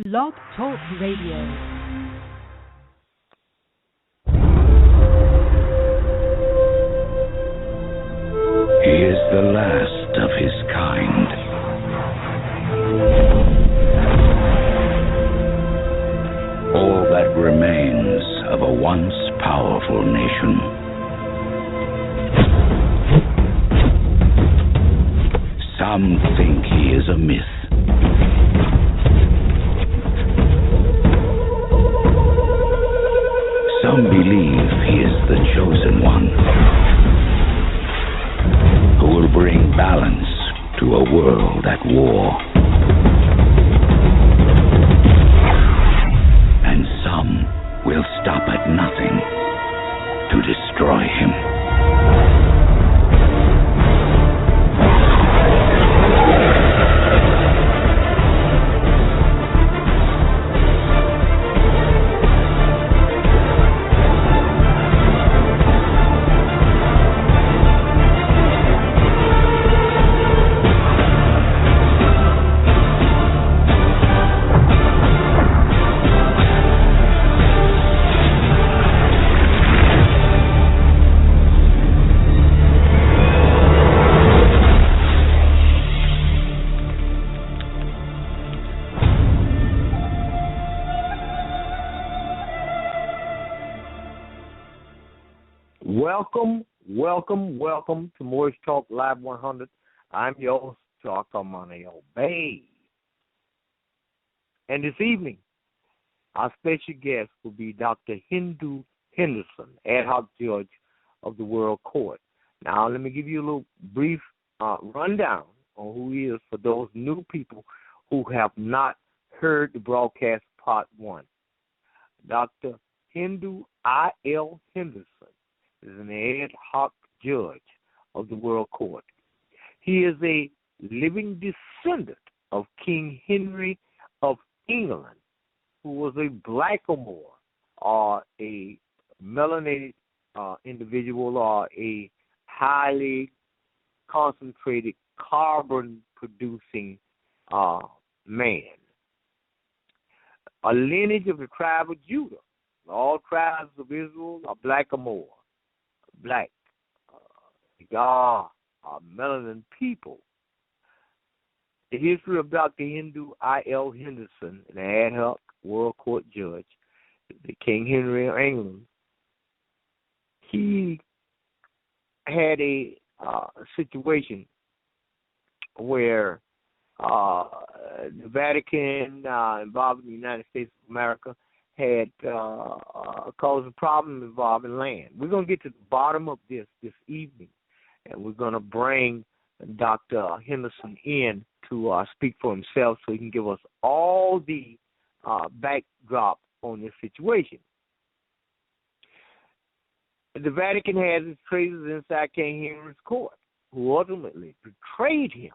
Blog Talk Radio. He is the last of his kind. All that remains of a once powerful nation. Some think he is a myth. Some believe he is the chosen one, who will bring balance to a world at war. And some will stop at nothing to destroy him. Welcome to Moorish Talk Live 100. I'm your host, Blackamoor. And this evening, our special guest will be Dr. Hendo Henderson, ad hoc judge of the World Court. Now, let me give you a little brief rundown on who he is for those new people who have not heard the broadcast part one. Dr. Hendo I.L. Henderson is an ad hoc judge of the World Court. He is a living descendant of King Henry of England, who was a Blackamoor, or a melanated individual, or a highly concentrated carbon-producing man. A lineage of the tribe of Judah. All tribes of Israel are Blackamoor, black, are melanin people. The history of Dr. Hendo I.L. Henderson, an ad hoc World Court judge, the King Henry of England. He had a situation where the Vatican, involved in the United States of America, had caused a problem involving land. We're going to get to the bottom of this evening, and we're going to bring Dr. Henderson in to speak for himself so he can give us all the backdrop on this situation. The Vatican has its traitors inside King Henry's court, who ultimately betrayed him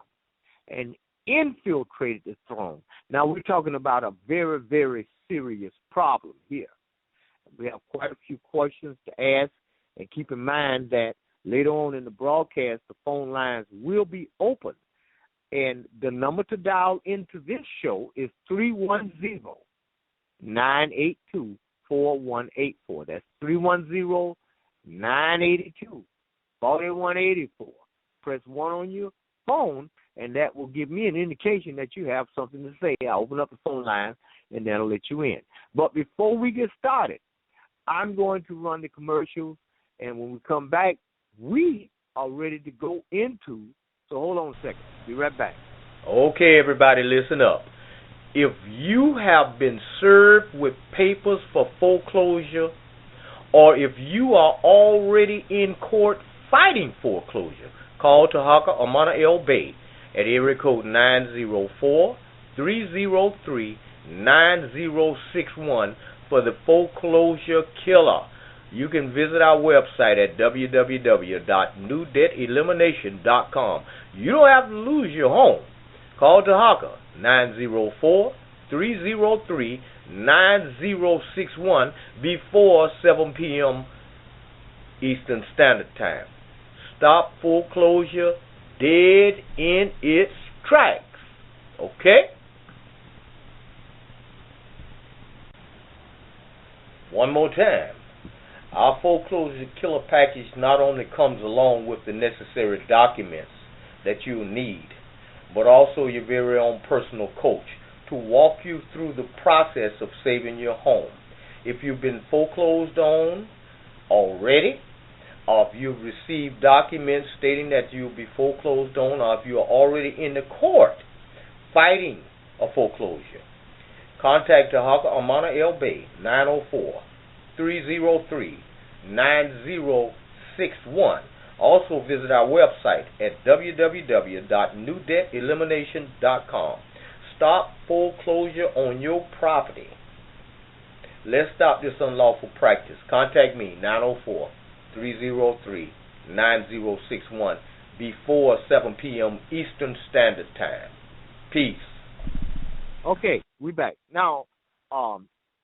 and infiltrated the throne. Now, we're talking about a very, very serious problem here. We have quite a few questions to ask, and keep in mind that later on in the broadcast, the phone lines will be open, and the number to dial into this show is 310-982-4184. That's 310-982-4184. Press 1 on your phone, and that will give me an indication that you have something to say. I'll open up the phone line, and that'll let you in. But before we get started, I'm going to run the commercials, and when we come back, we are ready to go into, so hold on a second. Be right back. Okay, everybody, listen up. If you have been served with papers for foreclosure, or if you are already in court fighting foreclosure, call Tahaka Amana El Bay at area code 904-303-9061 for the foreclosure killer. You can visit our website at www.newdebtelimination.com. You don't have to lose your home. Call Tahaka 904-303-9061 before 7 p.m. Eastern Standard Time. Stop foreclosure dead in its tracks. Okay? One more time. Our foreclosure killer package not only comes along with the necessary documents that you'll need, but also your very own personal coach to walk you through the process of saving your home. If you've been foreclosed on already, or if you've received documents stating that you'll be foreclosed on, or if you are already in the court fighting a foreclosure, contact Tahaga Amana L. Bay, 904-303-9061. Also visit our website at www.newdebtelimination.com. Stop foreclosure on your property. Let's stop this unlawful practice. Contact me, 904-303-9061, before 7 p.m. Eastern Standard Time. Peace. Okay, we back. Now,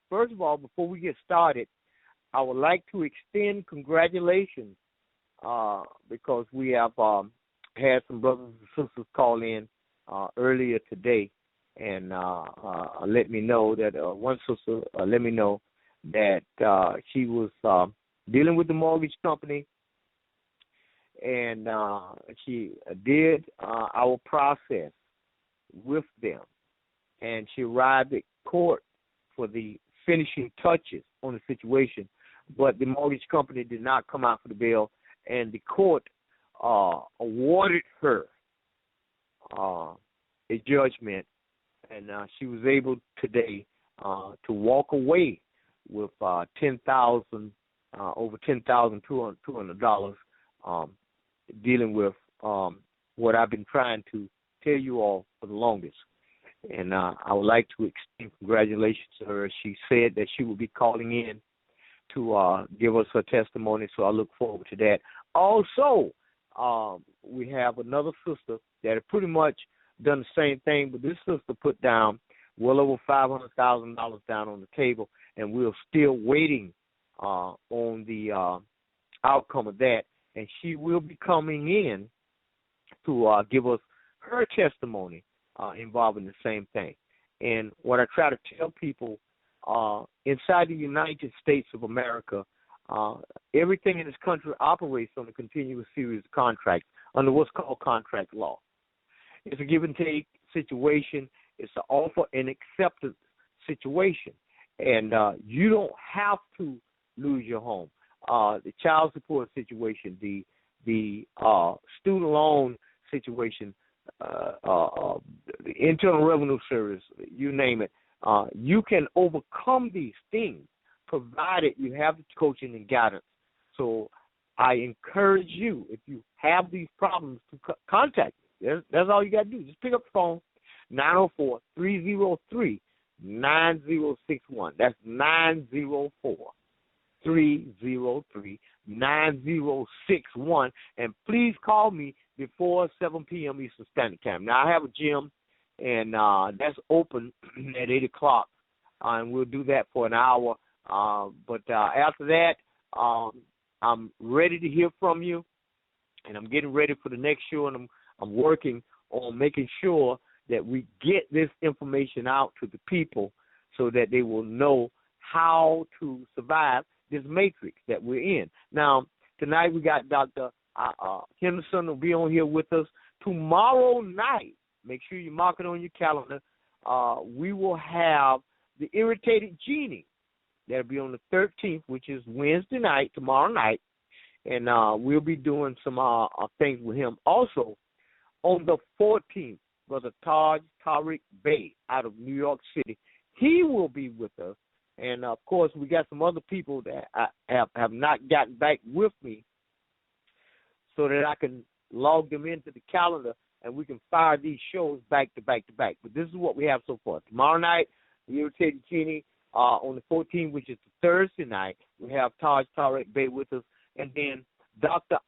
first of all, before we get started, I would like to extend congratulations because we have had some brothers and sisters call in earlier today and let me know that one sister let me know that she was dealing with the mortgage company, and she did our process with them, and she arrived at court for the finishing touches on the situation, but the mortgage company did not come out for the bail, and the court awarded her a judgment, and she was able today to walk away with over $10,200 dealing with what I've been trying to tell you all for the longest. And I would like to extend congratulations to her. She said that she will be calling in to give us her testimony, so I look forward to that. Also, we have another sister that had pretty much done the same thing, but this sister put down well over $500,000 down on the table, and we're still waiting on the outcome of that. And she will be coming in to give us her testimony involving the same thing. And what I try to tell people, inside the United States of America, everything in this country operates on a continuous series of contracts under what's called contract law. It's a give and take situation. It's an offer and acceptance situation. And you don't have to lose your home. The child support situation, the student loan situation, the Internal Revenue Service, you name it, you can overcome these things provided you have the coaching and guidance. So I encourage you, if you have these problems, to contact me. That's all you got to do. Just pick up the phone, 904-303-9061. That's 904-303-9061. And please call me before 7 p.m. Eastern Standard Time. Now, I have a gym, and that's open at 8 o'clock, and we'll do that for an hour. But after that, I'm ready to hear from you, and I'm getting ready for the next show, and I'm working on making sure that we get this information out to the people so that they will know how to survive this matrix that we're in. Now, tonight we got Dr. Henderson will be on here with us. Tomorrow night, make sure you mark it on your calendar, we will have the Irritated Genie. That'll be on the 13th, which is Wednesday night, tomorrow night. And we'll be doing some things with him. Also, on the 14th, Brother Taj Tariq Bey out of New York City, he will be with us. And, of course, we got some other people that have not gotten back with me so that I can log them into the calendar and we can fire these shows back to back to back. But this is what we have so far. Tomorrow night, the Irritated Genie. On the 14th, which is Thursday night, we have Taj Tariq Bey with us. And then Dr.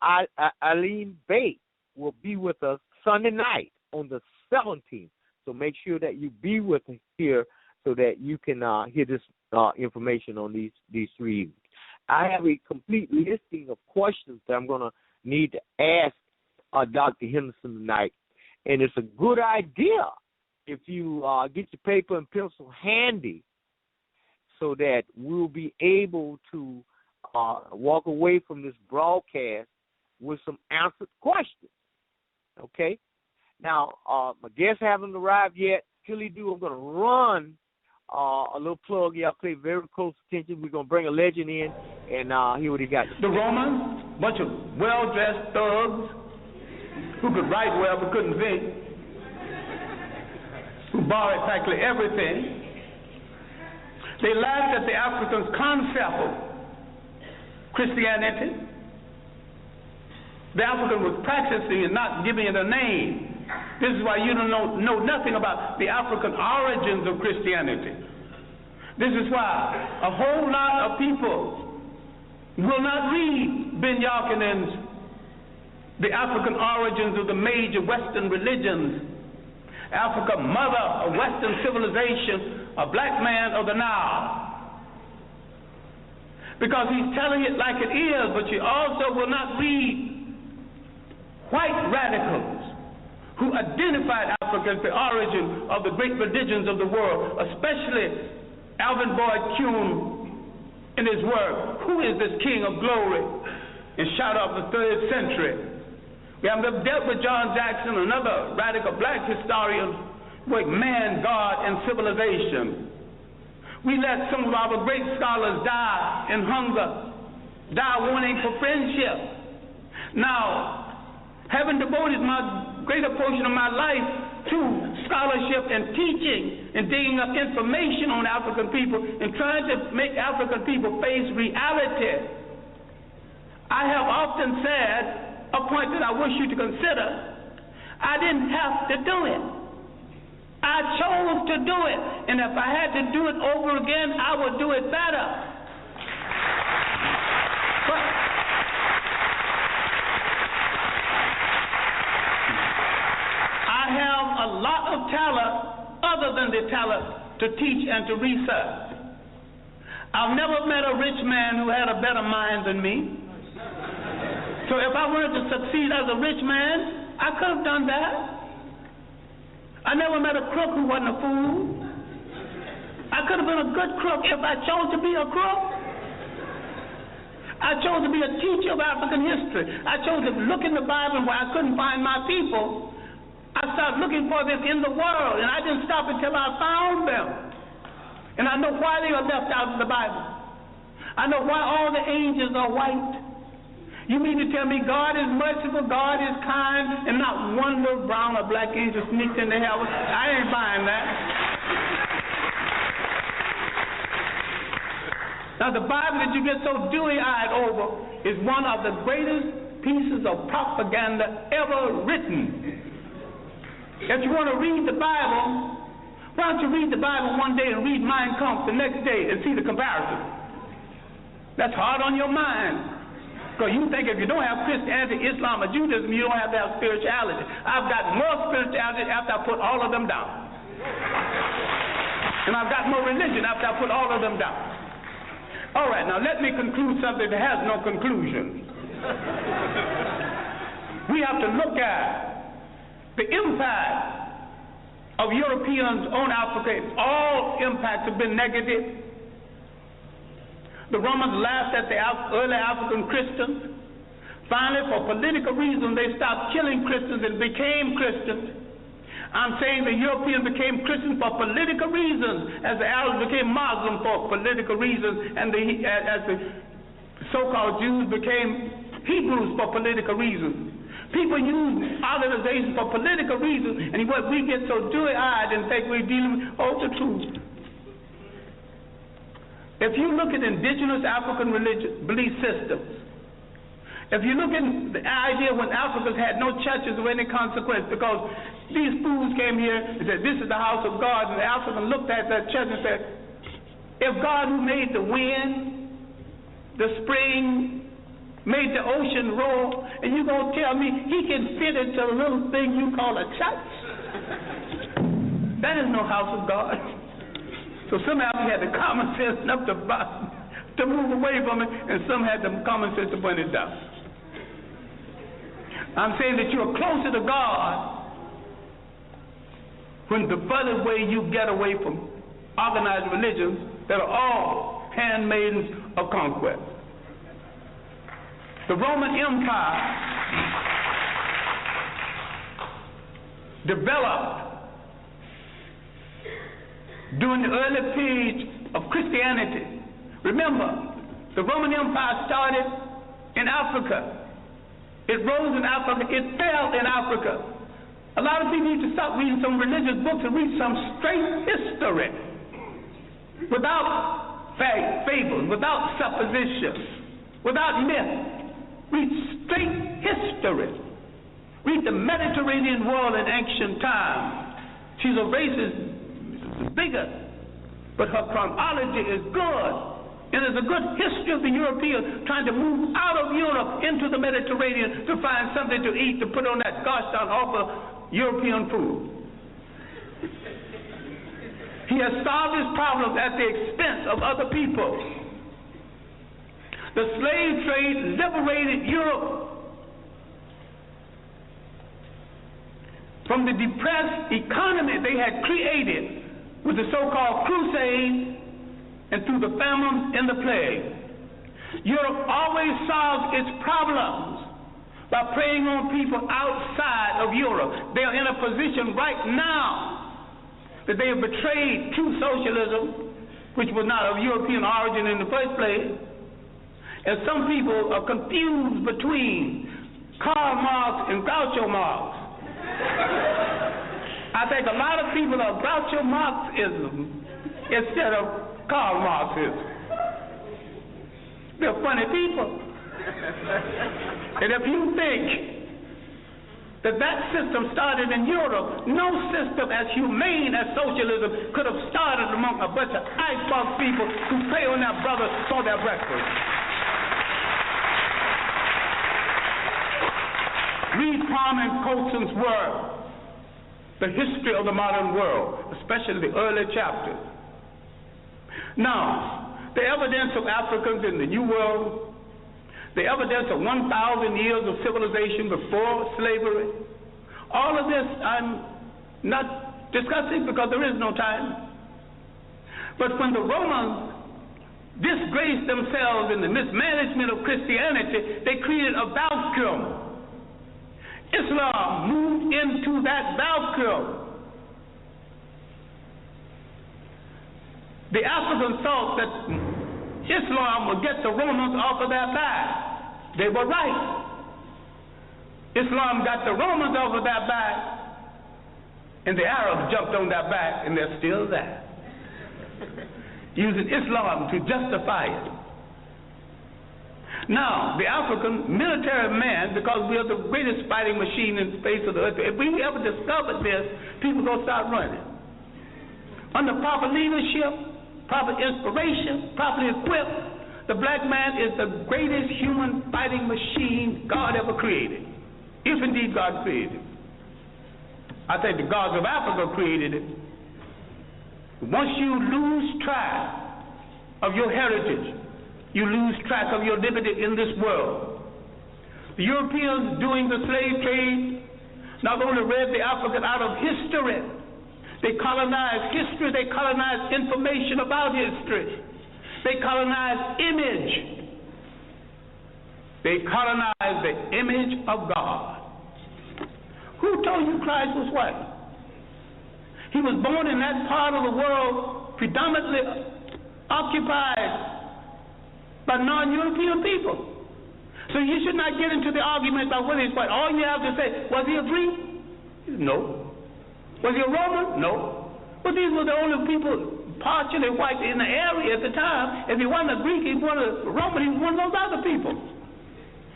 Eileen Bey will be with us Sunday night on the 17th. So make sure that you be with us here so that you can hear this information on these 3 evenings. I have a complete listing of questions that I'm going to need to ask Dr. Henderson tonight, and it's a good idea if you get your paper and pencil handy so that we'll be able to walk away from this broadcast with some answered questions. Okay? Now, my guests haven't arrived yet. Tilly do, I'm going to run a little plug. Y'all pay very close attention. We're going to bring a legend in and hear what he got. The Romans, bunch of well-dressed thugs who could write well but couldn't think, who borrowed practically everything. They laughed at the Africans' concept of Christianity. The African was practicing and not giving it a name. This is why you don't know nothing about the African origins of Christianity. This is why a whole lot of people will not read Ben Yakinin's The African Origins of the Major Western Religions, Africa, Mother of Western Civilization, a Black Man of the Nile. Because he's telling it like it is, but you also will not read white radicals who identified Africa as the origin of the great religions of the world, especially Alvin Boyd Kuhn in his work, Who is this King of Glory? And shout out the 3rd century. We have dealt with John Jackson, another radical black historian, with man, God, and civilization. We let some of our great scholars die in hunger, die wanting for friendship. Now, having devoted my greater portion of my life to scholarship and teaching and digging up information on African people and trying to make African people face reality, I have often said, a point that I wish you to consider, I didn't have to do it. I chose to do it, and if I had to do it over again, I would do it better. But I have a lot of talent other than the talent to teach and to research. I've never met a rich man who had a better mind than me. So if I wanted to succeed as a rich man, I could have done that. I never met a crook who wasn't a fool. I could have been a good crook if I chose to be a crook. I chose to be a teacher of African history. I chose to look in the Bible where I couldn't find my people. I started looking for them in the world, and I didn't stop until I found them. And I know why they are left out of the Bible. I know why all the angels are white. You mean to tell me God is merciful, God is kind, and not one little brown or black angel sneaked into heaven? I ain't buying that. Now, the Bible that you get so dewy-eyed over is one of the greatest pieces of propaganda ever written. If you want to read the Bible, why don't you read the Bible one day and read Mein Kampf the next day and see the comparison? That's hard on your mind. Because you think if you don't have Christianity, Islam, or Judaism, you don't have to have spirituality. I've got more spirituality after I put all of them down. And I've got more religion after I put all of them down. All right, now let me conclude something that has no conclusion. We have to look at the impact of Europeans on Africa. All impacts have been negative. The Romans laughed at the early African Christians. Finally, for political reasons, they stopped killing Christians and became Christians. I'm saying the Europeans became Christians for political reasons, as the Arabs became Muslim for political reasons, and as the so-called Jews became Hebrews for political reasons. People use organizations for political reasons, and what we get so dewy-eyed and think we're dealing with the truth. If you look at indigenous African religious belief systems, if you look at the idea when Africans had no churches of any consequence because these fools came here and said, this is the house of God, and the African looked at that church and said, if God who made the wind, the spring, made the ocean roar, and you're going to tell me he can fit into a little thing you call a church? That is no house of God. So some Africans had the common sense enough to move away from it, and some had the common sense to bring it down. I'm saying that you're closer to God when the further way you get away from organized religions that are all handmaidens of conquest. The Roman Empire developed during the early period of Christianity. Remember, the Roman Empire started in Africa. It rose in Africa. It fell in Africa. A lot of people need to stop reading some religious books and read some straight history without fables, without suppositions, without myth. Read straight history. Read the Mediterranean world in ancient times. She's a racist bigot, but her chronology is good. It is a good history of the Europeans trying to move out of Europe into the Mediterranean to find something to eat, to put on that gosh darn awful European food. He has solved his problems at the expense of other people. The slave trade liberated Europe from the depressed economy they had created with the so-called Crusades and through the famines and the plague. Europe always solves its problems by preying on people outside of Europe. They are in a position right now that they have betrayed true socialism, which was not of European origin in the first place. And some people are confused between Karl Marx and Groucho Marx. I think a lot of people are Groucho Marxism instead of Karl Marxism. They're funny people. And if you think that system started in Europe, no system as humane as socialism could have started among a bunch of icebox people who prey on their brothers for their breakfast. Read Kwame Coatson's work, The History of the Modern World, especially the early chapters. Now, the evidence of Africans in the New World, the evidence of 1,000 years of civilization before slavery, all of this I'm not discussing because there is no time. But when the Romans disgraced themselves in the mismanagement of Christianity, they created a vacuum. Islam moved into that vacuum. The Africans thought that Islam would get the Romans off of their back. They were right. Islam got the Romans off of their back, and the Arabs jumped on their back, and they're still there, using Islam to justify it. Now, the African military man, because we are the greatest fighting machine in the face of the earth, if we ever discovered this, people are going to start running. Under proper leadership, proper inspiration, properly equipped, the black man is the greatest human fighting machine God ever created, if indeed God created it. I think the gods of Africa created it. Once you lose track of your heritage, you lose track of your liberty in this world. The Europeans doing the slave trade not only read the African out of history, they colonized history, they colonized information about history, they colonized image, they colonized the image of God. Who told you Christ was white? He was born in that part of the world predominantly occupied by non-European people. So you should not get into the argument about whether he's white. All you have to say, was he a Greek? No. Was he a Roman? No. But these were the only people partially white in the area at the time. If he wasn't a Greek, he wasn't a Roman, he was one of those other people.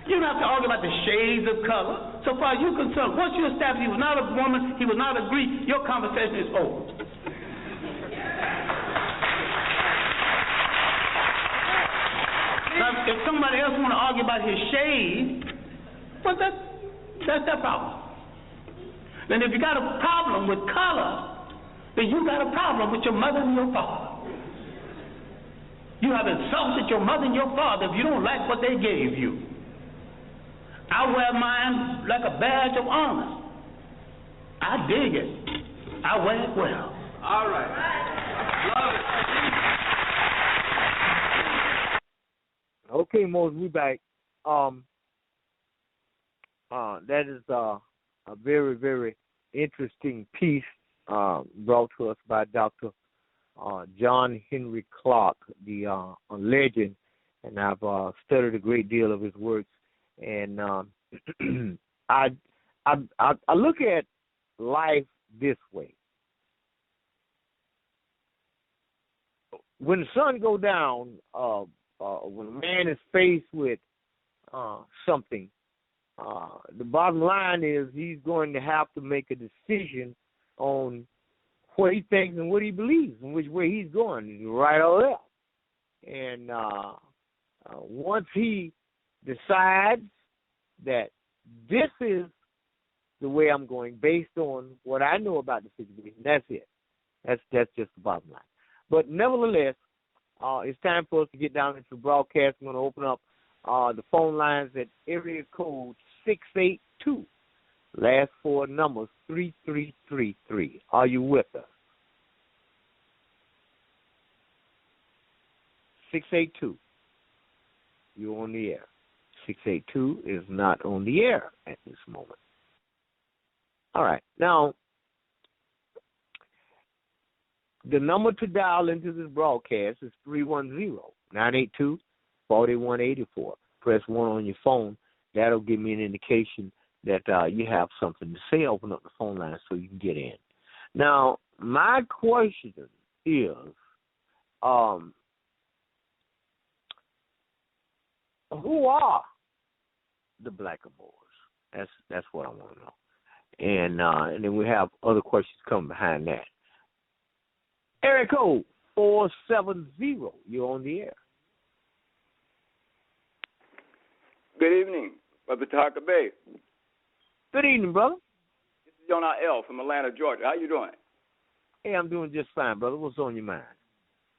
You don't have to argue about the shades of color. So far as you're concerned, once you establish he was not a Roman, he was not a Greek, your conversation is over. Now, if somebody else want to argue about his shade, well, that's their problem. Then if you got a problem with color, then you got a problem with your mother and your father. You have insulted your mother and your father if you don't like what they gave you. I wear mine like a badge of honor. I dig it. I wear it well. All right. Love it. Okay, Moses, we back. That is a very, very interesting piece brought to us by Dr. John Henry Clark, the legend, and I've studied a great deal of his works. And I look at life this way: when the sun go down, when a man is faced with something, the bottom line is he's going to have to make a decision on what he thinks and what he believes and which way he's going, right or left. And once he decides that this is the way I'm going based on what I know about the situation, that's it. That's just the bottom line. But nevertheless, it's time for us to get down into the broadcast. I'm going to open up the phone lines at area code 682. Last four numbers, 3333. Are you with us? 682. You're on the air. 682 is not on the air at this moment. All right. Now, the number to dial into this broadcast is 310-982-4184. Press 1 on your phone. That'll give me an indication that you have something to say. Open up the phone line so you can get in. Now, my question is, who are the Blackamoors? That's what I want to know. And then we have other questions coming behind that. Area code 470. You're on the air. Good evening, Brother Taka Bay. Good evening, brother. This is Hendo I.L. from Atlanta, Georgia. How you doing? Hey, I'm doing just fine, brother. What's on your mind?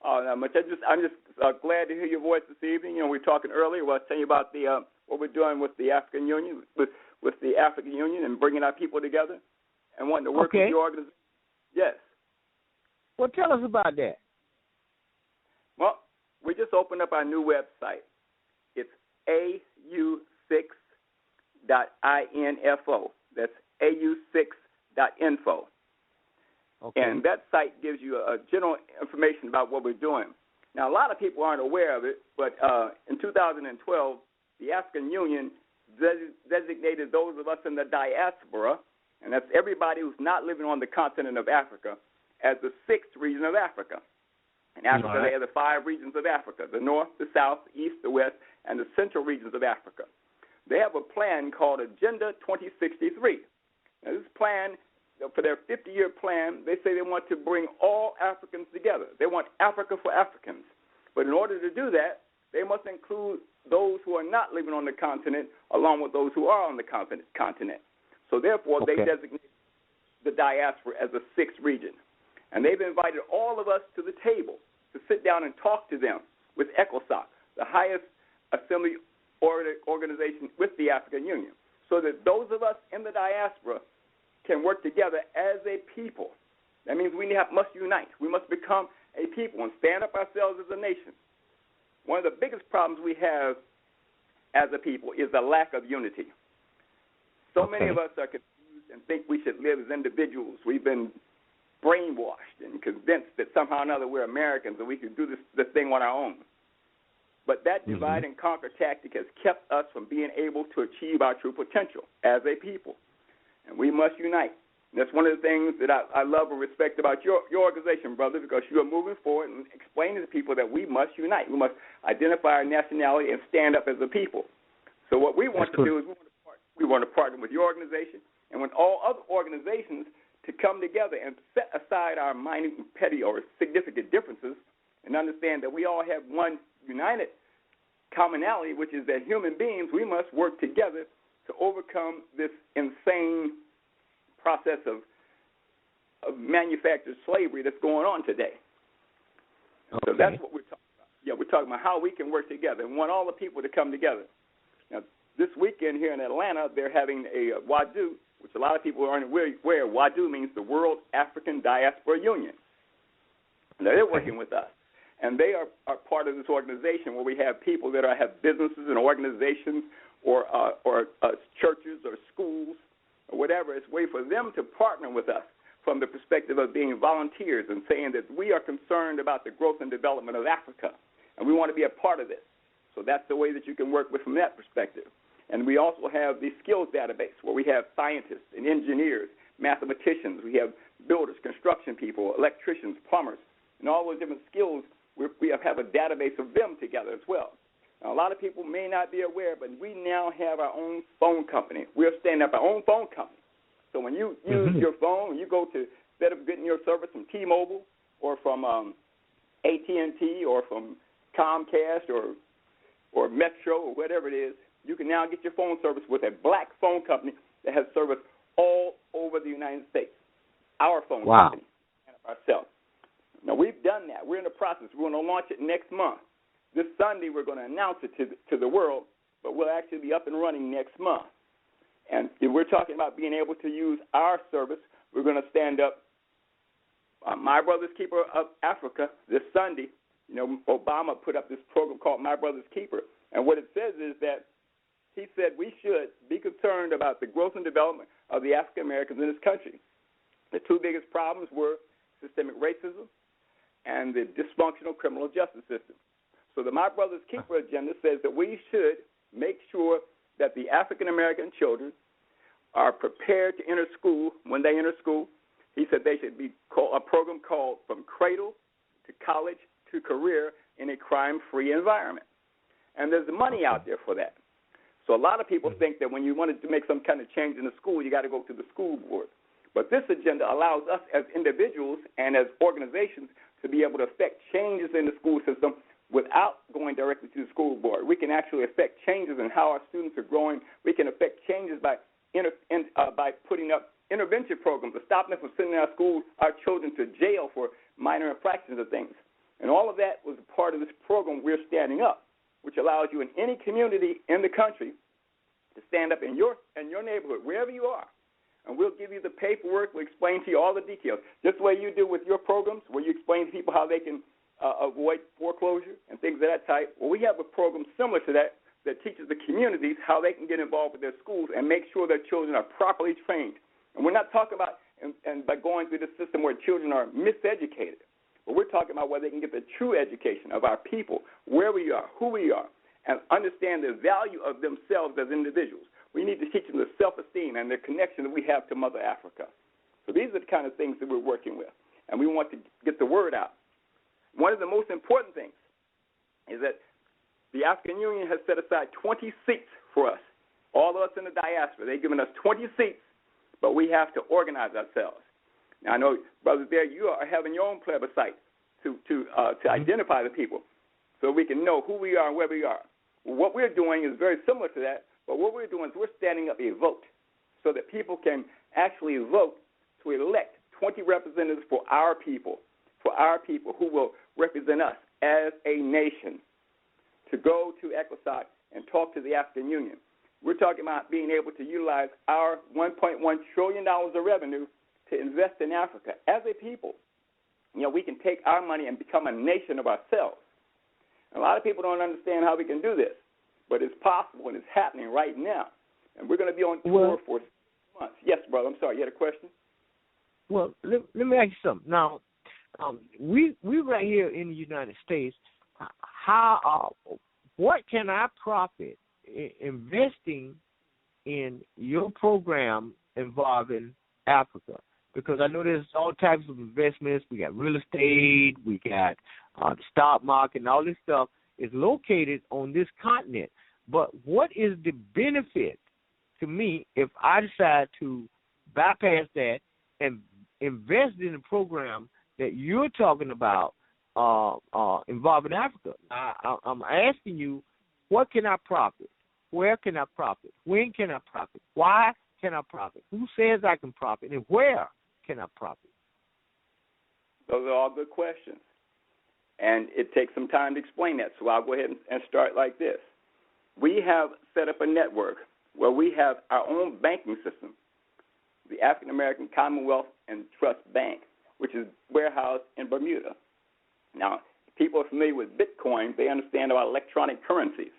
Oh, not much. I'm just glad to hear your voice this evening. You know, we were talking earlier. I was telling you about the what we're doing with the African Union, with the African Union, and bringing our people together and wanting to work with your organization. Yes. Well, tell us about that. Well, we just opened up our new website. It's au6.info. That's au6.info. Okay. And that site gives you a general information about what we're doing. Now, a lot of people aren't aware of it, but in 2012, the African Union designated those of us in the diaspora, and that's everybody who's not living on the continent of Africa, as the sixth region of Africa. In Africa, they have the 5 regions of Africa: the north, the south, the east, the west, and the central regions of Africa. They have a plan called Agenda 2063. Now, this plan, for their 50-year plan, they say they want to bring all Africans together. They want Africa for Africans. But in order to do that, they must include those who are not living on the continent along with those who are on the continent. So therefore, they designate the diaspora as the sixth region. And they've invited all of us to the table to sit down and talk to them with ECOSOC, the highest assembly organization with the African Union, so that those of us in the diaspora can work together as a people. That means we must unite. We must become a people and stand up ourselves as a nation. One of the biggest problems we have as a people is the lack of unity. So many of us are confused and think we should live as individuals. We've been brainwashed and convinced that somehow or another we're Americans and we can do this thing on our own. But that divide and conquer tactic has kept us from being able to achieve our true potential as a people. And we must unite. And that's one of the things that I love and respect about your organization, brother, because you are moving forward and explaining to people that we must unite. We must identify our nationality and stand up as a people. So what we want to do is we want to partner with your organization and with all other organizations to come together and set aside our minor, petty, or significant differences and understand that we all have one united commonality, which is that human beings, we must work together to overcome this insane process of manufactured slavery that's going on today. So that's what we're talking about. Yeah, we're talking about how we can work together and want all the people to come together. Now, this weekend, again, here in Atlanta, they're having a WADU, which a lot of people aren't aware. WADU means the World African Diaspora Union. Now, they're working with us. And they are part of this organization where we have people that have businesses and organizations or churches or schools or whatever. It's a way for them to partner with us from the perspective of being volunteers and saying that we are concerned about the growth and development of Africa, and we want to be a part of this. So that's the way that you can work with from that perspective. And we also have the skills database where we have scientists and engineers, mathematicians, we have builders, construction people, electricians, plumbers, and all those different skills. We have a database of them together as well. Now, a lot of people may not be aware, but we now have our own phone company. We're standing up our own phone company. So when you use your phone, you go to, instead of getting your service from T-Mobile or from AT&T or from Comcast or Metro or whatever it is, you can now get your phone service with a black phone company that has service all over the United States. Our phone company and ourselves. Now, we've done that. We're in the process. We're going to launch it next month. This Sunday, we're going to announce it to the world, but we'll actually be up and running next month. And if we're talking about being able to use our service, we're going to stand up My Brother's Keeper of Africa this Sunday. You know, Obama put up this program called My Brother's Keeper. And what it says is that he said we should be concerned about the growth and development of the African Americans in this country. The two biggest problems were systemic racism and the dysfunctional criminal justice system. So the My Brother's Keeper agenda says that we should make sure that the African American children are prepared to enter school. When they enter school, he said they should be a program called From Cradle to College to Career in a Crime-Free Environment. And there's money out there for that. So a lot of people think that when you wanted to make some kind of change in the school, you got to go to the school board. But this agenda allows us as individuals and as organizations to be able to affect changes in the school system without going directly to the school board. We can actually affect changes in how our students are growing. We can affect changes by putting up intervention programs to stop them from sending our children to jail for minor infractions of things. And all of that was a part of this program we're standing up, which allows you in any community in the country to stand up in your neighborhood, wherever you are. And we'll give you the paperwork. We'll explain to you all the details, just the way you do with your programs, where you explain to people how they can avoid foreclosure and things of that type. Well, we have a program similar to that that teaches the communities how they can get involved with their schools and make sure their children are properly trained. And we're not talking about and by going through the system where children are miseducated, but we're talking about where they can get the true education of our people, where we are, who we are, and understand the value of themselves as individuals. We need to teach them the self-esteem and the connection that we have to Mother Africa. So these are the kind of things that we're working with, and we want to get the word out. One of the most important things is that the African Union has set aside 20 seats for us, all of us in the diaspora. They've given us 20 seats, but we have to organize ourselves. Now, I know, Brother Bear, you are having your own plebiscite to identify the people so we can know who we are and where we are. Well, what we're doing is very similar to that, but what we're doing is we're standing up a vote so that people can actually vote to elect 20 representatives for our people who will represent us as a nation to go to ECOSOC and talk to the African Union. We're talking about being able to utilize our $1.1 trillion of revenue to invest in Africa as a people. You know, we can take our money and become a nation of ourselves. And a lot of people don't understand how we can do this, but it's possible and it's happening right now. And we're going to be on tour for 6 months. Yes, brother, I'm sorry, you had a question? Well, let me ask you something. Now, we right here in the United States, what can I profit investing in your program involving Africa? Because I know there's all types of investments. We got real estate, we got the stock market, and all this stuff is located on this continent. But what is the benefit to me if I decide to bypass that and invest in a program that you're talking about involving Africa? I'm asking you, what can I profit? Where can I profit? When can I profit? Why can I profit? Who says I can profit? And where can I profit? Those are all good questions. And it takes some time to explain that, so I'll go ahead and start like this. We have set up a network where we have our own banking system, the African American Commonwealth and Trust Bank, which is warehoused in Bermuda. Now, people are familiar with Bitcoin. They understand about electronic currencies.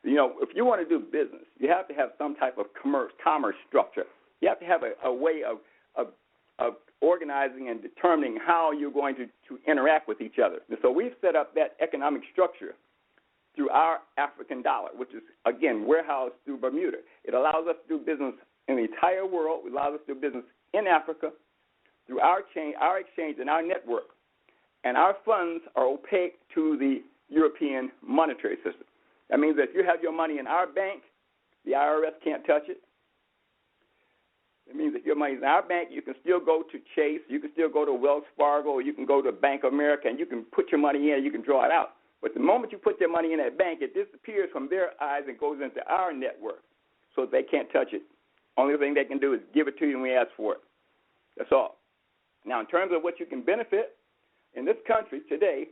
You know, if you want to do business, you have to have some type of commerce structure. You have to have a way of organizing and determining how you're going to interact with each other. And so we've set up that economic structure through our African dollar, which is, again, warehoused through Bermuda. It allows us to do business in the entire world. It allows us to do business in Africa through our exchange and our network. And our funds are opaque to the European monetary system. That means that if you have your money in our bank, the IRS can't touch it. It means if your money is in our bank, you can still go to Chase, you can still go to Wells Fargo, or you can go to Bank of America, and you can put your money in and you can draw it out. But the moment you put your money in that bank, it disappears from their eyes and goes into our network, so they can't touch it. Only thing they can do is give it to you when we ask for it. That's all. Now, in terms of what you can benefit, in this country today,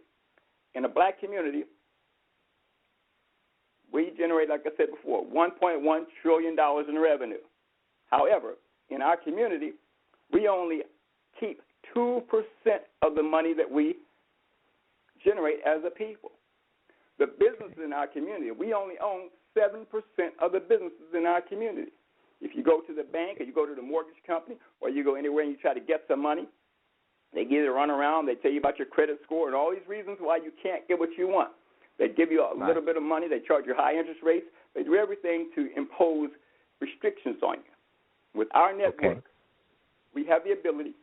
in a black community, we generate, like I said before, $1.1 trillion in revenue. However, in our community, we only keep 2% of the money that we generate as a people. The businesses in our community, we only own 7% of the businesses in our community. If you go to the bank or you go to the mortgage company or you go anywhere and you try to get some money, they give you a run around, they tell you about your credit score and all these reasons why you can't get what you want. They give you a little bit of money, they charge you high interest rates, they do everything to impose restrictions on you. With our network, we have the ability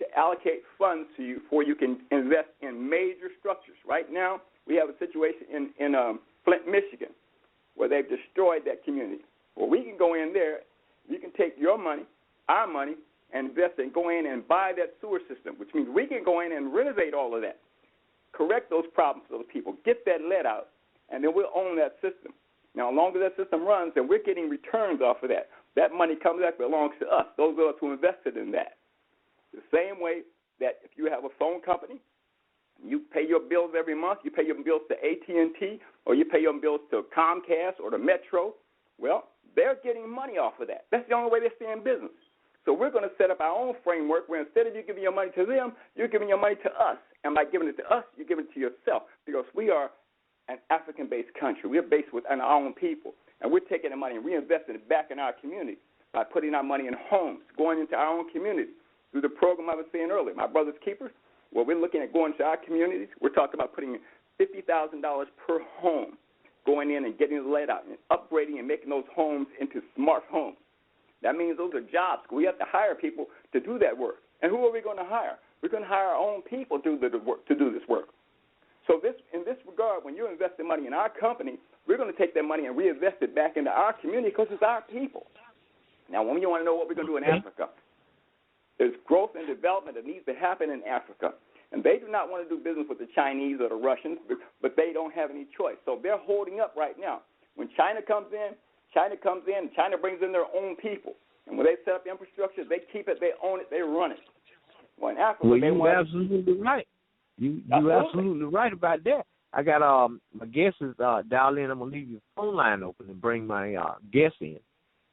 to allocate funds to you before you can invest in major structures. Right now, we have a situation in Flint, Michigan, where they've destroyed that community. Well, we can go in there, you can take your money, our money, and invest and go in and buy that sewer system, which means we can go in and renovate all of that, correct those problems for those people, get that lead out, and then we'll own that system. Now, as long as that system runs, then we're getting returns off of that. That money comes back, belongs to us. Those of us who invested in that. The same way that if you have a phone company, you pay your bills every month, you pay your bills to AT&T, or you pay your bills to Comcast or to Metro, well, they're getting money off of that. That's the only way they stay in business. So we're going to set up our own framework where instead of you giving your money to them, you're giving your money to us. And by giving it to us, you're giving it to yourself because we are an African-based country. We're based within our own people. And we're taking the money and reinvesting it back in our community by putting our money in homes, going into our own community. Through the program I was saying earlier, My Brother's Keepers, where we're looking at going to our communities. We're talking about putting $50,000 per home, going in and getting the lead out and upgrading and making those homes into smart homes. That means those are jobs. We have to hire people to do that work. And who are we going to hire? We're going to hire our own people to do this work. So in this regard, when you're investing money in our company, we're going to take that money and reinvest it back into our community because it's our people. Now, when you want to know what we're going to do in Africa, there's growth and development that needs to happen in Africa. And they do not want to do business with the Chinese or the Russians, but they don't have any choice. So they're holding up right now. When China comes in, and China brings in their own people. And when they set up infrastructure, they keep it, they own it, they run it. Well, in Africa, you're absolutely right. You're absolutely right about that. I got my guests is dial in. I'm gonna leave your phone line open and bring my guests in.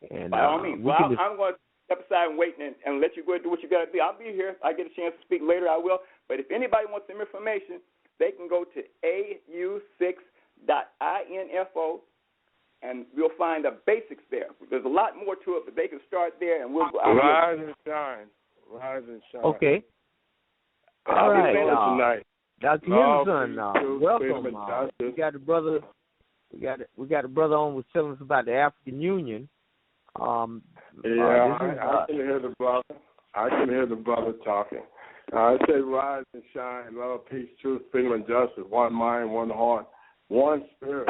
And by all means, I'm going to step aside and wait and let you go and do what you got to do. I'll be here. If I get a chance to speak later, I will. But if anybody wants some information, they can go to au6.info, and we'll find the basics there. There's a lot more to it, but they can start there, and we'll go. Rise and shine. Rise and shine. Okay. All right. Tonight. Dr. Henderson, welcome. We got a brother. We got a brother on was telling us about the African Union. I can hear the brother. I can hear the brother talking. I say rise and shine, love, peace, truth, freedom, and justice. One mind, one heart, one spirit.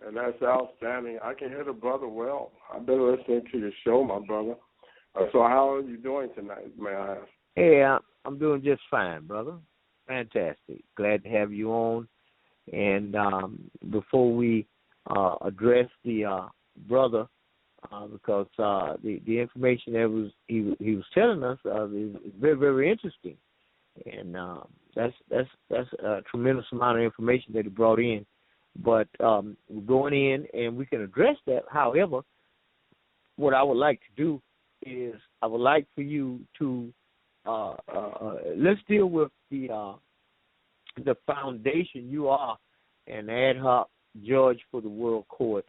And that's outstanding. I can hear the brother well. I've been listening to your show, my brother. So how are you doing tonight, may I ask? Hey, I'm doing just fine, brother. Fantastic. Glad to have you on. And before we address the brother, because the information that he was telling us is very, very interesting, and that's a tremendous amount of information that he brought in. But we're going in, and we can address that. However, what I would like to do is I would like for you to let's deal with the foundation. You are an ad hoc judge for the World Court,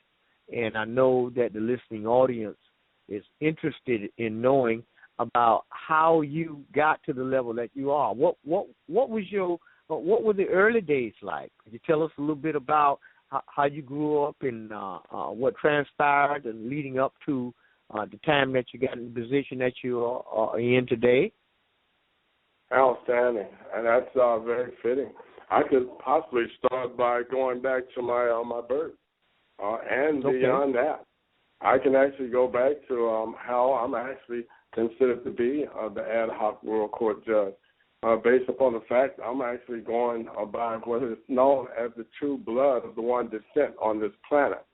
and I know that the listening audience is interested in knowing about how you got to the level that you are. What were the early days like? Could you tell us a little bit about how you grew up and what transpired and leading up to the time that you got in the position that you are in today? Outstanding, and that's very fitting. I could possibly start by going back to my birth, and beyond that, I can actually go back to how I'm actually considered to be the ad hoc World Court judge, based upon the fact I'm actually going by what is known as the true blood of the one descent on this planet.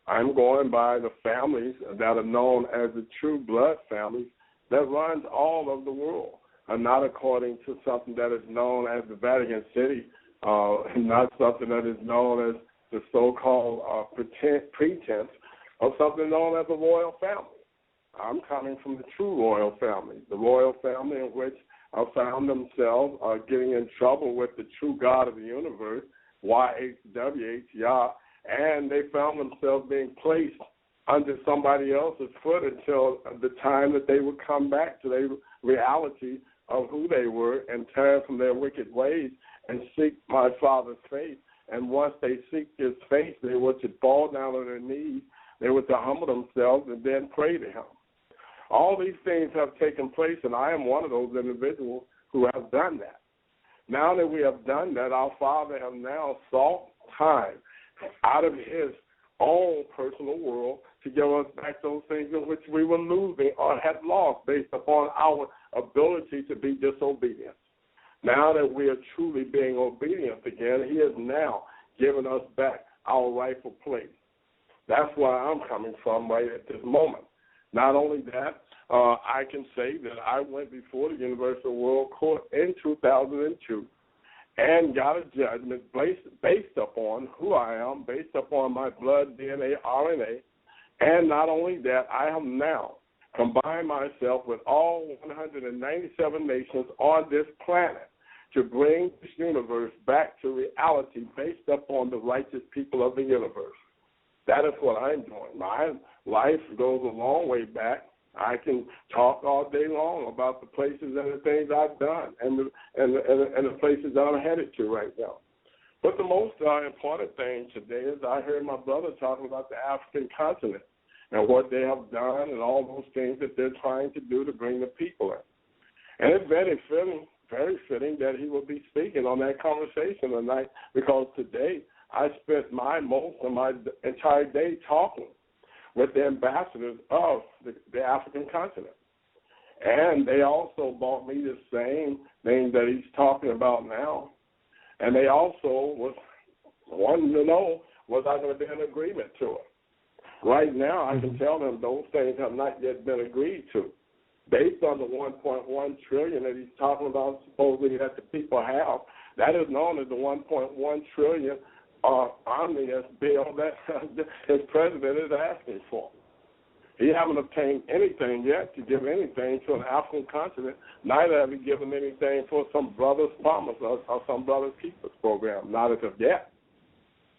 I'm going by the families that are known as the true blood families that runs all of the world. Not according to something that is known as the Vatican City, not something that is known as the so-called pretense of something known as a royal family. I'm coming from the true royal family, the royal family in which found themselves getting in trouble with the true God of the universe, YHWH, Yah, and they found themselves being placed under somebody else's foot until the time that they would come back to their reality of who they were and turn from their wicked ways and seek my Father's face. And once they seek his face, they were to fall down on their knees, they were to humble themselves and then pray to him. All these things have taken place, and I am one of those individuals who have done that. Now that we have done that, our Father has now sought time out of his own personal world to give us back those things in which we were losing or had lost based upon our ability to be disobedient. Now that we are truly being obedient again, he has now given us back our rightful place. That's where I'm coming from right at this moment. Not only that, I can say that I went before the Universal World Court in 2002 and got a judgment based upon who I am, based upon my blood, DNA, RNA. And not only that, I have now combined myself with all 197 nations on this planet to bring this universe back to reality based upon the righteous people of the universe. That is what I'm doing. My life goes a long way back. I can talk all day long about the places and the things I've done and the places that I'm headed to right now. But the most important thing today is I heard my brother talking about the African continent and what they have done and all those things that they're trying to do to bring the people in. And it's very fitting that he will be speaking on that conversation tonight, because today I spent most of my entire day talking with the ambassadors of the African continent. And they also brought me the same thing that he's talking about now. And they also wanted to know, was I going to be in agreement to it? Right now, I can tell them those things have not yet been agreed to. Based on the $1.1 trillion that he's talking about supposedly that the people have, that is known as the $1.1 trillion omnibus bill that his president is asking for. He haven't obtained anything yet to give anything to an African continent, neither have he given anything for some brother's promise or some brother's keepers program, not as of yet.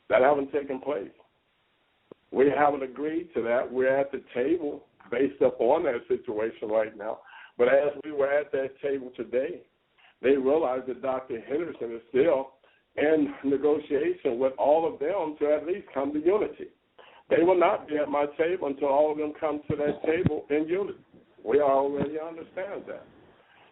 That haven't taken place. We haven't agreed to that. We're at the table based upon that situation right now. But as we were at that table today, they realized that Dr. Henderson is still in negotiation with all of them to at least come to unity. They will not be at my table until all of them come to that table in unity. We already understand that.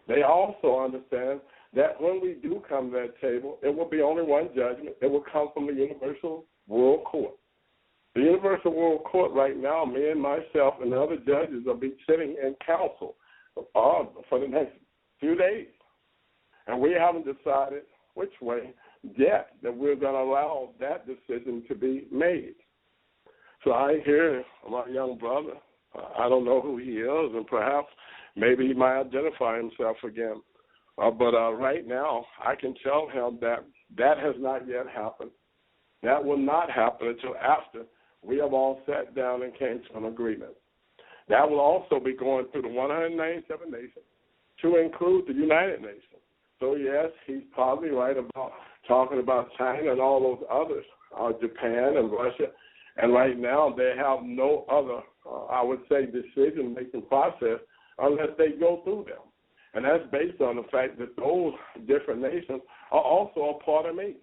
They also understand that when we do come to that table, it will be only one judgment. It will come from the Universal World Court. The Universal World Court right now, me and myself and the other judges will be sitting in council for the next few days. And we haven't decided which way yet that we're going to allow that decision to be made. So I hear my young brother. I don't know who he is, and perhaps maybe he might identify himself again. But right now, I can tell him that that has not yet happened. That will not happen until after we have all sat down and came to an agreement. That will also be going through the 197 nations to include the United Nations. So, yes, he's probably right about talking about China and all those others, Japan and Russia. And right now they have no other, I would say, decision-making process unless they go through them. And that's based on the fact that those different nations are also a part of me.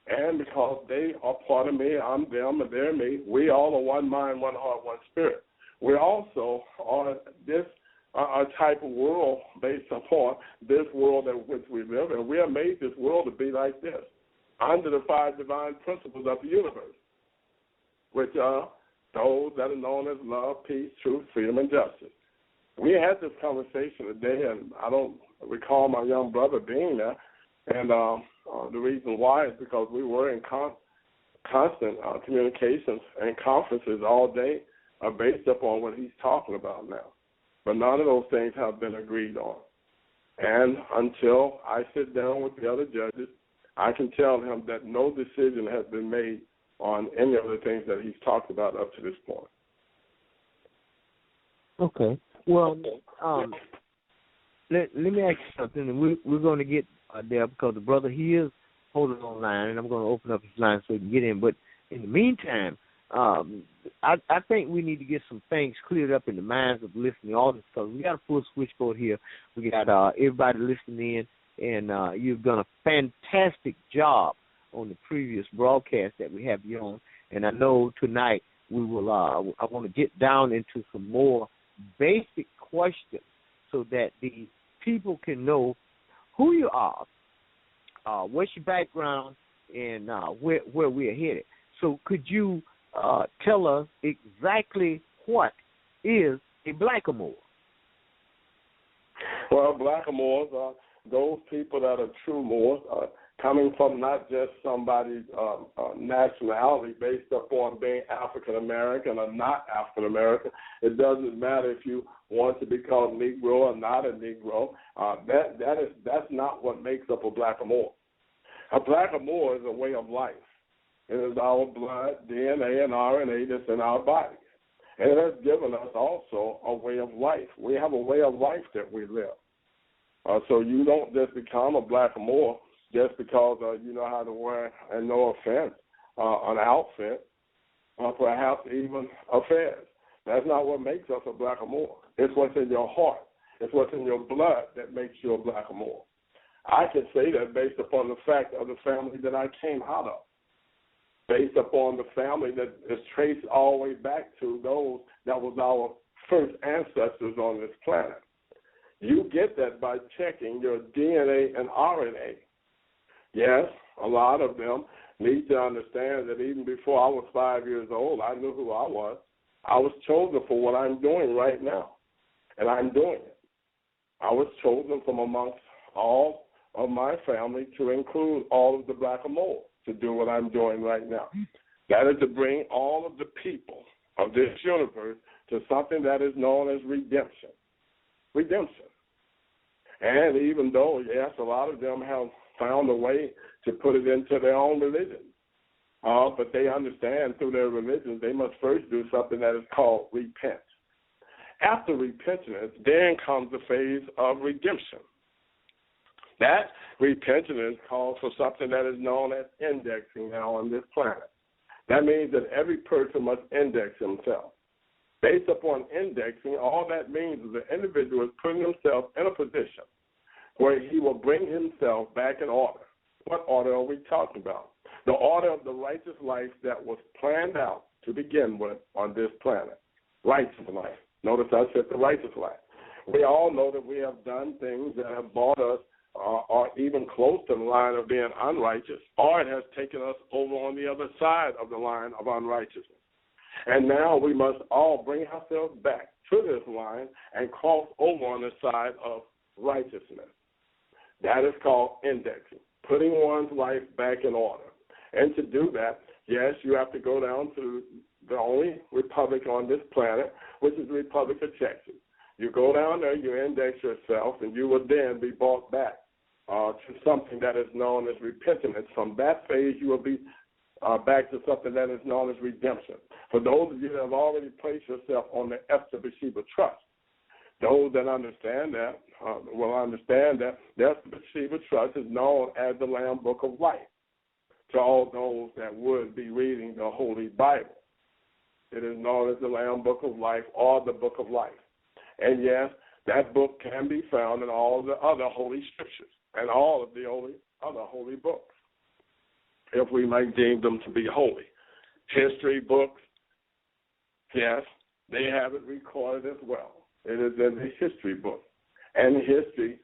And because they are part of me, I'm them, and they're me, we all are one mind, one heart, one spirit. We also are this type of world based upon this world in which we live, and we have made this world to be like this, under the 5 divine principles of the universe, which are those that are known as love, peace, truth, freedom, and justice. We had this conversation today, and I don't recall my young brother being there, and the reason why is because we were in constant communications and conferences all day based upon what he's talking about now. But none of those things have been agreed on. And until I sit down with the other judges, I can tell him that no decision has been made on any of the things that he's talked about up to this point. Okay. Well, let me ask you something, and we're going to get there because the brother, he is holding on line, and I'm going to open up his line so he can get in. But in the meantime, I think we need to get some things cleared up in the minds of the listening audience because we got a full switchboard here. We got everybody listening in, and you've done a fantastic job on the previous broadcast that we have you on. And I know tonight we will. I want to get down into some more basic questions so that the people can know who you are, what's your background, and where we're headed. So could you tell us exactly what is a Blackamoor? Well, Blackamoors are those people that are true Moors, coming from not just somebody's nationality based upon being African American or not African American. It doesn't matter if you want to be called Negro or not a Negro. That's not what makes up a Blackamoor. A Blackamoor is a way of life. It is our blood, DNA, and RNA that's in our bodies. And it has given us also a way of life. We have a way of life that we live. So you don't just become a Blackamoor just because you know how to wear, and no offense, an outfit, or perhaps even affairs. That's not what makes us a Blackamoor. It's what's in your heart. It's what's in your blood that makes you a Blackamoor. I can say that based upon the fact of the family that I came out of, based upon the family that is traced all the way back to those that was our first ancestors on this planet. You get that by checking your DNA and RNA. Yes, a lot of them need to understand that even before I was 5 years old, I knew who I was. I was chosen for what I'm doing right now, and I'm doing it. I was chosen from amongst all of my family to include all of the Blackamoors to do what I'm doing right now. That is to bring all of the people of this universe to something that is known as redemption. Redemption. And even though, yes, a lot of them have found a way to put it into their own religion, but they understand through their religion they must first do something that is called repent. After repentance, then comes the phase of redemption. That repentance calls for something that is known as indexing now on this planet. That means that every person must index himself. Based upon indexing, all that means is the individual is putting himself in a position where he will bring himself back in order. What order are we talking about? The order of the righteous life that was planned out to begin with on this planet. Righteous life. Notice I said the righteous life. We all know that we have done things that have brought us or even close to the line of being unrighteous, or it has taken us over on the other side of the line of unrighteousness. And now we must all bring ourselves back to this line and cross over on the side of righteousness. That is called indexing, putting one's life back in order. And to do that, yes, you have to go down to the only republic on this planet, which is the Republic of Texas. You go down there, you index yourself, and you will then be brought back to something that is known as repentance. From that phase, you will be back to something that is known as redemption. For those of you that have already placed yourself on the Esther Bathsheba Trust, those that understand that will understand that the Esther Bathsheba Trust is known as the Lamb Book of Life to all those that would be reading the Holy Bible. It is known as the Lamb Book of Life or the Book of Life. And yes, that book can be found in all the other Holy Scriptures and all of the other holy books, if we might deem them to be holy. History books, yes, they have it recorded as well. It is in the history book. And history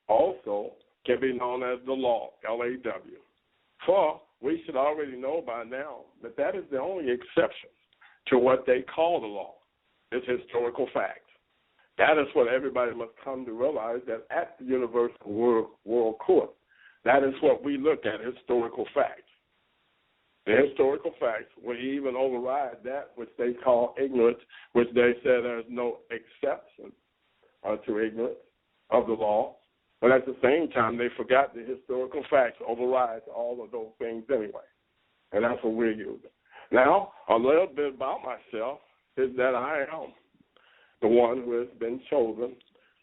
also can be known as the law, L-A-W. For we should already know by now that that is the only exception to what they call the law, is historical facts. That is what everybody must come to realize, that at the Universal World Court, that is what we look at, historical facts. The historical facts will even override that which they call ignorance, which they say there's no exception to ignorance of the law. But at the same time, they forgot the historical facts override all of those things anyway. And that's what we're using. Now, a little bit about myself is that I am the one who has been chosen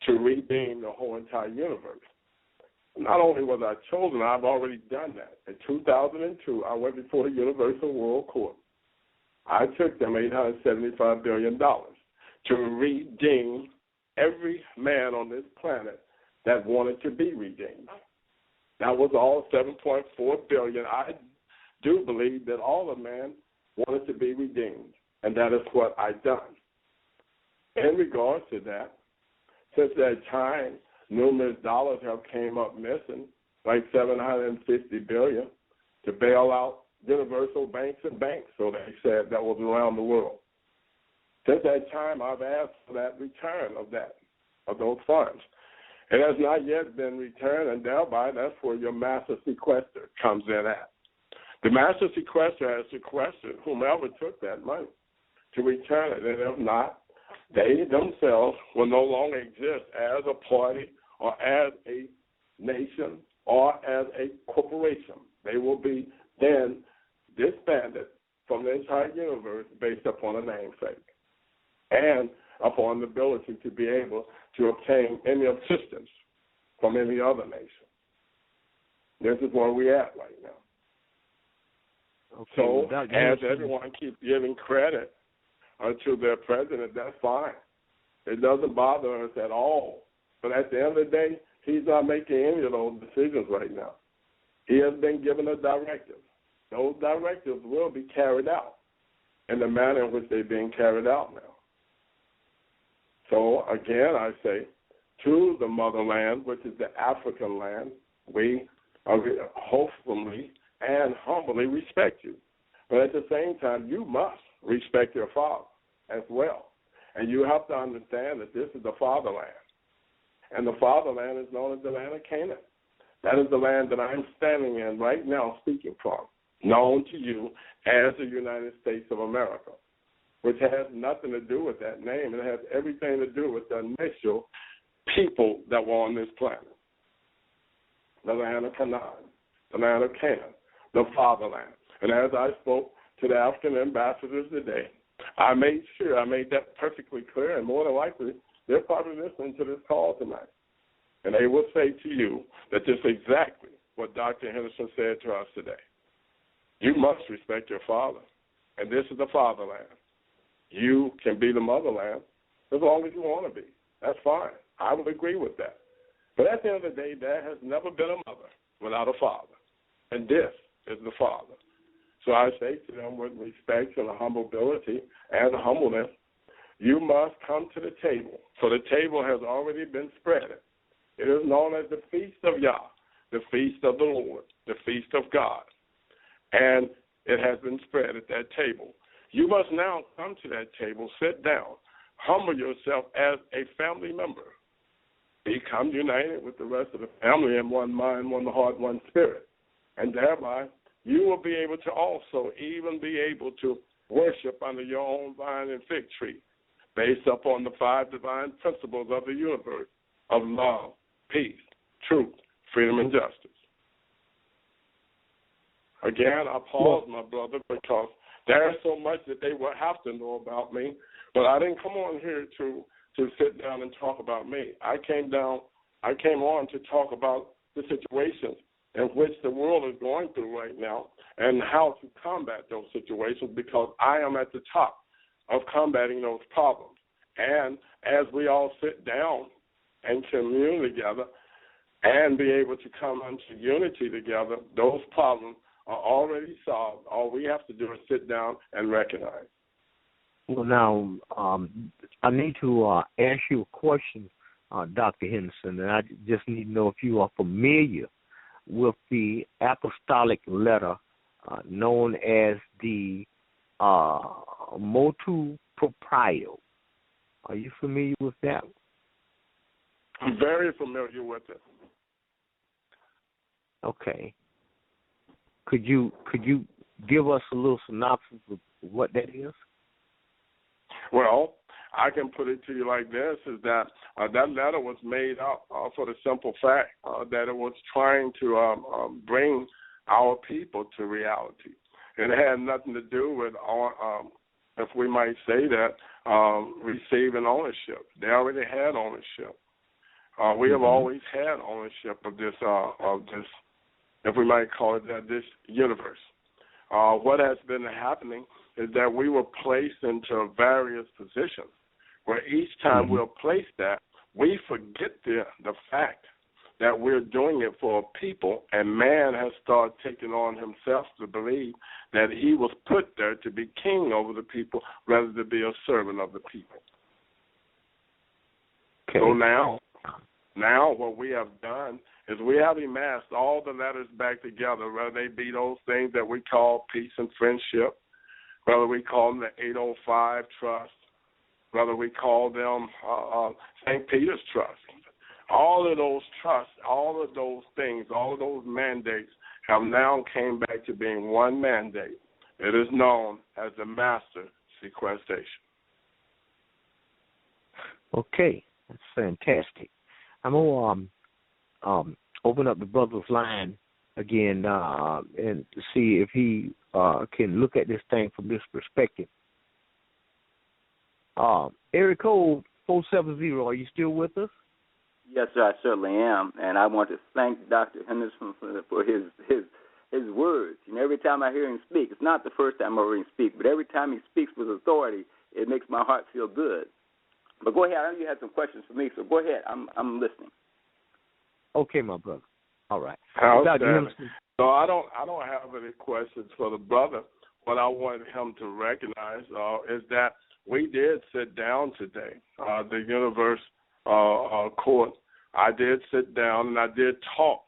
to redeem the whole entire universe. Not only was I chosen, I've already done that. In 2002, I went before the Universal World Court. I took them $875 billion to redeem every man on this planet that wanted to be redeemed. That was all $7.4 billion. I do believe that all of man wanted to be redeemed, and that is what I've done. In regards to that, since that time, numerous dollars have came up missing, like $750 billion, to bail out universal banks and banks, so they said, that was around the world. Since that time, I've asked for that return of those funds. It has not yet been returned, and thereby that's where your master sequester comes in at. The master sequester has sequestered whomever took that money to return it, and if not, they themselves will no longer exist as a party or as a nation or as a corporation. They will be then disbanded from the entire universe based upon a namesake and upon the ability to be able to obtain any assistance from any other nation. This is where we're at right now. Okay, so as everyone keeps giving credit to their president, that's fine. It doesn't bother us at all. But at the end of the day, he's not making any of those decisions right now. He has been given a directive. Those directives will be carried out in the manner in which they're being carried out now. So, again, I say, to the motherland, which is the African land, we hopefully and humbly respect you. But at the same time, you must respect your father as well. And you have to understand that this is the fatherland. And the fatherland is known as the land of Canaan. That is the land that I'm standing in right now speaking from, known to you as the United States of America, which has nothing to do with that name. It has everything to do with the initial people that were on this planet. The land of Canaan, the land of Canaan, the fatherland. And as I spoke to the African ambassadors today, I made sure I made that perfectly clear, and more than likely, they're probably listening to this call tonight. And they will say to you that this is exactly what Dr. Henderson said to us today. You must respect your father, and this is the fatherland. You can be the motherland as long as you want to be. That's fine. I would agree with that. But at the end of the day, there has never been a mother without a father, and this is the father. So I say to them with respect and humility and humbleness, you must come to the table. So the table has already been spread. It is known as the Feast of Yah, the Feast of the Lord, the Feast of God. And it has been spread at that table. You must now come to that table, sit down, humble yourself as a family member. Become united with the rest of the family in one mind, one heart, one spirit. And thereby, you will be able to also even be able to worship under your own vine and fig tree, based upon the 5 divine principles of the universe of love, peace, truth, freedom, and justice. Again, I pause, my brother, because There's so much that they would have to know about me, but I didn't come on here to sit down and talk about me. I came on to talk about the situations in which the world is going through right now and how to combat those situations, because I am at the top of combating those problems. And as we all sit down and commune together and be able to come into unity together, those problems are already solved. All we have to do is sit down and recognize. Well, now, I need to ask you a question, Dr. Henderson, and I just need to know if you are familiar with the apostolic letter known as the motu proprio. Are you familiar with that? I'm very familiar with it. Okay. Could you give us a little synopsis of what that is? Well, I can put it to you like this, is that that letter was made up for the simple fact that it was trying to bring our people to reality. It had nothing to do with, if we might say that, receiving ownership. They already had ownership. We have always had ownership of this, if we might call it that, this universe. What has been happening is that we were placed into various positions, where each time we're placed that, we forget the fact that we're doing it for people, and man has started taking on himself to believe that he was put there to be king over the people rather than be a servant of the people. Okay. So now what we have done is we have amassed all the letters back together, whether they be those things that we call peace and friendship, whether we call them the 805 Trust, whether we call them St. Peter's Trust. All of those trusts, all of those things, all of those mandates have now came back to being one mandate. It is known as the master sequestration. Okay, that's fantastic. I'm going to open up the brother's line again and see if he can look at this thing from this perspective. Area code 470, are you still with us? Yes, sir, I certainly am, and I want to thank Dr. Henderson for his words. You know, every time I hear him speak, it's not the first time I heard him speak, but every time he speaks with authority, it makes my heart feel good. But go ahead. I know you had some questions for me, so go ahead. I'm listening. Okay, my brother. All right. So I don't have any questions for the brother. What I wanted him to recognize is that we did sit down today. The universe court. I did sit down and I did talk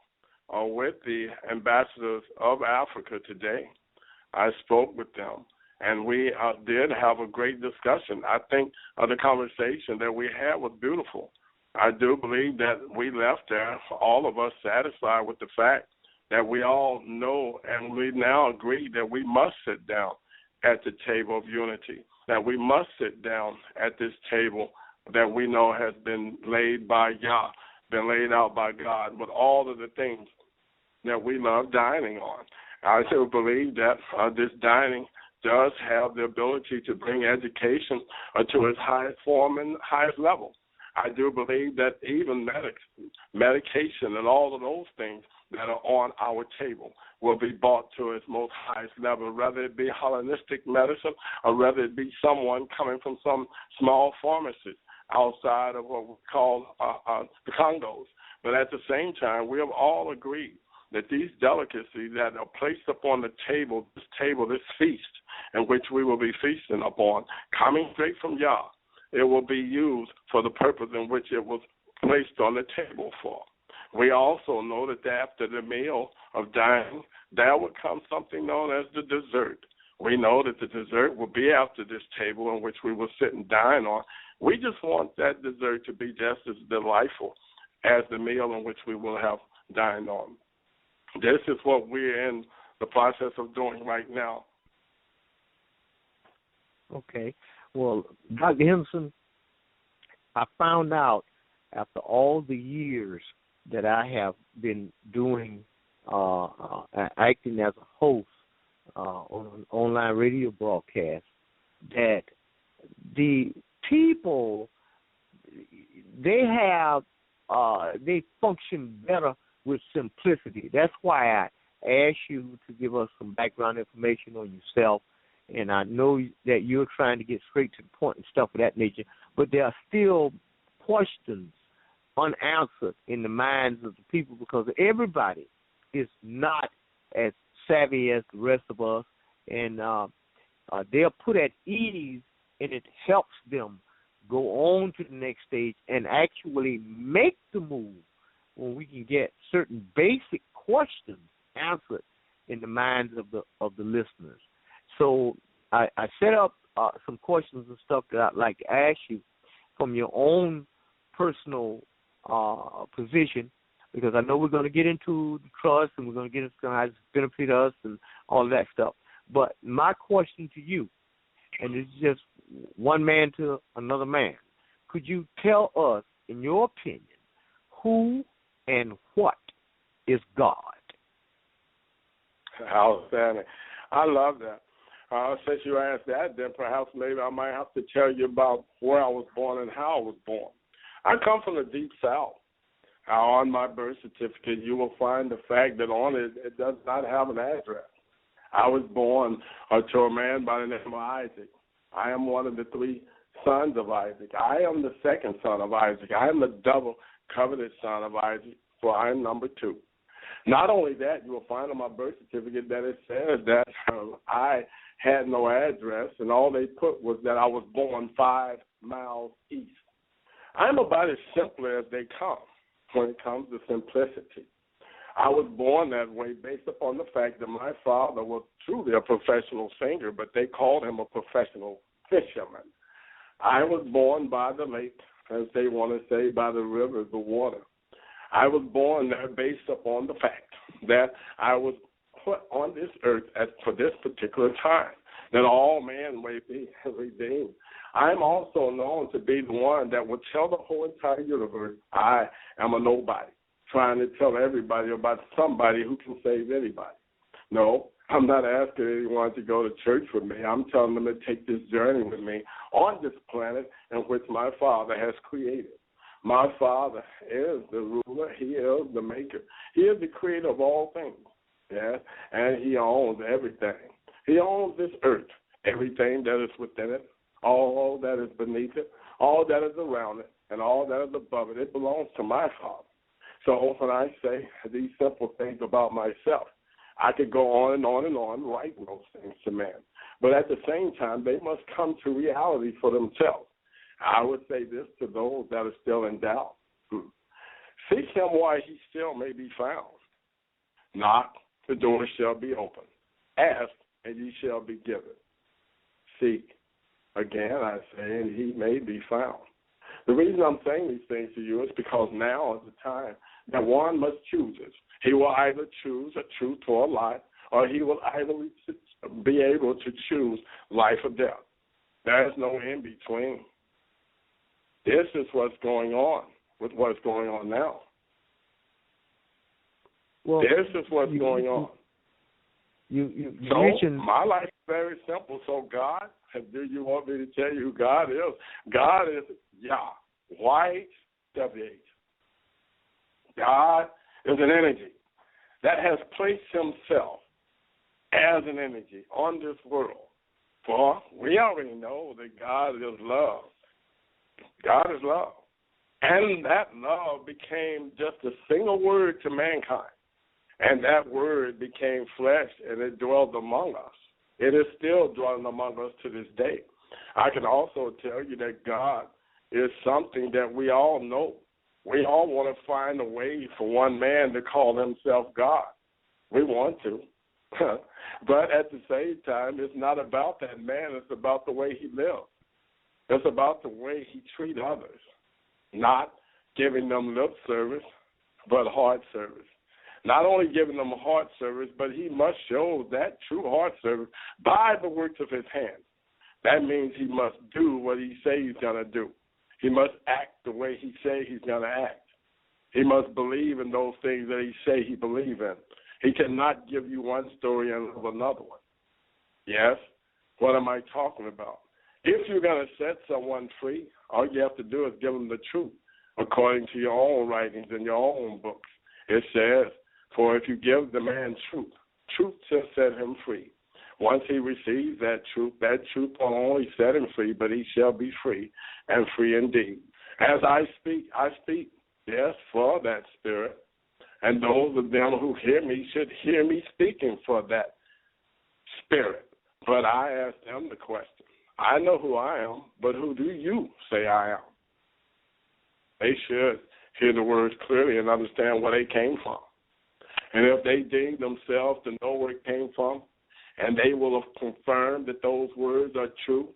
with the ambassadors of Africa today. I spoke with them, and we did have a great discussion. I think the conversation that we had was beautiful. I do believe that we left there, all of us, satisfied with the fact that we all know and we now agree that we must sit down at the table of unity, that we must sit down at this table that we know has been laid by Yah, been laid out by God, with all of the things that we love dining on. I still believe that this dining does have the ability to bring education to its highest form and highest level. I do believe that even medication and all of those things that are on our table will be brought to its most highest level, whether it be holistic medicine or whether it be someone coming from some small pharmacy outside of what we call the Congos. But at the same time, we have all agreed that these delicacies that are placed upon the table, this feast in which we will be feasting upon, coming straight from Yah, it will be used for the purpose in which it was placed on the table for. We also know that after the meal of dining, there will come something known as the dessert. We know that the dessert will be after this table in which we will sit and dine on. We just want that dessert to be just as delightful as the meal in which we will have dined on. This is what we're in the process of doing right now. Okay. Well, Dr. Henderson, I found out after all the years that I have been doing, acting as a host on an online radio broadcast that the people, they function better with simplicity. That's why I asked you to give us some background information on yourself, and I know that you're trying to get straight to the point and stuff of that nature, but there are still questions unanswered in the minds of the people because everybody is not as savvy as the rest of us, and they're put at ease, and it helps them go on to the next stage and actually make the move when we can get certain basic questions answered in the minds of the listeners. So I set up some questions and stuff that I'd like to ask you from your own personal position, because I know we're going to get into the trust and we're going to get into how it's benefit us and all that stuff. But my question to you, and it's just one man to another man, could you tell us, in your opinion, who and what is God? Outstanding. I love that. Since you asked that, then perhaps maybe I might have to tell you about where I was born and how I was born. I come from the Deep South. On my birth certificate, you will find the fact that on it does not have an address. I was born to a man by the name of Isaac. I am one of the three sons of Isaac. I am the second son of Isaac. I am the double covenant son of Isaac, for I am number 2. Not only that, you will find on my birth certificate that it says that I had no address, and all they put was that I was born 5 miles east. I'm about as simple as they come when it comes to simplicity. I was born that way based upon the fact that my father was truly a professional singer, but they called him a professional fisherman. I was born by the lake, as they want to say, by the river, the water. I was born there based upon the fact that I was put on this earth for this particular time, that all men may be redeemed. I'm also known to be the one that will tell the whole entire universe I am a nobody, trying to tell everybody about somebody who can save anybody. No, I'm not asking anyone to go to church with me. I'm telling them to take this journey with me on this planet in which my Father has created. My Father is the ruler. He is the maker. He is the creator of all things, yes, and he owns everything. He owns this earth, everything that is within it, all that is beneath it, all that is around it, and all that is above it. It belongs to my Father. So when I say these simple things about myself, I could go on and on and on writing those things to man. But at the same time, they must come to reality for themselves. I would say this to those that are still in doubt. Seek him while he still may be found. Knock, the door shall be open. Ask, and ye shall be given. Seek, again I say, and he may be found. The reason I'm saying these things to you is because now is the time that one must choose it. He will either choose a truth or a lie, or he will either be able to choose life or death. There is no in between. This is what's going on with what's going on now. Well, this is what's going on. You so mentioned my life is very simple. So God, do you want me to tell you who God is? God is Yah, YHWH. God is an energy that has placed himself as an energy on this world. For we already know that God is love. God is love. And that love became just a single word to mankind. And that word became flesh, and it dwelled among us. It is still dwelling among us to this day. I can also tell you that God is something that we all know. We all want to find a way for one man to call himself God. We want to. But at the same time, it's not about that man. It's about the way he lives. It's about the way he treats others, not giving them lip service, but heart service. Not only giving them heart service, but he must show that true heart service by the works of his hands. That means he must do what he says he's going to do. He must act the way he says he's going to act. He must believe in those things that he says he believes in. He cannot give you one story and live another one. Yes. What am I talking about? If you're going to set someone free, all you have to do is give them the truth according to your own writings and your own books. It says, for if you give the man truth, truth shall set him free. Once he receives that truth will only set him free, but he shall be free, and free indeed. As I speak, yes, for that spirit. And those of them who hear me should hear me speaking for that spirit. But I ask them the question. I know who I am, but who do you say I am? They should hear the words clearly and understand where they came from. And if they deem themselves to know where it came from, and they will have confirmed that those words are true,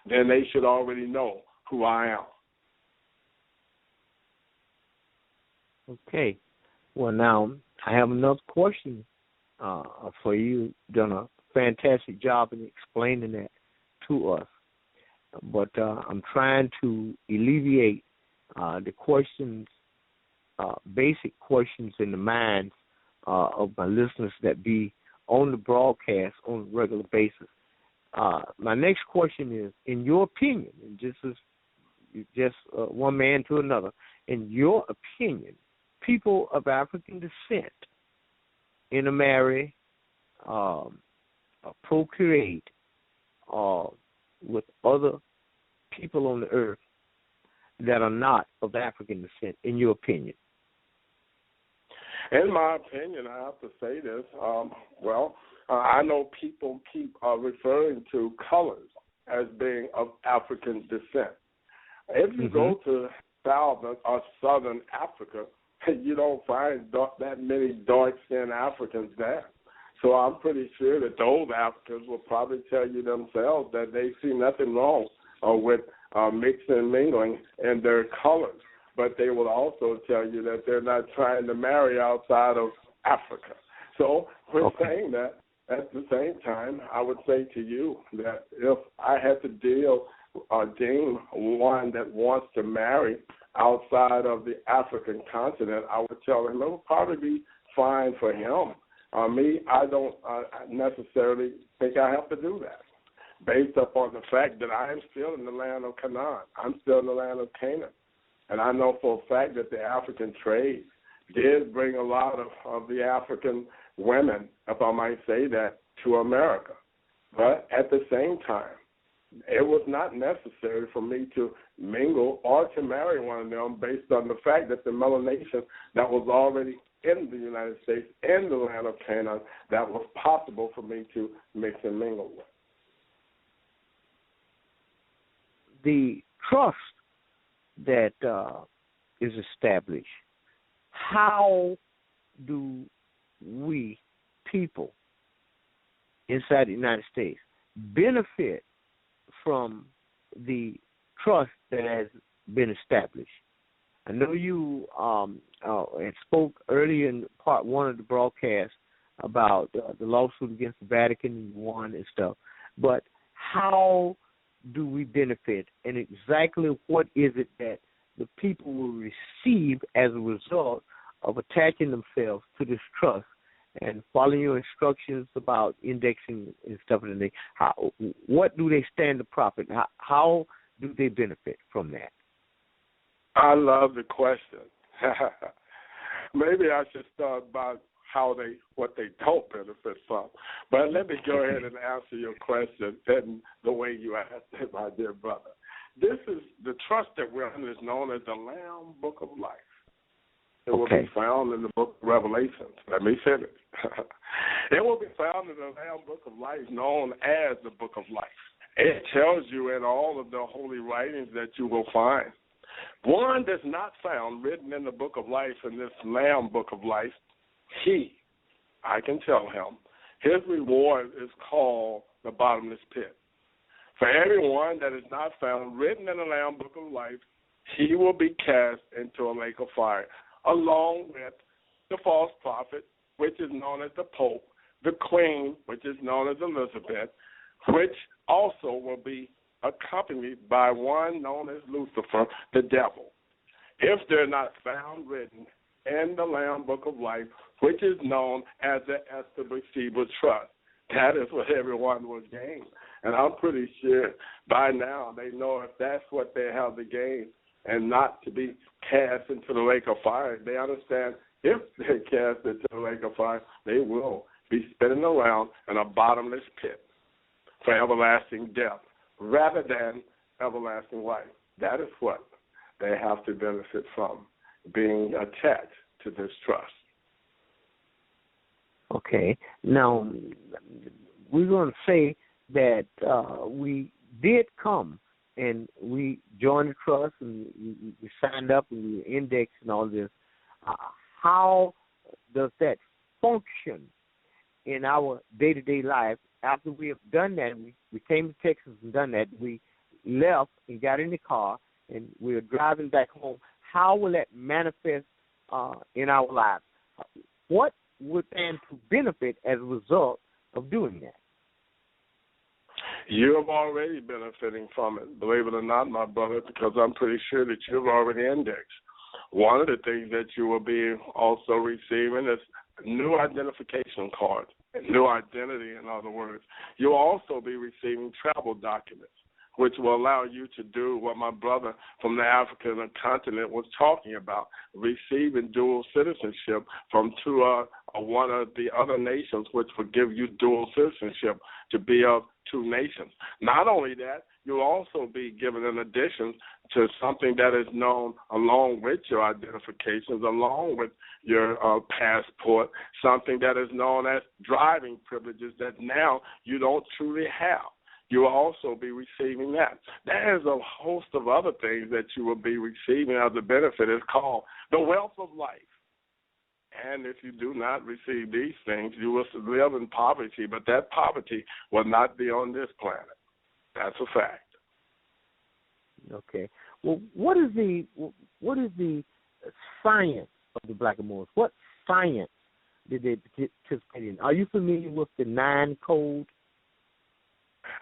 then they should already know who I am. Okay. Well, now, I have another question for you. You've done a fantastic job in explaining that to us. But I'm trying to alleviate the questions, basic questions in the minds of my listeners that be on the broadcast on a regular basis. My next question is, in your opinion, and just one man to another, in your opinion, people of African descent intermarry, procreate with other people on the earth that are not of African descent, in your opinion? In my opinion, I have to say this. I know people keep referring to colors as being of African descent. If you go to Southern or Southern Africa, you don't find that many dark-skinned Africans there. So I'm pretty sure that those Africans will probably tell you themselves that they see nothing wrong with mixing and mingling in their colors. But they will also tell you that they're not trying to marry outside of Africa. So we're saying that at the same time, I would say to you that if I had to deem one that wants to marry outside of the African continent, I would tell him it would probably be fine for him. Me, I don't necessarily think I have to do that, based upon the fact that I am still in the land of Canaan. I'm still in the land of Canaan. And I know for a fact that the African trade did bring a lot of the African women, if I might say that, to America. But at the same time, it was not necessary for me to mingle or to marry one of them based on the fact that the melanation that was already in the United States, in the land of Canaan, that was possible for me to mix and mingle with. The trust that is established, how do we people inside the United States benefit from the trust that has been established? I know you had spoke earlier in part one of the broadcast about the lawsuit against the Vatican and won and stuff, but how do we benefit, and exactly what is it that the people will receive as a result of attaching themselves to this trust and following your instructions about indexing and stuff like that? What do they stand to profit? How do they benefit from that? I love the question. Maybe I should start by what they don't benefit from. But let me go ahead and answer your question in the way you asked it, my dear brother. This is the trust that we're in is known as the Lamb Book of Life. It will be found in the book of Revelations. Let me finish. It will be found in the Lamb Book of Life, known as the Book of Life. It tells you in all of the holy writings that you will find. One that's not found written in the Book of Life, in this Lamb Book of Life, I can tell him, his reward is called the bottomless pit. For everyone that is not found written in the Lamb Book of Life, he will be cast into a lake of fire, along with the false prophet, which is known as the Pope, the Queen, which is known as Elizabeth, which also will be accompanied by one known as Lucifer, the devil. If they're not found written in the Lamb Book of Life, which is known as the Esther Bathsheba Trust, That is what everyone will gain. And I'm pretty sure by now they know if that's what they have to gain and not to be cast into the lake of fire, they understand if they're cast into the lake of fire, they will be spinning around in a bottomless pit for everlasting death rather than everlasting life. That is what they have to benefit from, being attached to this trust. Okay. Now, we're going to say that we did come and we joined the trust and we signed up and we indexed and all this. How does that function in our day-to-day life? After we have done that, we came to Texas and done that, we left and got in the car and we're driving back home. How will that manifest in our lives? What would stand to benefit as a result of doing that? You're already benefiting from it, believe it or not, my brother, because I'm pretty sure that you've already indexed. One of the things that you will be also receiving is new identification cards, new identity, in other words. You'll also be receiving travel documents, which will allow you to do what my brother from the African continent was talking about, receiving dual citizenship from one of the other nations, which will give you dual citizenship to be of two nations. Not only that, you'll also be given an addition to something that is known along with your identifications, along with your passport, something that is known as driving privileges that now you don't truly have. You will also be receiving that. There's a host of other things that you will be receiving as a benefit. It's called the wealth of life. And if you do not receive these things, you will live in poverty, but that poverty will not be on this planet. That's a fact. Okay. Well, what is the science of the Blackamoors? What science did they participate in? Are you familiar with the 9 code?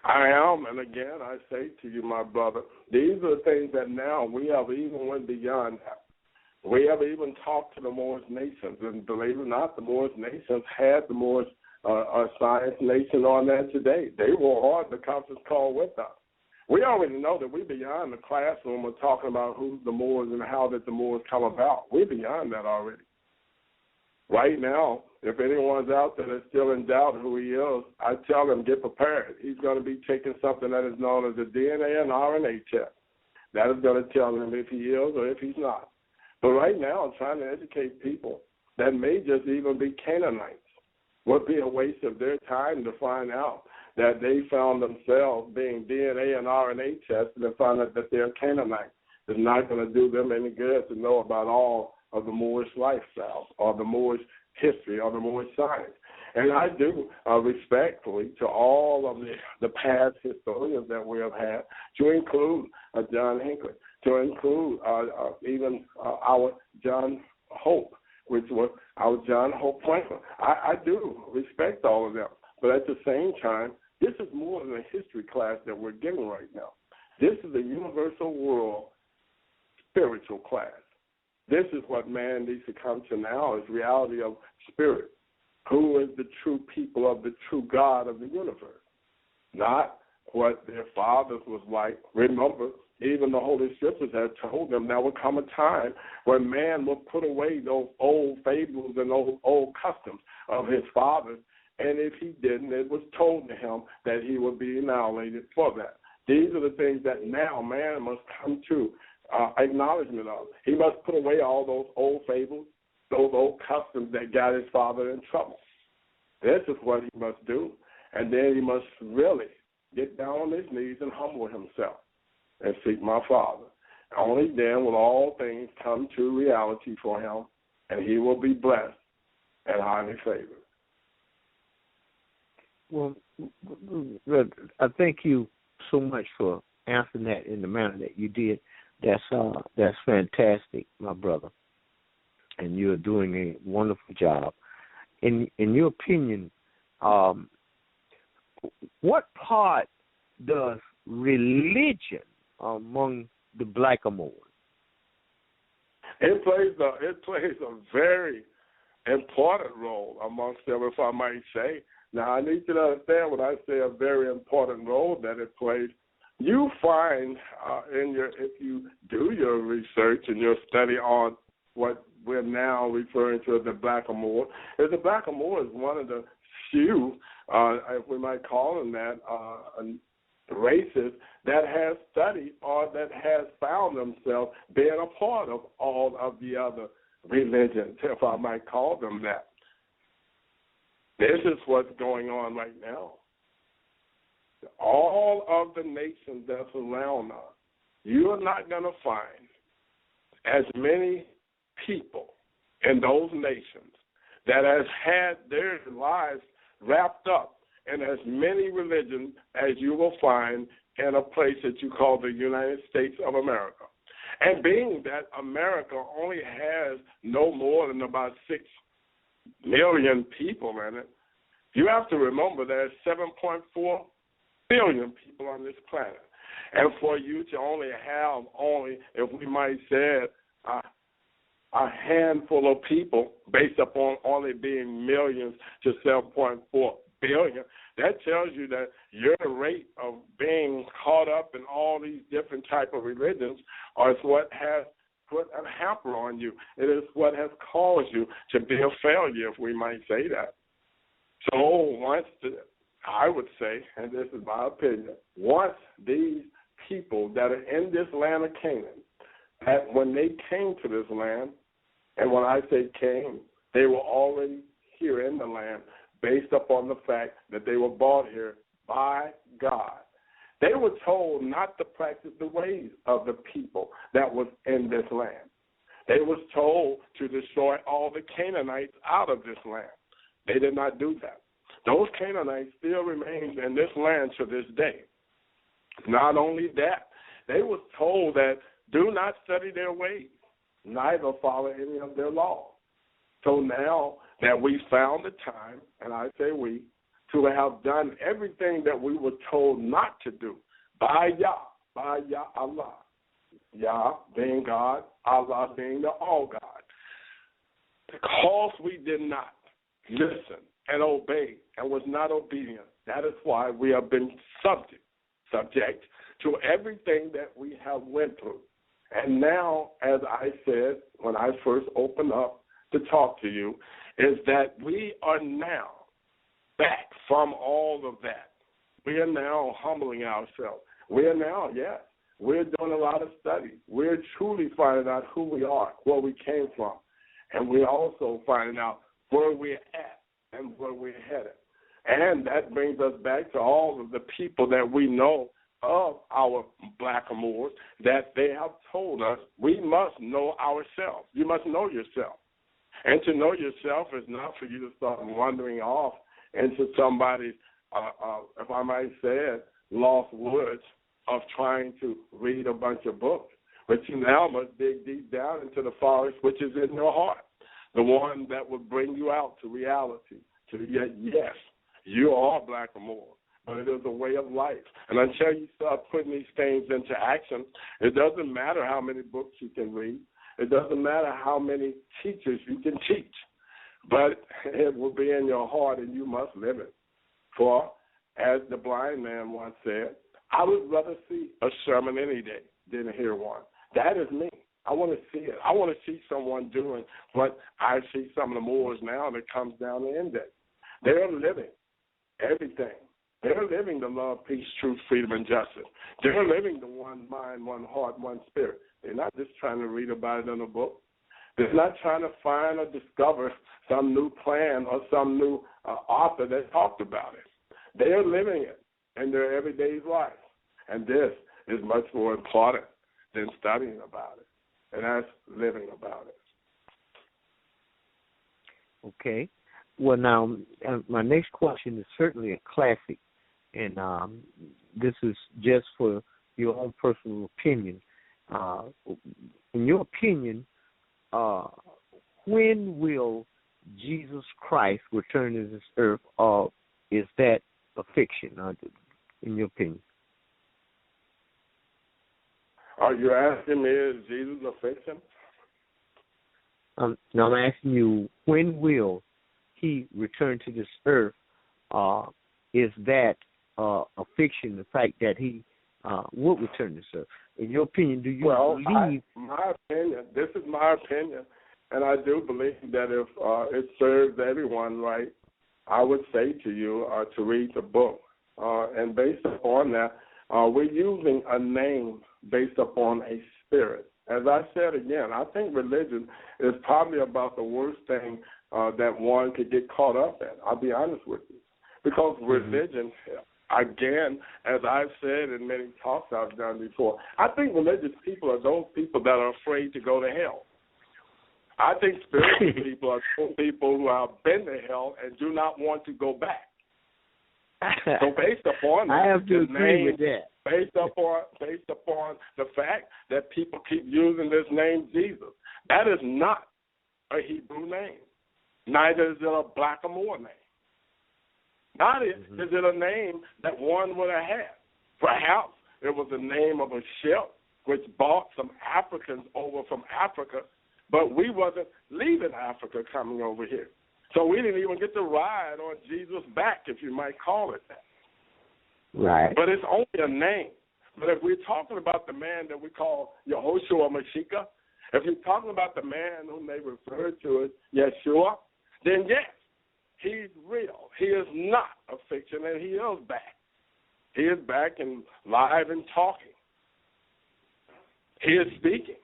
I am, and again, I say to you, my brother, these are the things that now we have even went beyond that. We have even talked to the Moors nations, and believe it or not, the Moors nations had the Moors Science Nation on that today. They were on the conference call with us. We already know that we're beyond the classroom of talking about who's the Moors and how did the Moors come about. We're beyond that already. Right now, if anyone's out there that's still in doubt who he is, I tell them get prepared. He's going to be taking something that is known as a DNA and RNA test. That is going to tell him if he is or if he's not. But right now, I'm trying to educate people that may just even be Canaanites. Would be a waste of their time to find out that they found themselves being DNA and RNA tested and find out that they're Canaanites. It's not going to do them any good to know about all of the Moorish lifestyle or the Moorish history or the Moorish science. And I do respectfully to all of the past historians that we have had, to include John Hinckley, to include even our John Hope, which was our John Hope Franklin. I do respect all of them. But at the same time, this is more than a history class that we're giving right now. This is a universal world spiritual class. This is what man needs to come to now, is reality of spirit. Who is the true people of the true God of the universe? Not what their fathers was like. Remember, even the Holy Scriptures have told them there will come a time when man will put away those old fables and those old customs of his fathers, and if he didn't, it was told to him that he would be annihilated for that. These are the things that now man must come to acknowledgement of. He must put away all those old fables, those old customs that got his father in trouble. This is what he must do. And then he must really get down on his knees and humble himself and seek my Father. Only then will all things come to reality for him, and he will be blessed and highly favored. Well, I thank you so much for answering that in the manner that you did. That's fantastic, my brother, and you're doing a wonderful job. In your opinion, what part does religion among the Blackamoors? It plays a very important role amongst them, if I might say. Now, I need you to understand when I say a very important role that it plays. You find if you do your research and your study on what we're now referring to as the Blackamoor, the Blackamoor is one of the few, if we might call them that, races that has studied or that has found themselves being a part of all of the other religions, if I might call them that. This is what's going on right now. All of the nations that's around us, you are not going to find as many people in those nations that has had their lives wrapped up in as many religions as you will find in a place that you call the United States of America. And being that America only has no more than about 6 million people in it, you have to remember there's 7.4 billion people on this planet. And for you to only have if we might say, a handful of people based upon only being millions to 7.4 billion, that tells you that your rate of being caught up in all these different type of religions is what has put a hamper on you. It is what has caused you to be a failure, if we might say that. So I would say, and this is my opinion, once these people that are in this land of Canaan, that when they came to this land, and when I say came, they were already here in the land based upon the fact that they were brought here by God. They were told not to practice the ways of the people that was in this land. They was told to destroy all the Canaanites out of this land. They did not do that. Those Canaanites still remain in this land to this day. Not only that, they was told that do not study their ways, neither follow any of their laws. So now that we found the time, and I say we, to have done everything that we were told not to do by Yah Allah. Yah being God, Allah being the all God. Because we did not listen and obey and was not obedient, that is why we have been subject to everything that we have went through. And now, as I said when I first opened up to talk to you, is that we are now back from all of that. We are now humbling ourselves. We are now, we're doing a lot of study. We're truly finding out who we are, where we came from. And we're also finding out where we're at and where we're headed. And that brings us back to all of the people that we know of our Blackamoors, that they have told us we must know ourselves. You must know yourself. And to know yourself is not for you to start wandering off into somebody's, if I might say it, lost woods of trying to read a bunch of books. But you now must dig deep down into the forest which is in your heart, the one that will bring you out to reality, to yes, you are Blackamoor, but it is a way of life. And until you start putting these things into action, it doesn't matter how many books you can read. It doesn't matter how many teachers you can teach, but it will be in your heart and you must live it. For, as the blind man once said, I would rather see a sermon any day than hear one. That is me. I want to see it. I want to see someone doing what I see some of the Moors now that comes down the index. They're living everything. They're living the love, peace, truth, freedom, and justice. They're living the one mind, one heart, one spirit. They're not just trying to read about it in a book. They're not trying to find or discover some new plan or some new author that talked about it. They're living it in their everyday life. And this is much more important than studying about it. And that's living about it. Okay. Well, now, my next question is certainly a classic. And this is just for your own personal opinion. In your opinion, when will Jesus Christ return to this earth, or is that a fiction, in your opinion? Are you asking me, is Jesus a fiction? No, I'm asking you, when will he return to this earth, is that a fiction, the fact that he would return to serve? In your opinion, do you believe? My opinion, this is my opinion, and I do believe that if it serves everyone right, I would say to you to read the book. And based upon that, we're using a name based upon a spirit. As I said again, I think religion is probably about the worst thing that one could get caught up in. I'll be honest with you. Because religion, again, as I've said in many talks I've done before, I think religious people are those people that are afraid to go to hell. I think spiritual people are those people who have been to hell and do not want to go back. So based upon that, I have to agree with that. Based upon the fact that people keep using this name Jesus, that is not a Hebrew name. Neither is it a Blackamoor name. Not is it a name that one would have had. Perhaps it was the name of a ship which brought some Africans over from Africa, but we wasn't leaving Africa coming over here. So we didn't even get to ride on Jesus' back, if you might call it that. Right. But it's only a name. But if we're talking about the man that we call Yehoshua Mashiach, if you're talking about the man whom they refer to as Yeshua, then yes, he's real. He is not a fiction, and he is back. He is back and live and talking. He is speaking.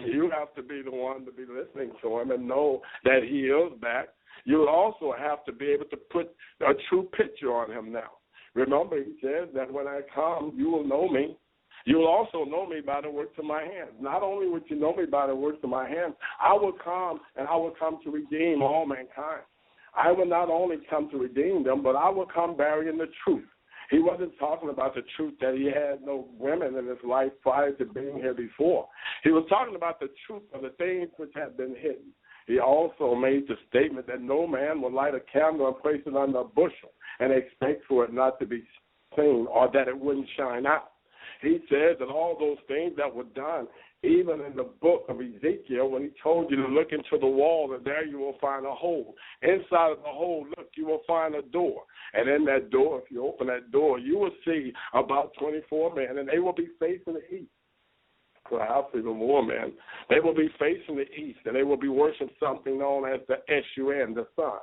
You have to be the one to be listening to him and know that he is back. You also have to be able to put a true picture on him now. Remember, he says that when I come, you will know me. You will also know me by the works of my hands. Not only would you know me by the works of my hands, I will come, and I will come to redeem all mankind. I will not only come to redeem them, but I will come bearing the truth. He wasn't talking about the truth that he had no women in his life prior to being here before. He was talking about the truth of the things which had been hidden. He also made the statement that no man will light a candle and place it under a bushel and expect for it not to be seen or that it wouldn't shine out. He said that all those things that were done, even in the book of Ezekiel, when he told you to look into the wall, and there you will find a hole. Inside of the hole, look, you will find a door. And in that door, if you open that door, you will see about 24 men, and they will be facing the east. Perhaps even more men. They will be facing the east, and they will be worshiping something known as the S-U-N, the sun.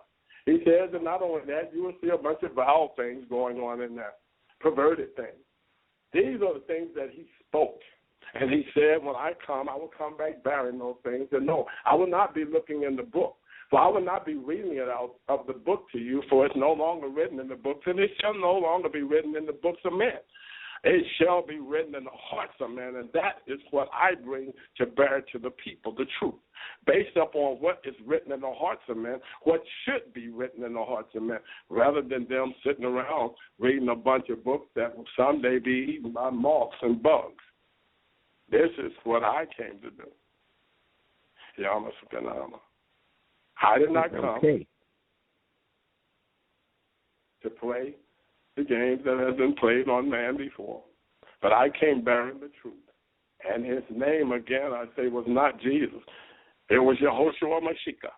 He says that not only that, you will see a bunch of vile things going on in there, perverted things. These are the things that he spoke. And he said, when I come, I will come back bearing those things. And no, I will not be looking in the book. For I will not be reading it out of the book to you, for it's no longer written in the books, and it shall no longer be written in the books of men. It shall be written in the hearts of men, and that is what I bring to bear to the people, the truth. Based upon what is written in the hearts of men, what should be written in the hearts of men, rather than them sitting around reading a bunch of books that will someday be eaten by moths and bugs. This is what I came to do. Yamasakanama. I did not come to play the games that have been played on man before, but I came bearing the truth. And his name, again, I say, was not Jesus. It was Yehoshua Mashiach,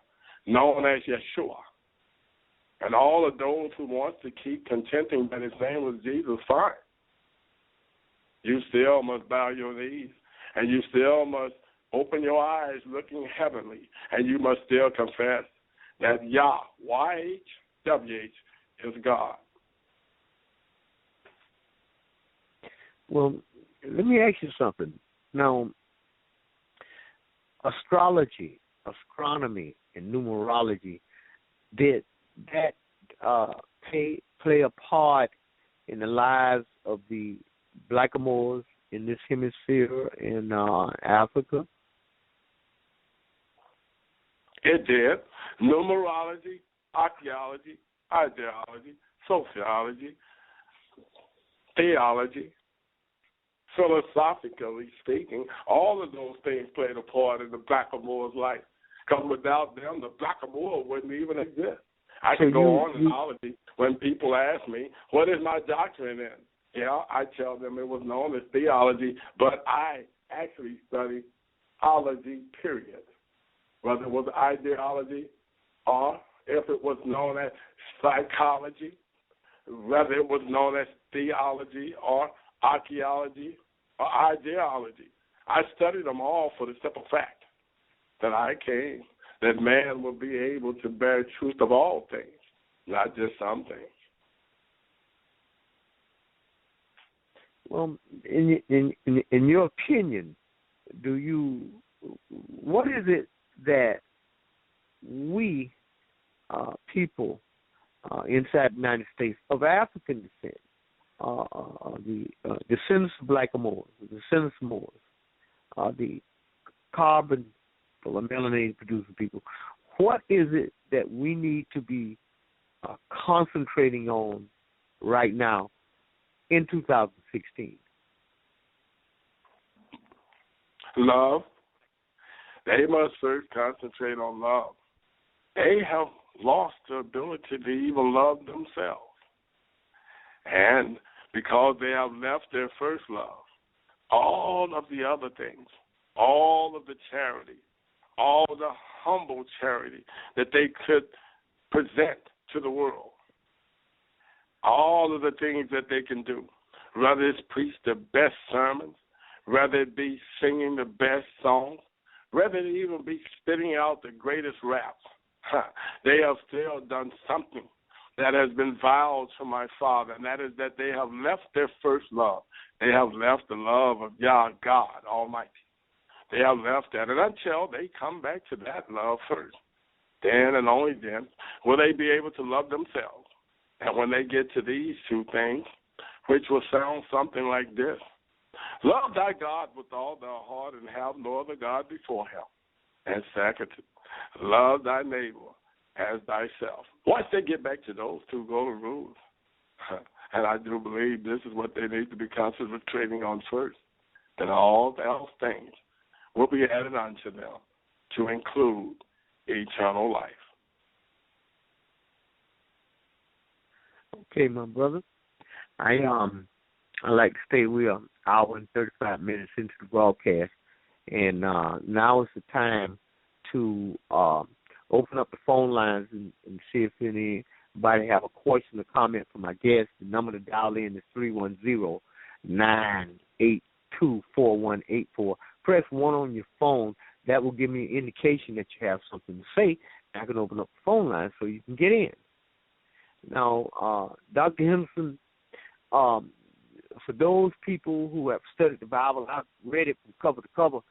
known as Yeshua. And all of those who want to keep contending that his name was Jesus, fine. You still must bow your knees, and you still must open your eyes looking heavenly, and you must still confess that Yah, Y-H-W-H, is God. Well, let me ask you something. Now, astrology, astronomy, and numerology, did that play a part in the lives of the Blackamoors in this hemisphere in Africa? It did. Numerology, archaeology, ideology, sociology, theology, philosophically speaking, all of those things played a part in the Blackamoors' life. Because without them, the Blackamoor wouldn't even exist. I can go on in theology when people ask me, what is my doctrine in? Yeah, I tell them it was known as theology, but I actually studied ology, period. Whether it was ideology or if it was known as psychology, whether it was known as theology or archaeology or ideology. I studied them all for the simple fact that I came, that man will be able to bear truth of all things, not just some things. Well, in your opinion, what is it that we people inside the United States of African descent, the descendants of Blackamoors, the descendants of Moors, the carbon or melanin producing people, what is it that we need to be concentrating on right now in 2016? Love. They must first concentrate on love. They have lost the ability to even love themselves. And because they have left their first love, all of the other things, all of the charity, all the humble charity that they could present to the world, all of the things that they can do, whether it's preach the best sermons, whether it be singing the best songs, whether it even be spitting out the greatest raps, they have still done something that has been vowed to my Father, and that is that they have left their first love. They have left the love of Yah, God Almighty. They have left that, and until they come back to that love first, then and only then will they be able to love themselves. And when they get to these two things, which will sound something like this: love thy God with all thy heart and have no other God before him. And second, love thy neighbor as thyself. Once they get back to those two golden rules, and I do believe this is what they need to be concentrating on first, then all else things will be added unto them to include eternal life. Okay, my brother. I like to stay. We are an hour and 35 minutes into the broadcast, and now is the time to open up the phone lines and see if anybody have a question or comment for my guest. The number to dial in is 310-982-4184. Press 1 on your phone. That will give me an indication that you have something to say. I can open up the phone line so you can get in. Now, Dr. Henderson, for those people who have studied the Bible, I've read it from cover to cover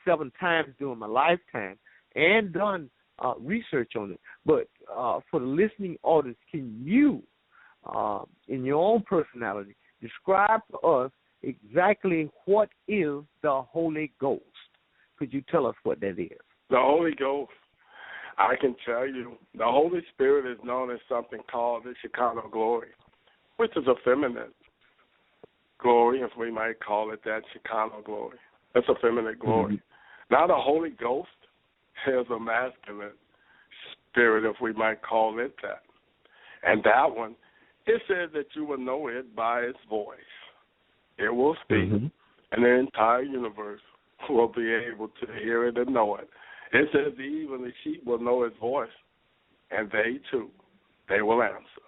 7 times during my lifetime and done research on it. But for the listening audience, can you, in your own personality, describe to us exactly what is the Holy Ghost? Could you tell us what that is? The Holy Ghost, I can tell you, the Holy Spirit is known as something called the Shekinah glory, which is a feminine glory, if we might call it that, Shekinah glory. That's a feminine glory. Mm-hmm. Now the Holy Ghost is a masculine spirit, if we might call it that. And that one, it says that you will know it by its voice. It will speak, and the entire universe will be able to hear it and know it. It says even the sheep will know its voice, and they too, they will answer.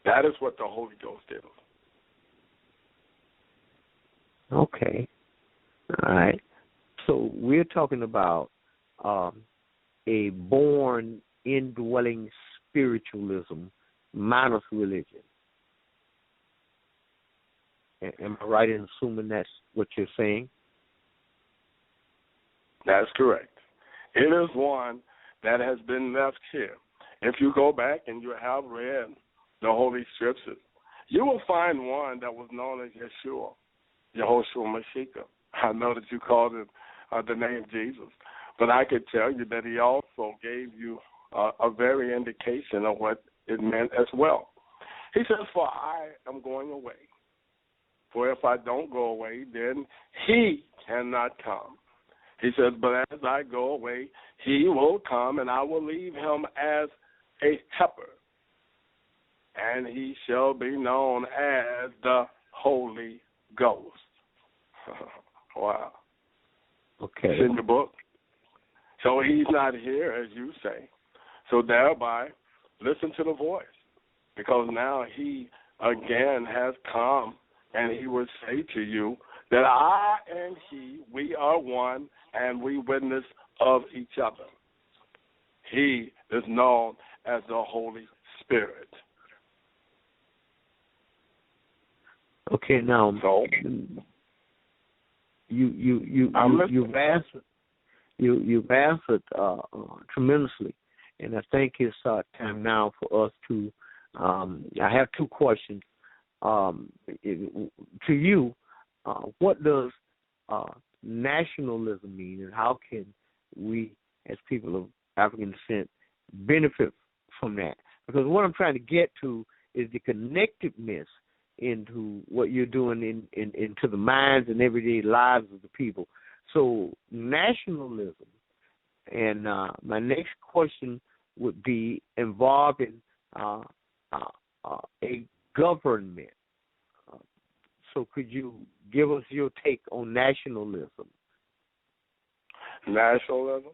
That is what the Holy Ghost is. Okay. All right. So we're talking about a born indwelling spiritualism minus religion. Am I right in assuming that's what you're saying? That's correct. It is one that has been left here. If you go back and you have read the Holy Scriptures, you will find one that was known as Yeshua, Yehoshua Mashiach. I know that you called it the name Jesus, but I could tell you that he also gave you a very indication of what it meant as well. He says, for I am going away. For if I don't go away, then he cannot come. He says, but as I go away, he will come, and I will leave him as a helper, and he shall be known as the Holy Ghost. Wow. Okay. It's in the book. So he's not here, as you say. So thereby, listen to the voice. because now he again has come, and he will say to you that I and he, we are one, and we witness of each other. He is known as the Holy Spirit. Okay, now so, you've answered tremendously, and I think it's time now for us to. I have two questions to you. What does nationalism mean, and how can we, as people of African descent, benefit from that? Because what I'm trying to get to is the connectedness into what you're doing into the minds and everyday lives of the people. So nationalism, and my next question would be involving a government. So could you give us your take on nationalism? Nationalism?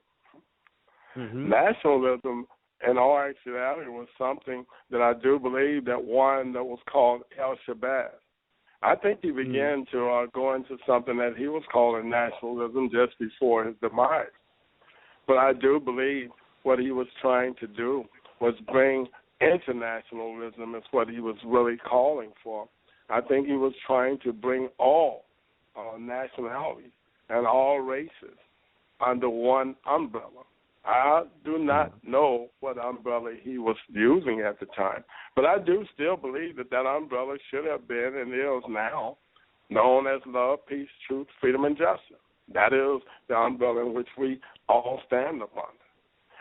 Mm-hmm. Nationalism, in all actuality, was something that I do believe that one that was called El Shabazz. I think he began to go into something that he was calling nationalism just before his demise. But I do believe what he was trying to do was bring internationalism, is what he was really calling for. I think he was trying to bring all nationalities and all races under one umbrella. I do not know what umbrella he was using at the time, but I do still believe that that umbrella should have been and is now known as love, peace, truth, freedom, and justice. That is the umbrella in which we all stand upon.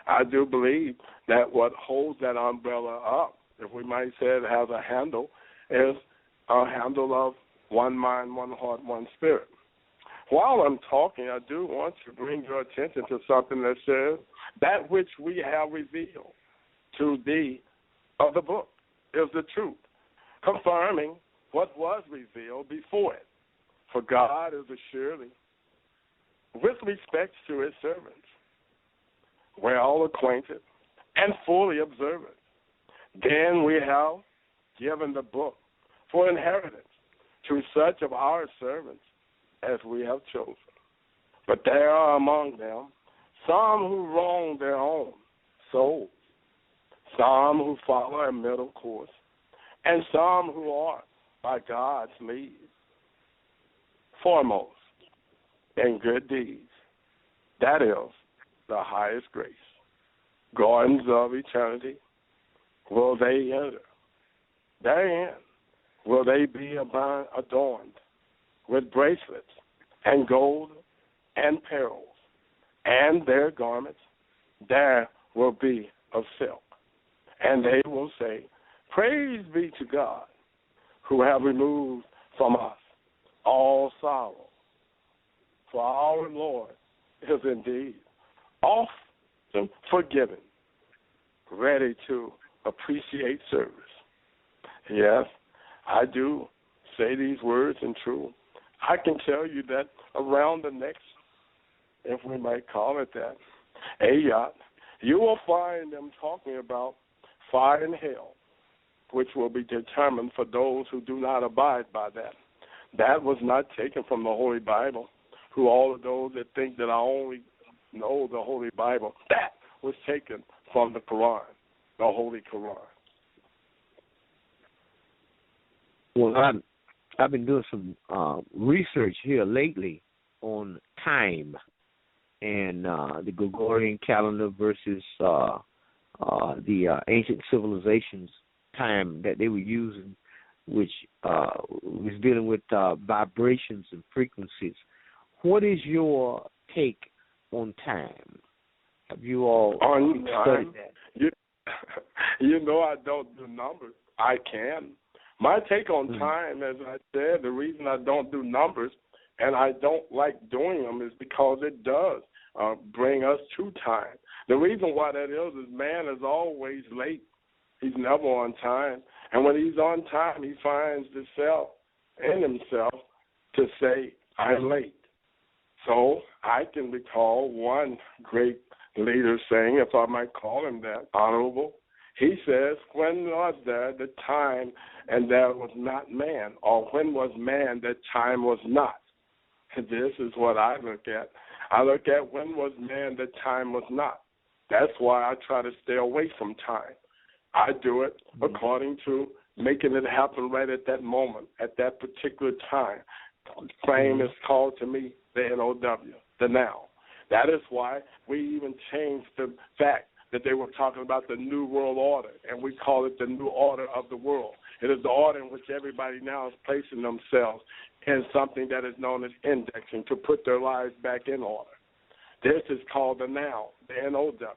I do believe that what holds that umbrella up, if we might say it has a handle, is a handle of one mind, one heart, one spirit. While I'm talking, I do want to bring your attention to something that says, that which we have revealed to thee of the book is the truth, confirming what was revealed before it. For God is assuredly, with respect to his servants, well acquainted and fully observant. Then we have given the book for inheritance to such of our servants as we have chosen. But there are among them some who wrong their own souls, some who follow a middle course, and some who are, by God's lead, foremost in good deeds. That is the highest grace. Gardens of eternity will they enter. Therein will they be adorned with bracelets and gold and pearls, and their garments there will be of silk. And they will say, Praise be to God, who have removed from us all sorrow. For our Lord is indeed often forgiven, ready to appreciate service. Yes, I do say these words in truth. I can tell you that around the next, if we might call it that, ayat, you will find them talking about fire and hell, which will be determined for those who do not abide by that. That was not taken from the Holy Bible, who all of those that think that I only know the Holy Bible, that was taken from the Quran, the Holy Quran. Well, I've been doing some research here lately on time and the Gregorian calendar versus the ancient civilizations' time that they were using, which was dealing with vibrations and frequencies. What is your take on time? Have you all studied that? You know I don't do numbers. I can. My take on time, as I said, the reason I don't do numbers and I don't like doing them is because it does bring us to time. The reason why that is man is always late. He's never on time. And when he's on time, he finds the self in himself to say, I'm late. So I can recall one great leader saying, if I might call him that, Honorable He says, when was there the time and there was not man? Or when was man that time was not? This is what I look at. I look at when was man that time was not. That's why I try to stay away from time. I do it according to making it happen right at that moment, at that particular time. Fame is called to me the N-O-W, the now. That is why we even changed the fact that they were talking about the New World Order, and we call it the New Order of the World. It is the order in which everybody now is placing themselves in something that is known as indexing to put their lives back in order. This is called the now, the N-O-W.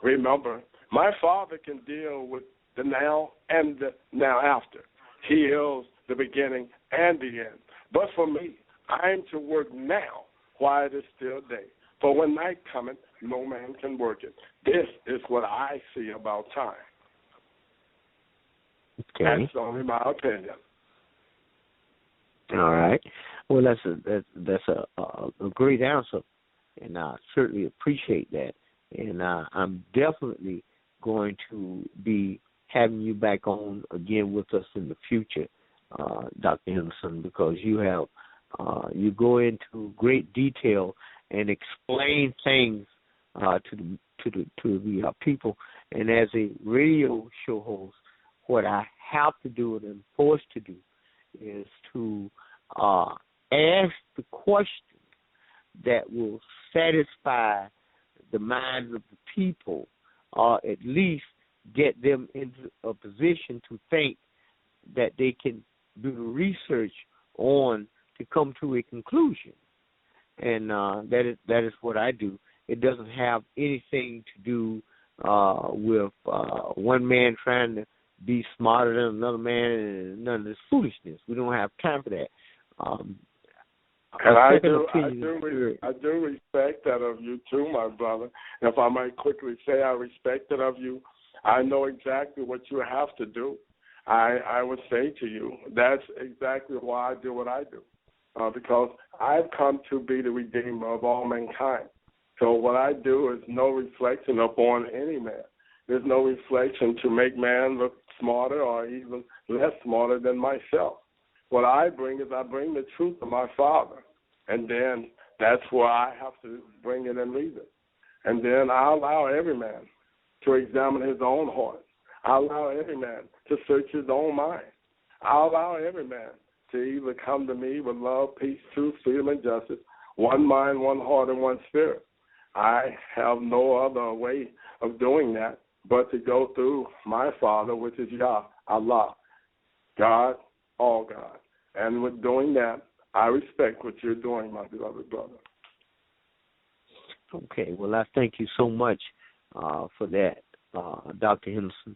Remember, my Father can deal with the now and the now after. He is the beginning and the end. But for me, I am to work now while it is still day. For when night cometh, no man can work it. This is what I see about time. Okay. That's only my opinion. All right. Well, that's a great answer, and I certainly appreciate that. And I'm definitely going to be having you back on again with us in the future, Dr. Henderson, because you have you go into great detail and explain things to the people. And as a radio show host, what I have to do and am forced to do is to ask the questions that will satisfy the minds of the people, or at least get them into a position to think that they can do the research on to come to a conclusion. And that is what I do. It doesn't have anything to do with one man trying to be smarter than another man, and none of this foolishness. We don't have time for that. And I do respect that of you too, my brother. If I might quickly say I respect it of you, I know exactly what you have to do. I would say to you, that's exactly why I do what I do, because I've come to be the Redeemer of all mankind. So what I do is no reflection upon any man. There's no reflection to make man look smarter or even less smarter than myself. What I bring the truth of my Father, and then that's where I have to bring it and leave it. And then I allow every man to examine his own heart. I allow every man to search his own mind. I allow every man to either come to me with love, peace, truth, freedom, and justice, one mind, one heart, and one spirit. I have no other way of doing that but to go through my Father, which is Yah, Allah, God, all God. And with doing that, I respect what you're doing, my beloved brother. Okay, well, I thank you so much for that, Dr. Henderson.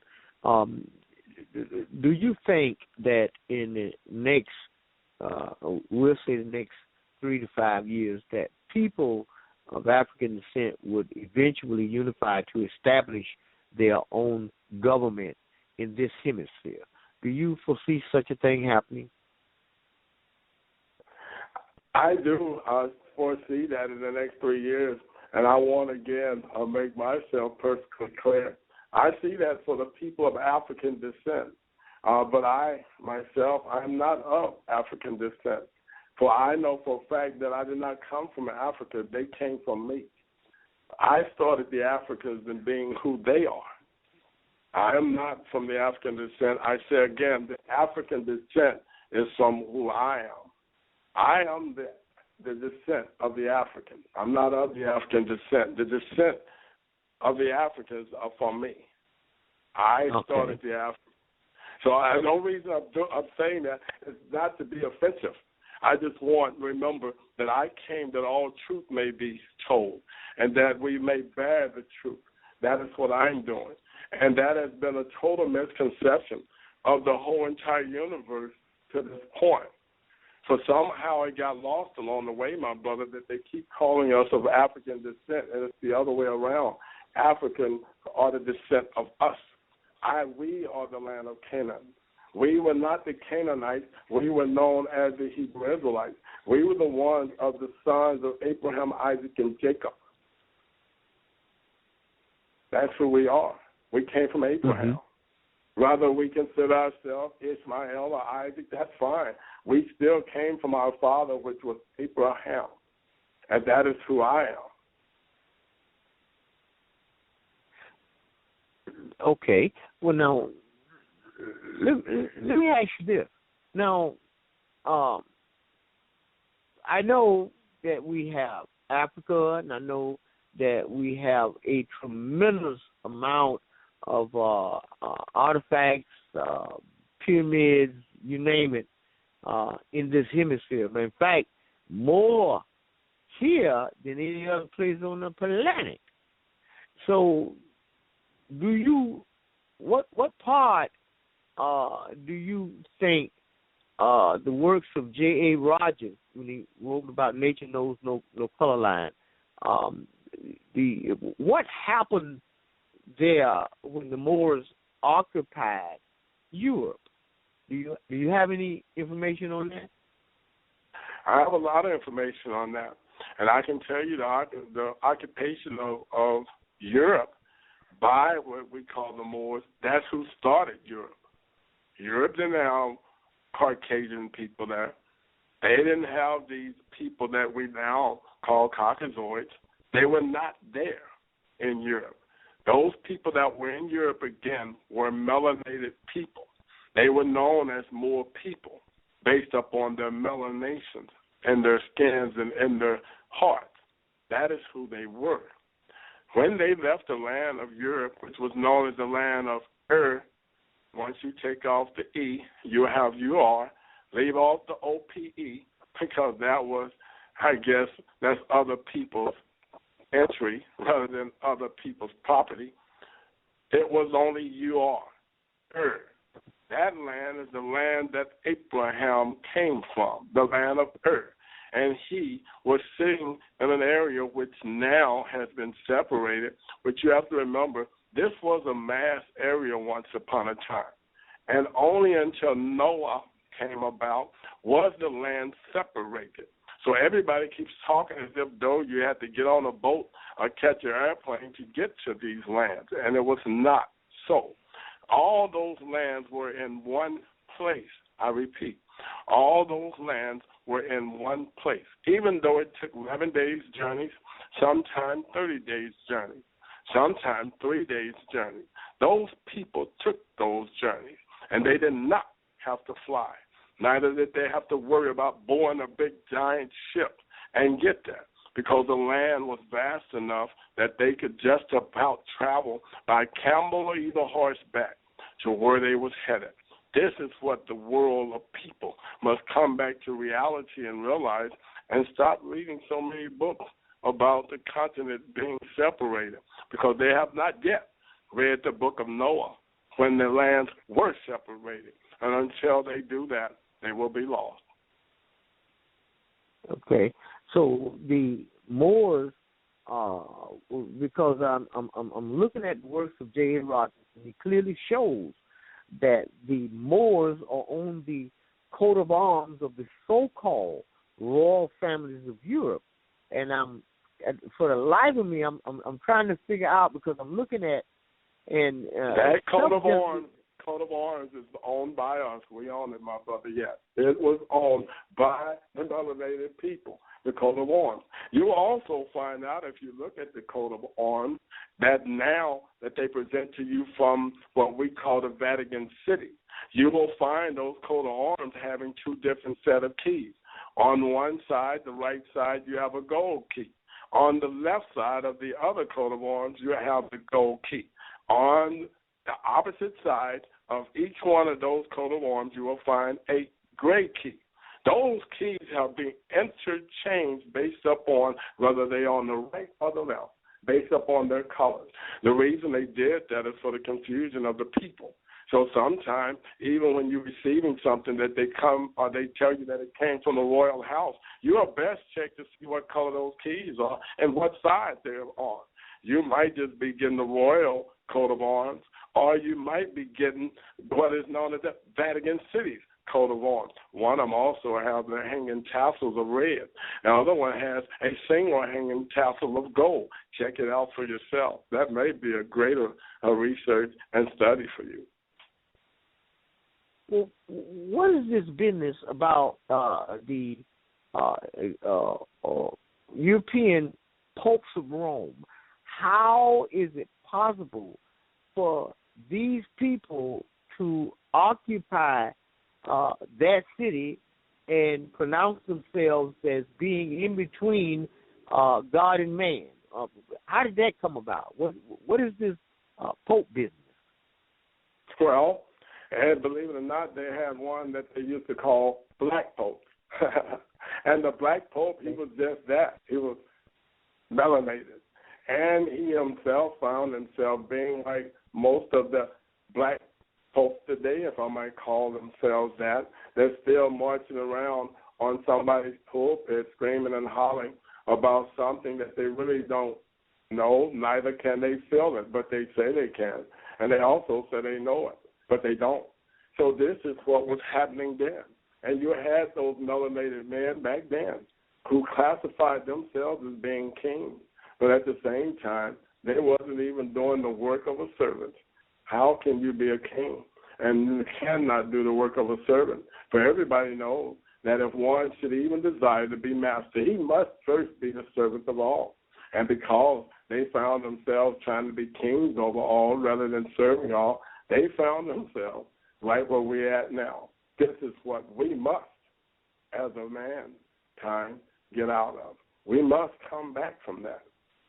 Do you think that in the next, we'll say the next 3 to 5 years, that people of African descent would eventually unify to establish their own government in this hemisphere? Do you foresee such a thing happening? I do foresee that in the next 3 years, and I want to again make myself perfectly clear. I see that for the people of African descent, but I, myself, I'm not of African descent. For I know for a fact that I did not come from Africa. They came from me. I started the Africans in being who they are. I am not from the African descent. I say again, the African descent is from who I am. I am the descent of the African. I'm not of the African descent. The descent of the Africans are from me. I started the Africans. So no reason I'm saying that is not to be offensive. I just remember that I came that all truth may be told and that we may bear the truth. That is what I'm doing. And that has been a total misconception of the whole entire universe to this point. So somehow it got lost along the way, my brother, that they keep calling us of African descent, and it's the other way around. African are the descent of us. We are the land of Canaan. We were not the Canaanites. We were known as the Hebrew Israelites. We were the ones of the sons of Abraham, Isaac, and Jacob. That's who we are. We came from Abraham. Whether we consider ourselves Ishmael or Isaac, that's fine. We still came from our father, which was Abraham. And that is who I am. Okay. Well, now, let me ask you this. Now, I know that we have Africa, and I know that we have a tremendous amount of artifacts, pyramids, you name it, in this hemisphere. But in fact, more here than any other place on the planet. So, what part do you think the works of J.A. Rogers, when he wrote about nature knows no color line, what happened there when the Moors occupied Europe? Do you have any information on that? I have a lot of information on that, and I can tell you the occupation of Europe by what we call the Moors. That's who started Europe. Europe didn't have Caucasian people there. They didn't have these people that we now call Caucasoids. They were not there in Europe. Those people that were in Europe, again, were melanated people. They were known as Moor people based upon their melanations and their skins and in their hearts. That is who they were. When they left the land of Europe, which was known as the land of once you take off the E, you have UR, leave off the OPE, because that was, I guess, that's other people's entry rather than other people's property. It was only UR. That land is the land that Abraham came from, the land of And he was sitting in an area which now has been separated, but you have to remember, this was a mass area once upon a time. And only until Noah came about was the land separated. So everybody keeps talking as if though you had to get on a boat or catch an airplane to get to these lands, and it was not so. All those lands were in one place. I repeat, all those lands were in one place, even though it took 11 days' journeys, sometimes 30 days' journeys, sometimes 3 days' journeys. Those people took those journeys, and they did not have to fly. Neither did they have to worry about boarding a big giant ship and get there, because the land was vast enough that they could just about travel by camel or either horseback to where they was headed. This is what the world of people must come back to reality and realize, and stop reading so many books about the continent being separated, because they have not yet read the book of Noah when the lands were separated. And until they do that, they will be lost. Okay, so the Moors, because I'm looking at the works of J.A. Rogers, and he clearly shows that the Moors are on the coat of arms of the so-called royal families of Europe, and for the life of me, I'm trying to figure out, because I'm looking at that coat of arms is owned by us. We own it, my brother. Yes, it was owned by the melanated people. The coat of arms. You also find out, if you look at the coat of arms, that now that they present to you from what we call the Vatican City, you will find those coat of arms having two different set of keys. On one side, the right side, you have a gold key. On the left side of the other coat of arms, you have the gold key. On the opposite side of each one of those coat of arms, you will find a gray key. Those keys have been interchanged based upon whether they're on the right or the left, based upon their colors. The reason they did that is for the confusion of the people. So sometimes, even when you're receiving something that they come or they tell you that it came from the royal house, you are best check to see what color those keys are and what side they're on. You might just be getting the royal coat of arms, or you might be getting what is known as the Vatican City's coat of arms. One of them also have the hanging tassels of red. The other one has a single hanging tassel of gold. Check it out for yourself. That may be a greater research and study for you. Well, what is this business about the European popes of Rome? How is it possible for these people to occupy that city and pronounce themselves as being in between God and man? How did that come about? What is this Pope business? Well, and believe it or not, they had one that they used to call Black Pope. And the Black Pope, he was just that. He was melanated. And he himself found himself being like most of the Black Popes today, if I might call themselves that. They're still marching around on somebody's pulpit screaming and hollering about something that they really don't know, neither can they feel it, but they say they can. And they also say they know it, but they don't. So this is what was happening then. And you had those melanated men back then who classified themselves as being kings, but at the same time, they wasn't even doing the work of a servant. How can you be a king and you cannot do the work of a servant? For everybody knows that if one should even desire to be master, he must first be the servant of all. And because they found themselves trying to be kings over all rather than serving all, they found themselves right where we're at now. This is what we must, as a mankind, get out of. We must come back from that.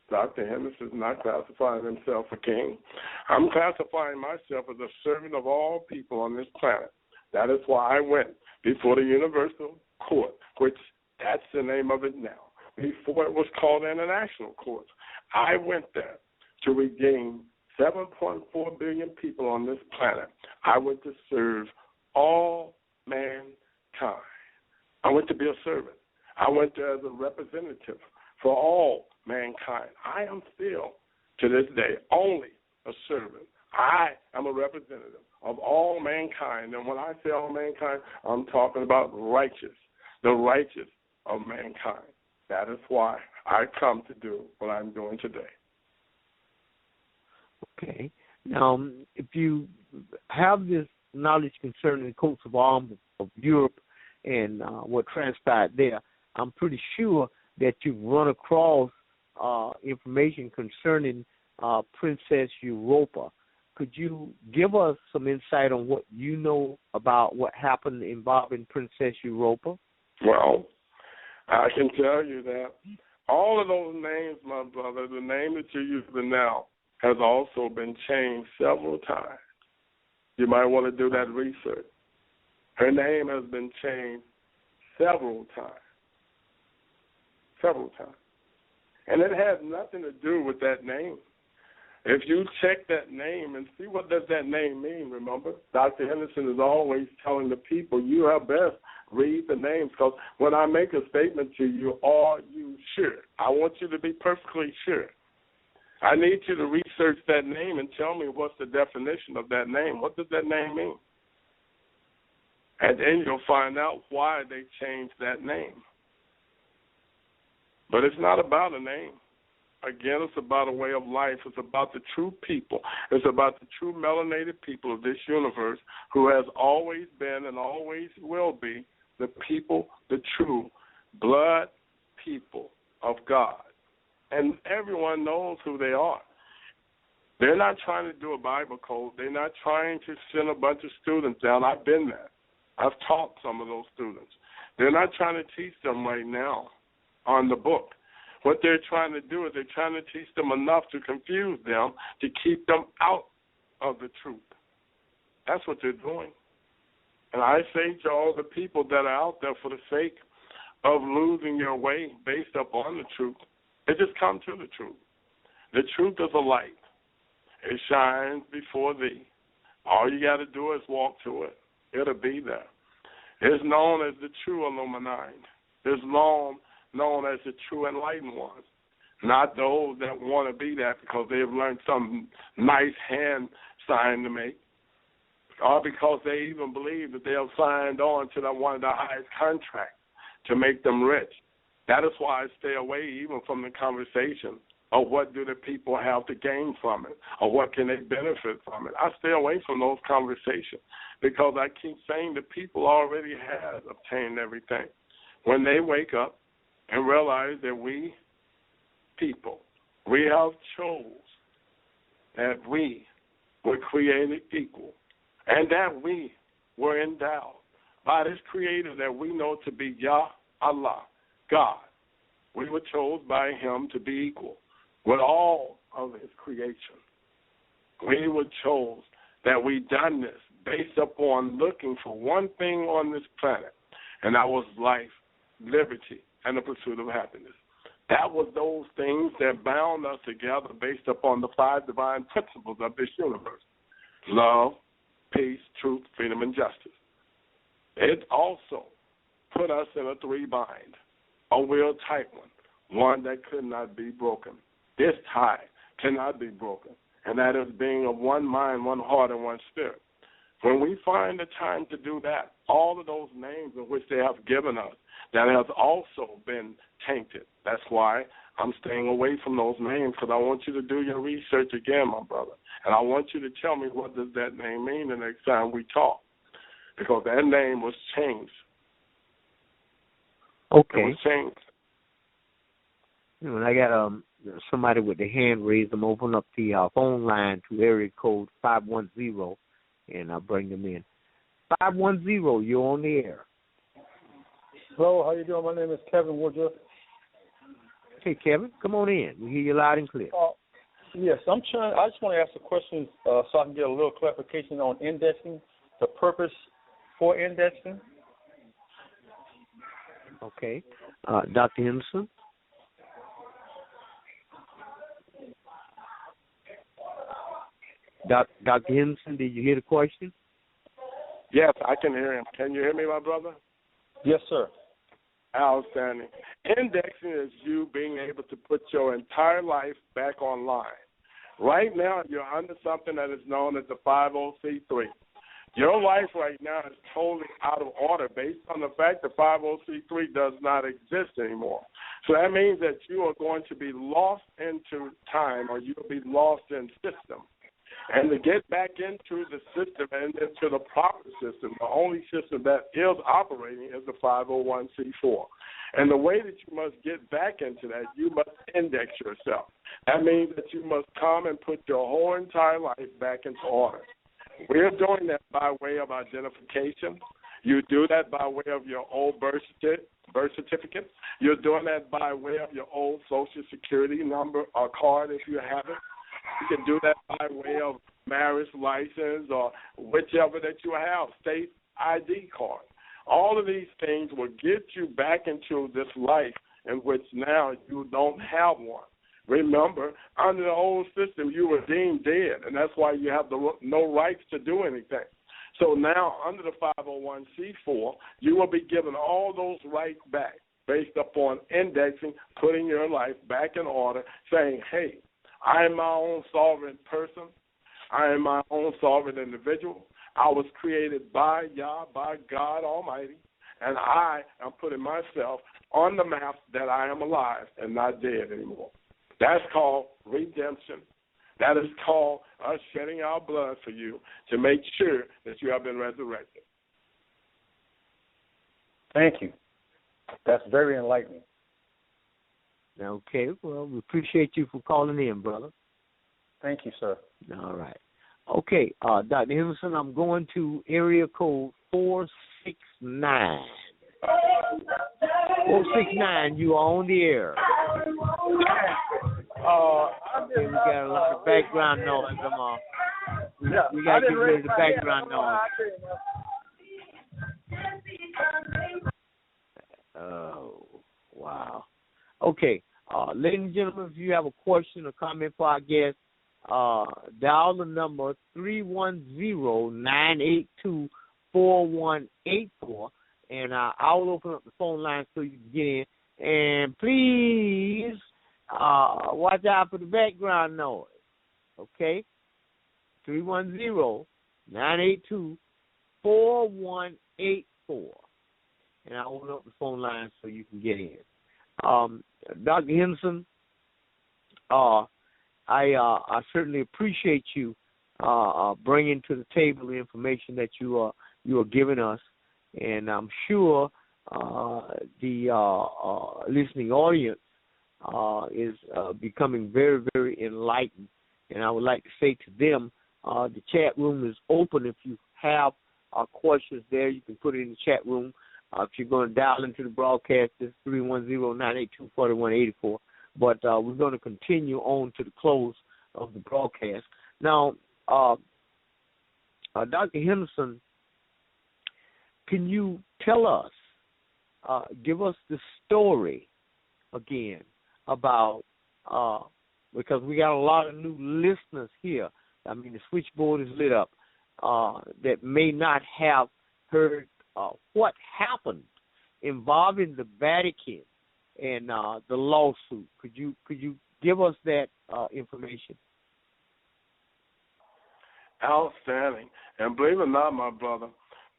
Dr. Henderson is not classifying himself a king. I'm classifying myself as a servant of all people on this planet. That is why I went before the Universal Court, which that's the name of it now. Before it was called International Court. I went there to redeem 7.4 billion people on this planet. I went to serve all mankind. I went to be a servant. I went there as a representative for all mankind. I am still, to this day, only a servant. I am a representative of all mankind. And when I say all mankind, I'm talking about righteous, the righteous of mankind. That is why I come to do what I'm doing today. Okay. Now, if you have this knowledge concerning the coats of arms of Europe and what transpired there, I'm pretty sure that you've run across information concerning Princess Europa. Could you give us some insight on what you know about what happened involving Princess Europa? Well, I can tell you that all of those names, my brother, the name that you're using now has also been changed several times. You might want to do that research. Her name has been changed several times. Several times. And it has nothing to do with that name. If you check that name and see what does that name mean, remember, Dr. Henderson is always telling the people, you have best read the names, because when I make a statement to you, are you sure? I want you to be perfectly sure. I need you to research that name and tell me what's the definition of that name. What does that name mean? And then you'll find out why they changed that name. But it's not about a name. Again, it's about a way of life. It's about the true people. It's about the true melanated people of this universe who has always been and always will be the people, the true blood people of God. And everyone knows who they are. They're not trying to do a Bible code. They're not trying to send a bunch of students down. I've been there. I've taught some of those students. They're not trying to teach them right now on the book. What they're trying to do is they're trying to teach them enough to confuse them, to keep them out of the truth. That's what they're doing. And I say to all the people that are out there for the sake of losing your way based upon the truth, they just come to the truth. The truth is a light. It shines before thee. All you got to do is walk to it. It'll be there. It's known as the true Illuminati. It's known as the true enlightened ones, not those that want to be that because they've learned some nice hand sign to make. or because they even believe that they have signed on to one of the highest contracts to make them rich. That is why I stay away even from the conversation of what do the people have to gain from it or what can they benefit from it. I stay away from those conversations because I keep saying the people already have obtained everything. When they wake up and realize that we people, we have chose that we were created equal and that we were endowed by this creator that we know to be Yah Allah, God. We were chose by him to be equal with all of his creation. We were chose that we done this based upon looking for one thing on this planet, and that was life, liberty, and the pursuit of happiness. That was those things that bound us together based upon the 5 divine principles of this universe: love, peace, truth, freedom, and justice. It also put us in a 3 bind, a real tight one that could not be broken. This tie cannot be broken, and that is being of one mind, one heart, and one spirit. When we find the time to do that, all of those names in which they have given us, that has also been tainted. That's why I'm staying away from those names, because I want you to do your research again, my brother. And I want you to tell me what does that name mean the next time we talk, because that name was changed. Okay. It was changed. You know, I got somebody with their hand raised. I'm open up the phone line to area code 510, and I'll bring them in. 510, you're on the air. Hello, how you doing? My name is Kevin Woodruff. Hey, Kevin, come on in. We hear you loud and clear. Yes, I just want to ask a question so I can get a little clarification on indexing, the purpose for indexing. Okay. Dr. Henderson? Dr. Henderson, did you hear the question? Yes, I can hear him. Can you hear me, my brother? Yes, sir. Outstanding. Indexing is you being able to put your entire life back online. Right now, you're under something that is known as the 50c3. Your life right now is totally out of order based on the fact that 50c3 does not exist anymore. So that means that you are going to be lost into time, or you'll be lost in system. And to get back into the system and into the proper system, the only system that is operating is the 501c4. And the way that you must get back into that, you must index yourself. That means that you must come and put your whole entire life back into order. We're doing that by way of identification. You do that by way of your old birth certificate. You're doing that by way of your old Social Security number or card if you have it. You can do that by way of marriage license or whichever that you have, state ID card. All of these things will get you back into this life in which now you don't have one. Remember, under the old system, you were deemed dead, and that's why you have no rights to do anything. So now, under the 501c4, you will be given all those rights back based upon indexing, putting your life back in order, saying, hey, I am my own sovereign person. I am my own sovereign individual. I was created by Yah, by God Almighty, and I am putting myself on the map that I am alive and not dead anymore. That's called redemption. That is called us shedding our blood for you to make sure that you have been resurrected. Thank you. That's very enlightening. Okay, well, we appreciate you for calling in, brother. Thank you, sir. All right. Okay, Dr. Henderson, I'm going to area code 469. 469, you are on the air. Okay, we got a lot of background noise. We got to get rid of the background noise. Oh, wow. Okay, ladies and gentlemen, if you have a question or comment for our guest, dial the number 310-982-4184, and I'll open up the phone line so you can get in. And please watch out for the background noise, okay? 310-982-4184. 982-4184. And I'll open up the phone line so you can get in. Dr. Henderson, I certainly appreciate you bringing to the table the information that you are giving us, and I'm sure the listening audience is becoming very, very enlightened. And I would like to say to them, the chat room is open. If you have questions there, you can put it in the chat room. If you're going to dial into the broadcast, it's 310-982-4184. But we're going to continue on to the close of the broadcast. Now, Dr. Henderson, can you tell us, give us the story again about, because we got a lot of new listeners here. I mean, the switchboard is lit up, that may not have heard what happened involving the Vatican and the lawsuit. Could you give us that information? Outstanding. And believe it or not, my brother,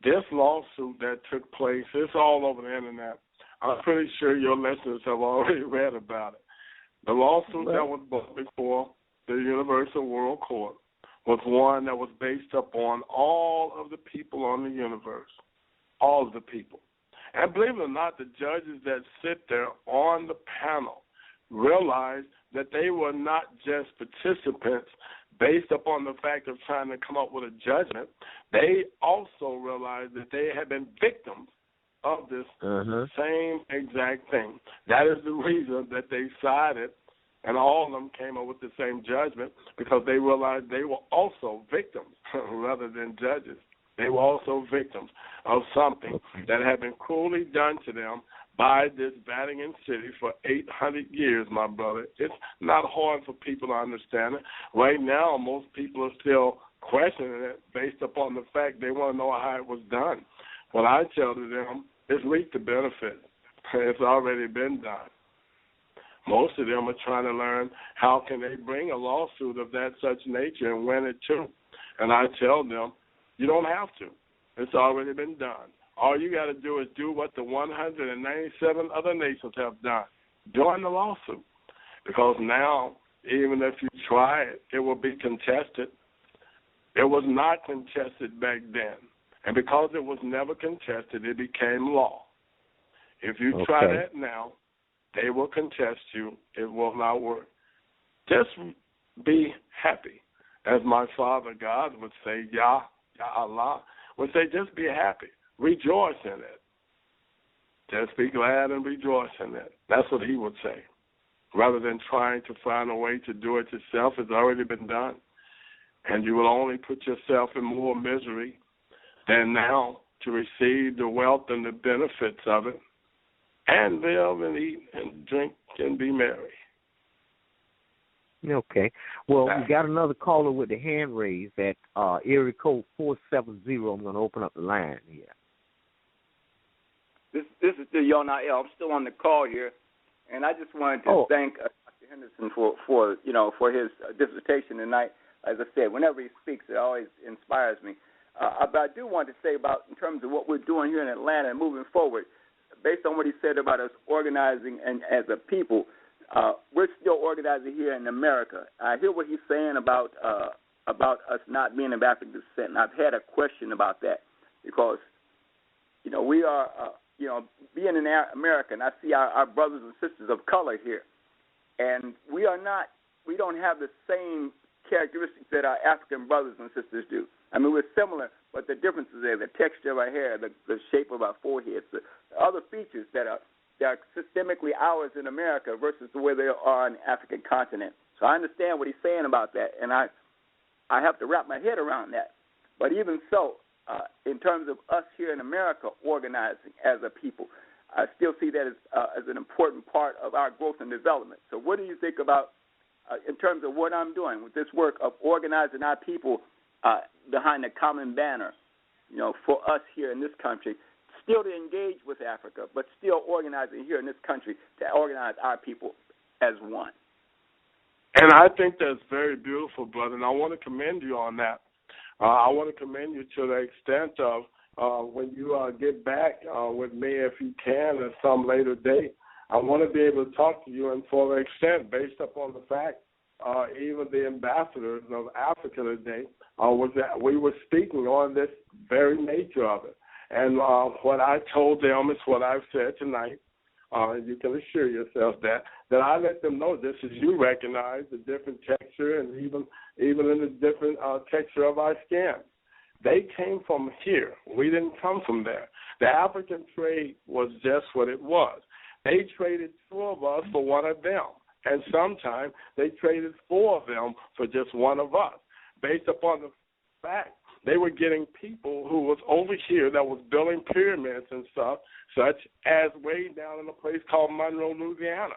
this lawsuit that took place, it's all over the internet. I'm pretty sure your listeners have already read about it. The lawsuit that was brought before the Universal World Court was one that was based upon all of the people on the universe, all of the people. And believe it or not, the judges that sit there on the panel realized that they were not just participants based upon the fact of trying to come up with a judgment. They also realized that they had been victims of this same exact thing. That is the reason that they sided, and all of them came up with the same judgment, because they realized they were also victims rather than judges. They were also victims of something that had been cruelly done to them by this Vatican City for 800 years, my brother. It's not hard for people to understand it. Right now, most people are still questioning it based upon the fact they want to know how it was done. What I tell to them is reap the benefit. It's already been done. Most of them are trying to learn how can they bring a lawsuit of that such nature and win it too. And I tell them, you don't have to. It's already been done. All you got to do is do what the 197 other nations have done. Join the lawsuit. Because now, even if you try it, it will be contested. It was not contested back then. And because it was never contested, it became law. If you try that now, they will contest you. It will not work. Just be happy. As my father God would say, Yah Allah, would say, just be happy. Rejoice in it. Just be glad and rejoice in it. That's what he would say. Rather than trying to find a way to do it yourself, it's already been done. And you will only put yourself in more misery than now to receive the wealth and the benefits of it, and live and eat and drink and be merry. Okay. Well, we got another caller with the hand raised at area code 470. I'm going to open up the line here. This is the Hendo I.L. I'm still on the call here, and I just wanted to thank Dr. Henderson for his dissertation tonight. As I said, whenever he speaks, it always inspires me. But I do want to say about in terms of what we're doing here in Atlanta and moving forward, based on what he said about us organizing and as a people. We're still organizing here in America. I hear what he's saying about us not being of African descent, and I've had a question about that because, we are, being an American, I see our brothers and sisters of color here, and we don't have the same characteristics that our African brothers and sisters do. I mean, we're similar, but the differences are the texture of our hair, the shape of our foreheads, the other features that are systemically ours in America versus the way they are on the African continent. So I understand what he's saying about that, and I have to wrap my head around that. But even so, in terms of us here in America organizing as a people, I still see that as an important part of our growth and development. So what do you think about, in terms of what I'm doing with this work of organizing our people behind a common banner, for us here in this country, still to engage with Africa, but still organizing here in this country to organize our people as one? And I think that's very beautiful, brother, and I want to commend you on that. I want to commend you to the extent of when you get back with me, if you can, at some later date. I want to be able to talk to you in full extent based upon the fact even the ambassadors of Africa today was that we were speaking on this very nature of it. And what I told them is what I've said tonight. You can assure yourself that I let them know just as you recognize the different texture and even in the different texture of our skin. They came from here. We didn't come from there. The African trade was just what it was. They traded 2 of us for 1 of them. And sometimes they traded 4 of them for just 1 of us, based upon the fact they were getting people who was over here that was building pyramids and stuff, such as way down in a place called Monroe, Louisiana.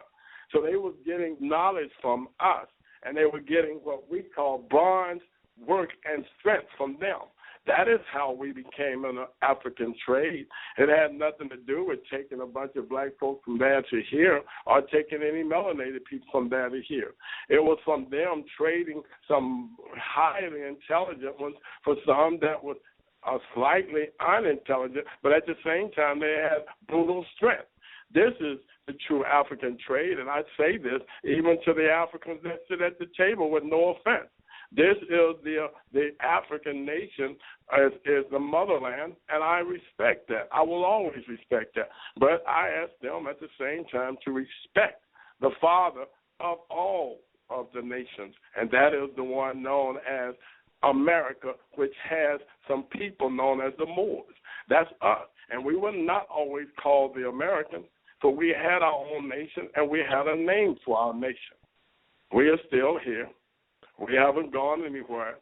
So they was getting knowledge from us, and they were getting what we call bronze work and strength from them. That is how we became an African trade. It had nothing to do with taking a bunch of black folks from there to here or taking any melanated people from there to here. It was from them trading some highly intelligent ones for some that was slightly unintelligent, but at the same time they had brutal strength. This is the true African trade, and I say this even to the Africans that sit at the table with no offense. This is the African nation is the motherland, and I respect that. I will always respect that. But I ask them at the same time to respect the father of all of the nations, and that is the one known as America, which has some people known as the Moors. That's us. And we were not always called the Americans, for we had our own nation, and we had a name for our nation. We are still here. We haven't gone anywhere.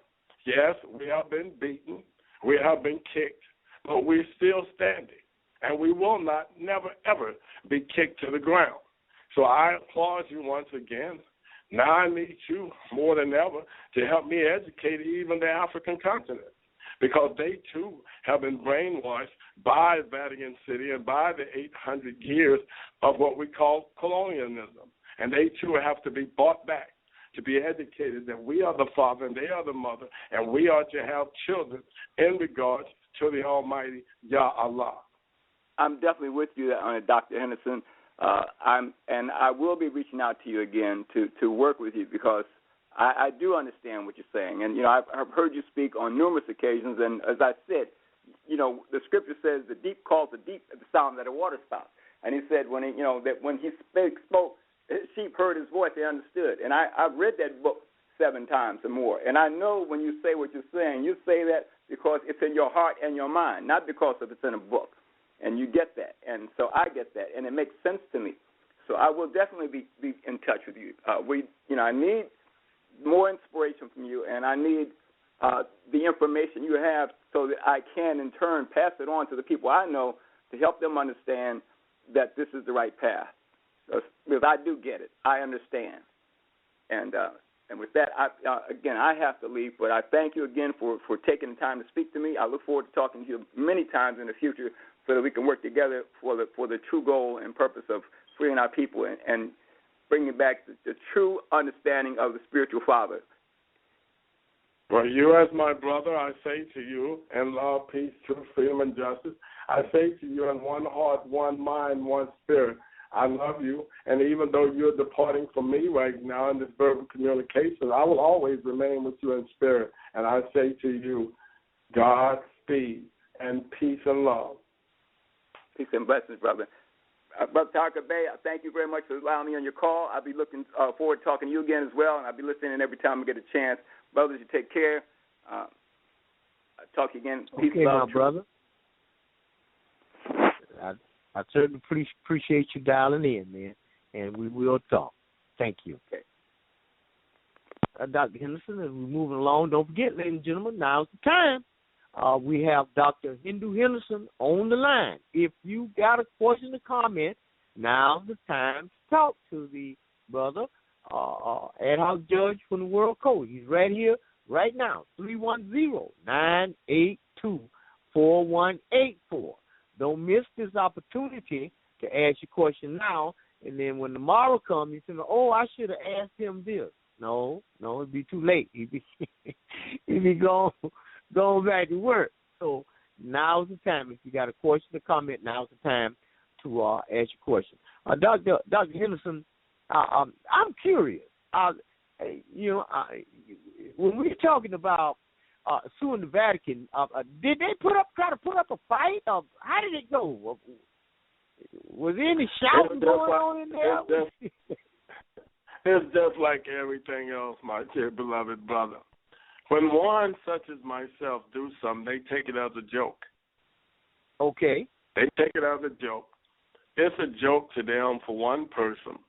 Yes, we have been beaten. We have been kicked. But we're still standing. And we will not, never, ever be kicked to the ground. So I applaud you once again. Now I need you more than ever to help me educate even the African continent, because they, too, have been brainwashed by Vatican City and by the 800 years of what we call colonialism. And they, too, have to be brought back to be educated that we are the father and they are the mother, and we are to have children in regards to the Almighty Yah Allah. I'm definitely with you, Dr. Henderson. I will be reaching out to you again to work with you, because I do understand what you're saying. And, I've heard you speak on numerous occasions, and as I said, the scripture says the deep calls the deep at the sound of the water spout. And he said that when he spoke, his sheep heard his voice, they understood. And I've read that book 7 times or more. And I know when you say what you're saying, you say that because it's in your heart and your mind, not because of it's in a book. And you get that. And so I get that. And it makes sense to me. So I will definitely be in touch with you. I need more inspiration from you, and I need the information you have so that I can, in turn, pass it on to the people I know to help them understand that this is the right path. Because I do get it. I understand. And with that, I have to leave, but I thank you again for taking the time to speak to me. I look forward to talking to you many times in the future so that we can work together for the true goal and purpose of freeing our people and bringing back the true understanding of the spiritual father. Well, you as my brother, I say to you, in love, peace, truth, freedom, and justice, I say to you in one heart, one mind, one spirit, I love you, and even though you're departing from me right now in this verbal communication, I will always remain with you in spirit. And I say to you, Godspeed and peace and love. Peace and blessings, brother. Brother Tarka Bey, thank you very much for allowing me on your call. I'll be looking forward to talking to you again as well, and I'll be listening every time I get a chance. Brothers, you take care. I'll talk to you again. Peace and love, my brother. I certainly appreciate you dialing in, man, and we will talk. Thank you. Okay. Dr. Henderson, as we're moving along, don't forget, ladies and gentlemen, now's the time. We have Dr. Hendo Henderson on the line. If you got a question or comment, now's the time to talk to the brother, ad hoc judge from the World Code. He's right here, right now, 310-982-4184. Don't miss this opportunity to ask your question now, and then when tomorrow comes, you say, I should have asked him this. No, it'd be too late. He'd be gone going back to work. So now's the time. If you got a question or comment, now's the time to ask your question. Dr. Henderson, I'm curious. When we're talking about suing the Vatican, did they try to put up a fight? How did it go? Was there any shouting going on in there? It's just like everything else, my dear beloved brother. When one such as myself do something, they take it as a joke. Okay. They take it as a joke. It's a joke to them for one person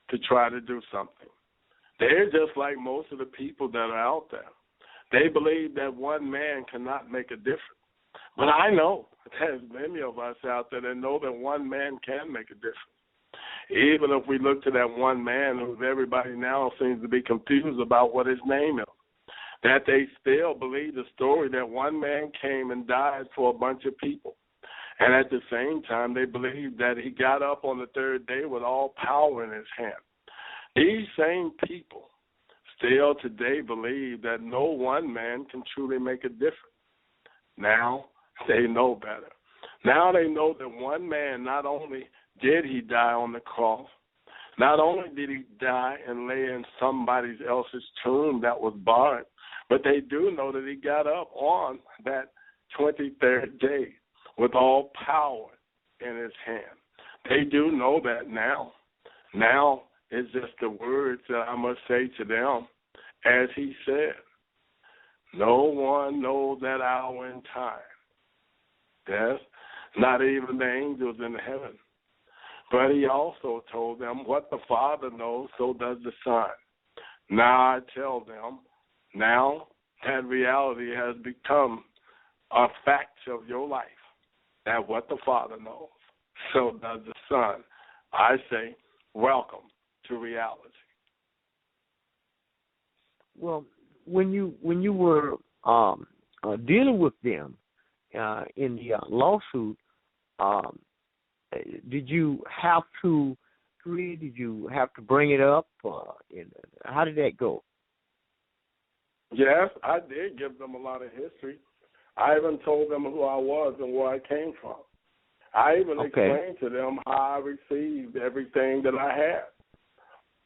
to try to do something. They're just like most of the people that are out there. They believe that one man cannot make a difference. But I know there's many of us out there that know that one man can make a difference. Even if we look to that one man who everybody now seems to be confused about what his name is, that they still believe the story that one man came and died for a bunch of people. And at the same time, they believe that he got up on the third day with all power in his hand. These same people still today believe that no one man can truly make a difference. Now they know better. Now they know that one man, not only did he die on the cross, not only did he die and lay in somebody else's tomb that was barred, but they do know that he got up on that 23rd day with all power in his hand. They do know that now. Now it's just the words that I must say to them, as he said, no one knows that hour and time. Yes, not even the angels in heaven. But he also told them what the Father knows, so does the Son. Now I tell them, now that reality has become a fact of your life, that what the Father knows, so does the Son. I say, welcome to reality. Well, when you were dealing with them in the lawsuit, did you have to bring it up? How did that go? Yes, I did give them a lot of history. I even told them who I was and where I came from. I even explained to them how I received everything that I had.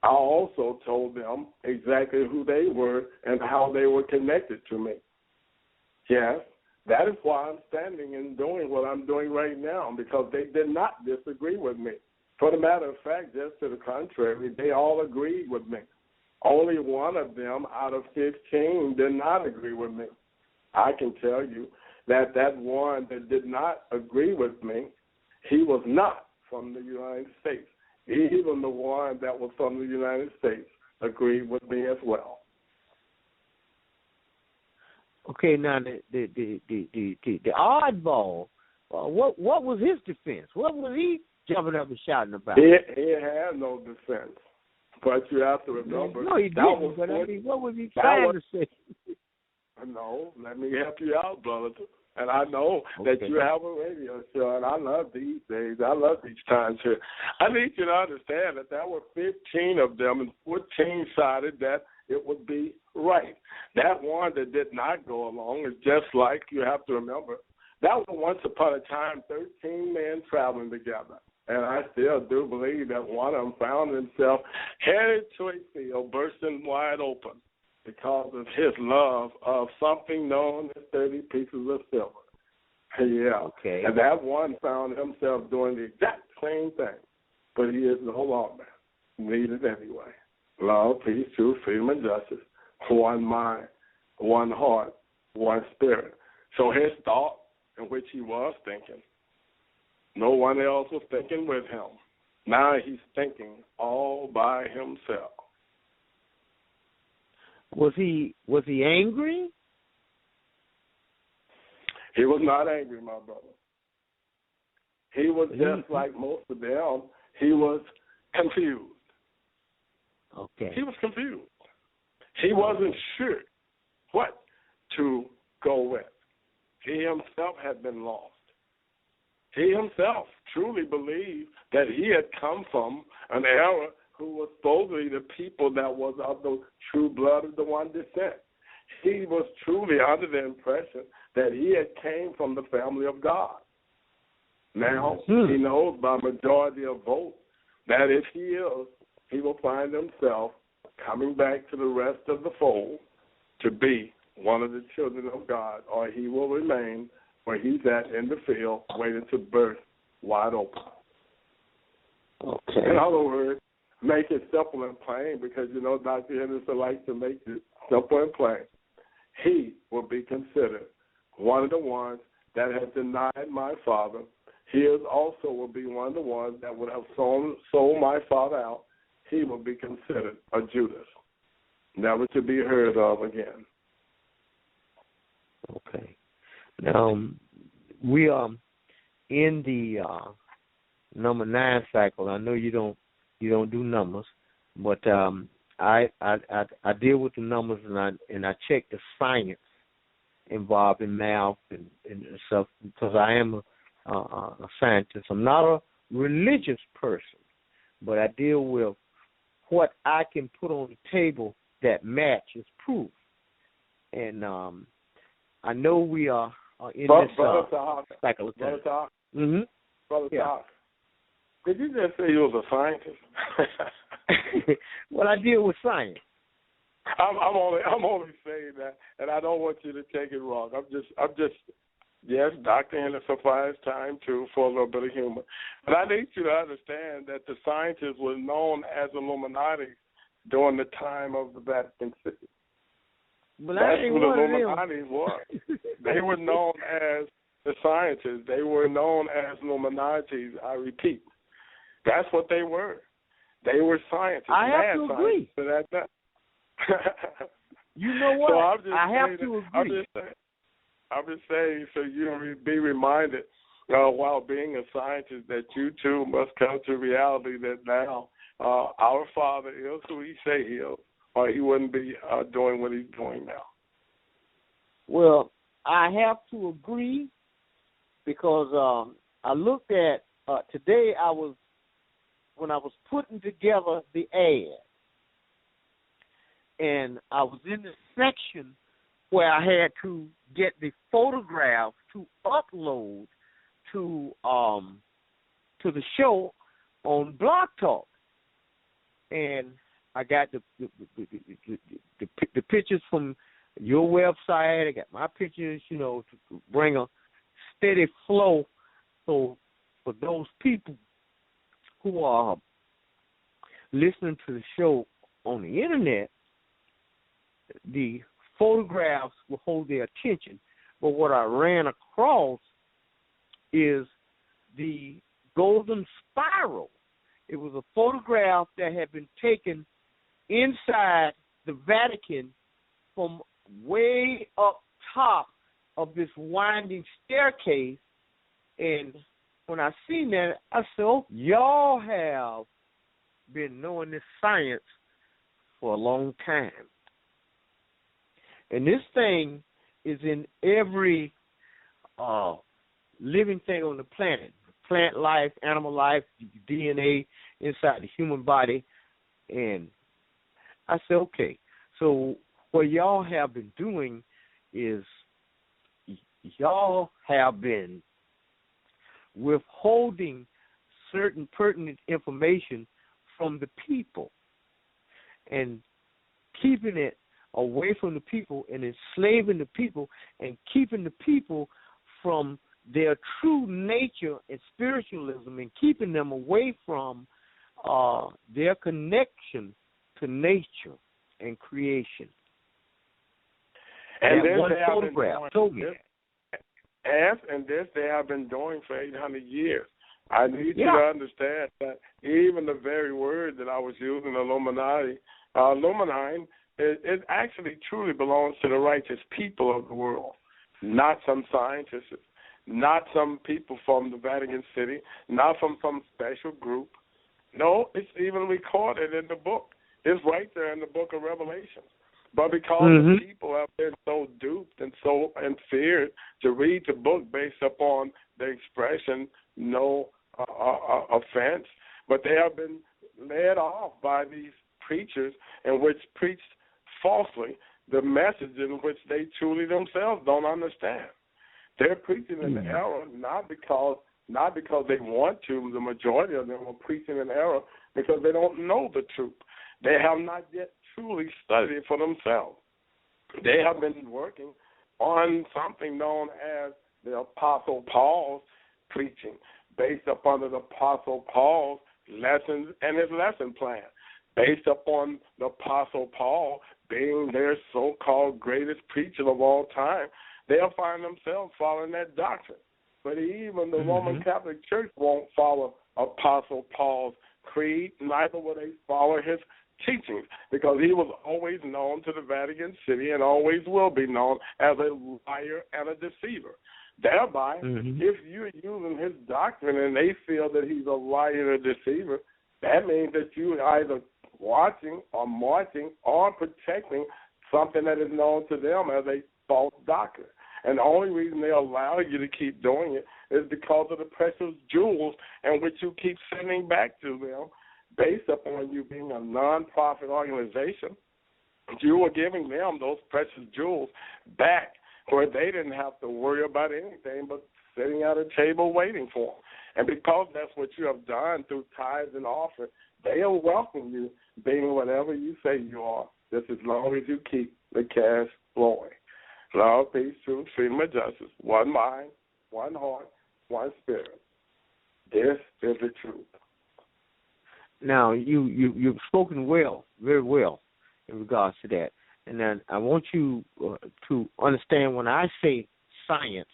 I also told them exactly who they were and how they were connected to me. Yes, that is why I'm standing and doing what I'm doing right now, because they did not disagree with me. For the matter of fact, just to the contrary, they all agreed with me. Only one of them out of 15 did not agree with me. I can tell you that one that did not agree with me, he was not from the United States. Even the one that was from the United States agreed with me as well. Okay, now the oddball, what was his defense? What was he jumping up and shouting about? He had no defense, but you have to remember. No, he didn't. But I mean, what was he trying to say? No, let me help you out, brother. And I know that you have a radio show, and I love these days. I love these times here. I need you to understand that there were 15 of them, and 14 decided that it would be right. That one that did not go along is just like, you have to remember, that was once upon a time 13 men traveling together. And I still do believe that one of them found himself headed to a field bursting wide open, because of his love of something known as 30 pieces of silver. Yeah. Okay. And that one found himself doing the exact same thing, but he is no longer needed anyway. Love, peace, truth, freedom, and justice, one mind, one heart, one spirit. So his thought, in which he was thinking, no one else was thinking with him. Now he's thinking all by himself. Was he angry? He was not angry, my brother. He was just like most of them. He was confused. Okay. He was confused. He wasn't sure what to go with. He himself had been lost. He himself truly believed that he had come from an era who was supposedly the people that was of the true blood of the one descent. he was truly under the impression that he had came from the family of God. Now, he knows by majority of votes that if he is, he will find himself coming back to the rest of the fold to be one of the children of God, or he will remain where he's at in the field, waiting to burst wide open. Okay. In other words, make it simple and plain, because, you know, Dr. Henderson likes to make it simple and plain. He will be considered one of the ones that has denied my father. He is also will be one of the ones that would have sold my father out. He will be considered a Judas, never to be heard of again. Okay. Now, we are in the number 9 cycle. I know you don't do numbers, but I deal with the numbers, and I check the science involved in math and stuff, because I am a scientist. I'm not a religious person, but I deal with what I can put on the table that matches proof. And I know we are in this cycle of time. Brother Talk, did you just say you was a scientist? Well, I deal with science. I'm only saying that, and I don't want you to take it wrong. I'm just. Yes, Dr. Henderson finds time, too, for a little bit of humor. But I need you to understand that the scientists were known as Illuminati during the time of the Vatican City. Well, that's who the Illuminati were. They were known as the scientists. They were known as Illuminati, I repeat. That's what they were. They were scientists. I have to agree. You know what? So I have to agree. I'm just saying, so you be reminded while being a scientist that you too must come to reality that now our Father is who he say he is, or he wouldn't be doing what he's doing now. Well, I have to agree, because I looked at today. When I was putting together the ad, and I was in the section where I had to get the photograph to upload to the show on Blog Talk, and I got the pictures from your website. I got my pictures, you know, to bring a steady flow. So for those people who are listening to the show on the internet, the photographs will hold their attention. But what I ran across is the golden spiral. It was a photograph that had been taken inside the Vatican from way up top of this winding staircase. And when I seen that, I said, oh, y'all have been knowing this science for a long time. And this thing is in every living thing on the planet. Plant life, animal life, DNA inside the human body. And I said, okay, so what y'all have been doing is y'all have been withholding certain pertinent information from the people and keeping it away from the people and enslaving the people and keeping the people from their true nature and spiritualism and keeping them away from their connection to nature and creation. And that one photograph told me that. And this they have been doing for 800 years. I need you to understand that even the very word that I was using, Illuminati, Illuminine, it actually truly belongs to the righteous people of the world, not some scientists, not some people from the Vatican City, not from some special group. No, it's even recorded in the book. It's right there in the book of Revelation. But because the people have been so duped and so feared to read the book based upon the expression, no offense, but they have been led off by these preachers in which preached falsely the message in which they truly themselves don't understand. They're preaching in error not because they want to. The majority of them are preaching in error because they don't know the truth. They have not yet truly studied it for themselves. They have been working on something known as the Apostle Paul's preaching, based upon the Apostle Paul's lessons and his lesson plan, based upon the Apostle Paul being their so-called greatest preacher of all time. They'll find themselves following that doctrine. But even the Roman Catholic Church won't follow Apostle Paul's creed, neither will they follow his teachings, because he was always known to the Vatican City and always will be known as a liar and a deceiver. Thereby, if you're using his doctrine and they feel that he's a liar and a deceiver, that means that you're either watching or marching or protecting something that is known to them as a false doctrine. And the only reason they allow you to keep doing it is because of the precious jewels in which you keep sending back to them, based upon you being a non-profit organization. You are giving them those precious jewels back where they didn't have to worry about anything but sitting at a table waiting for them. And because that's what you have done through tithes and offerings, they'll welcome you being whatever you say you are, just as long as you keep the cash flowing. Love, peace, truth, freedom, and justice. One mind, one heart, one spirit. This is the truth. Now, you've spoken well, very well, in regards to that. And then I want you to understand when I say science,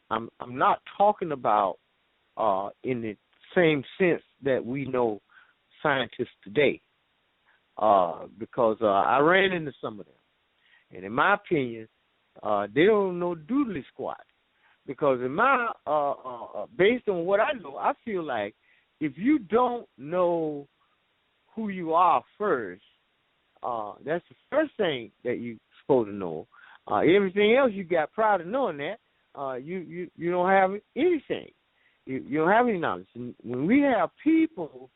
I'm not talking about in the same sense that we know scientists today, because I ran into some of them. And in my opinion, they don't know doodly squat, because in my based on what I know, I feel like if you don't know who you are first, that's the first thing that you're supposed to know. Everything else you got prior to knowing that, you don't have anything. You don't have any knowledge. And when we have people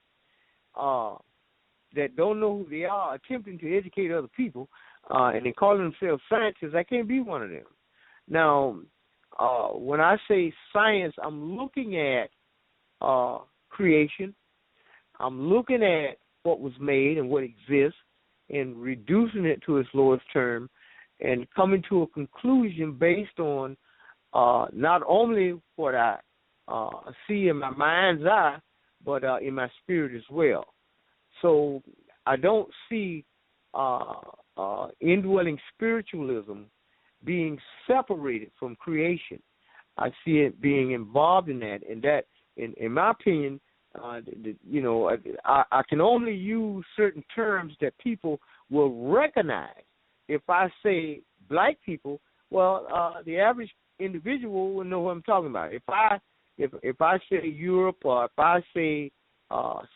that don't know who they are, attempting to educate other people, and they call themselves scientists, I can't be one of them. Now, when I say science, I'm looking at creation. I'm looking at what was made and what exists and reducing it to its lowest term and coming to a conclusion based on not only what I see in my mind's eye, but in my spirit as well. So I don't see indwelling spiritualism being separated from creation. I see it being involved in that, and that, in my opinion, I can only use certain terms that people will recognize. If I say black people, well, the average individual will know what I'm talking about. If I say Europe, or if I say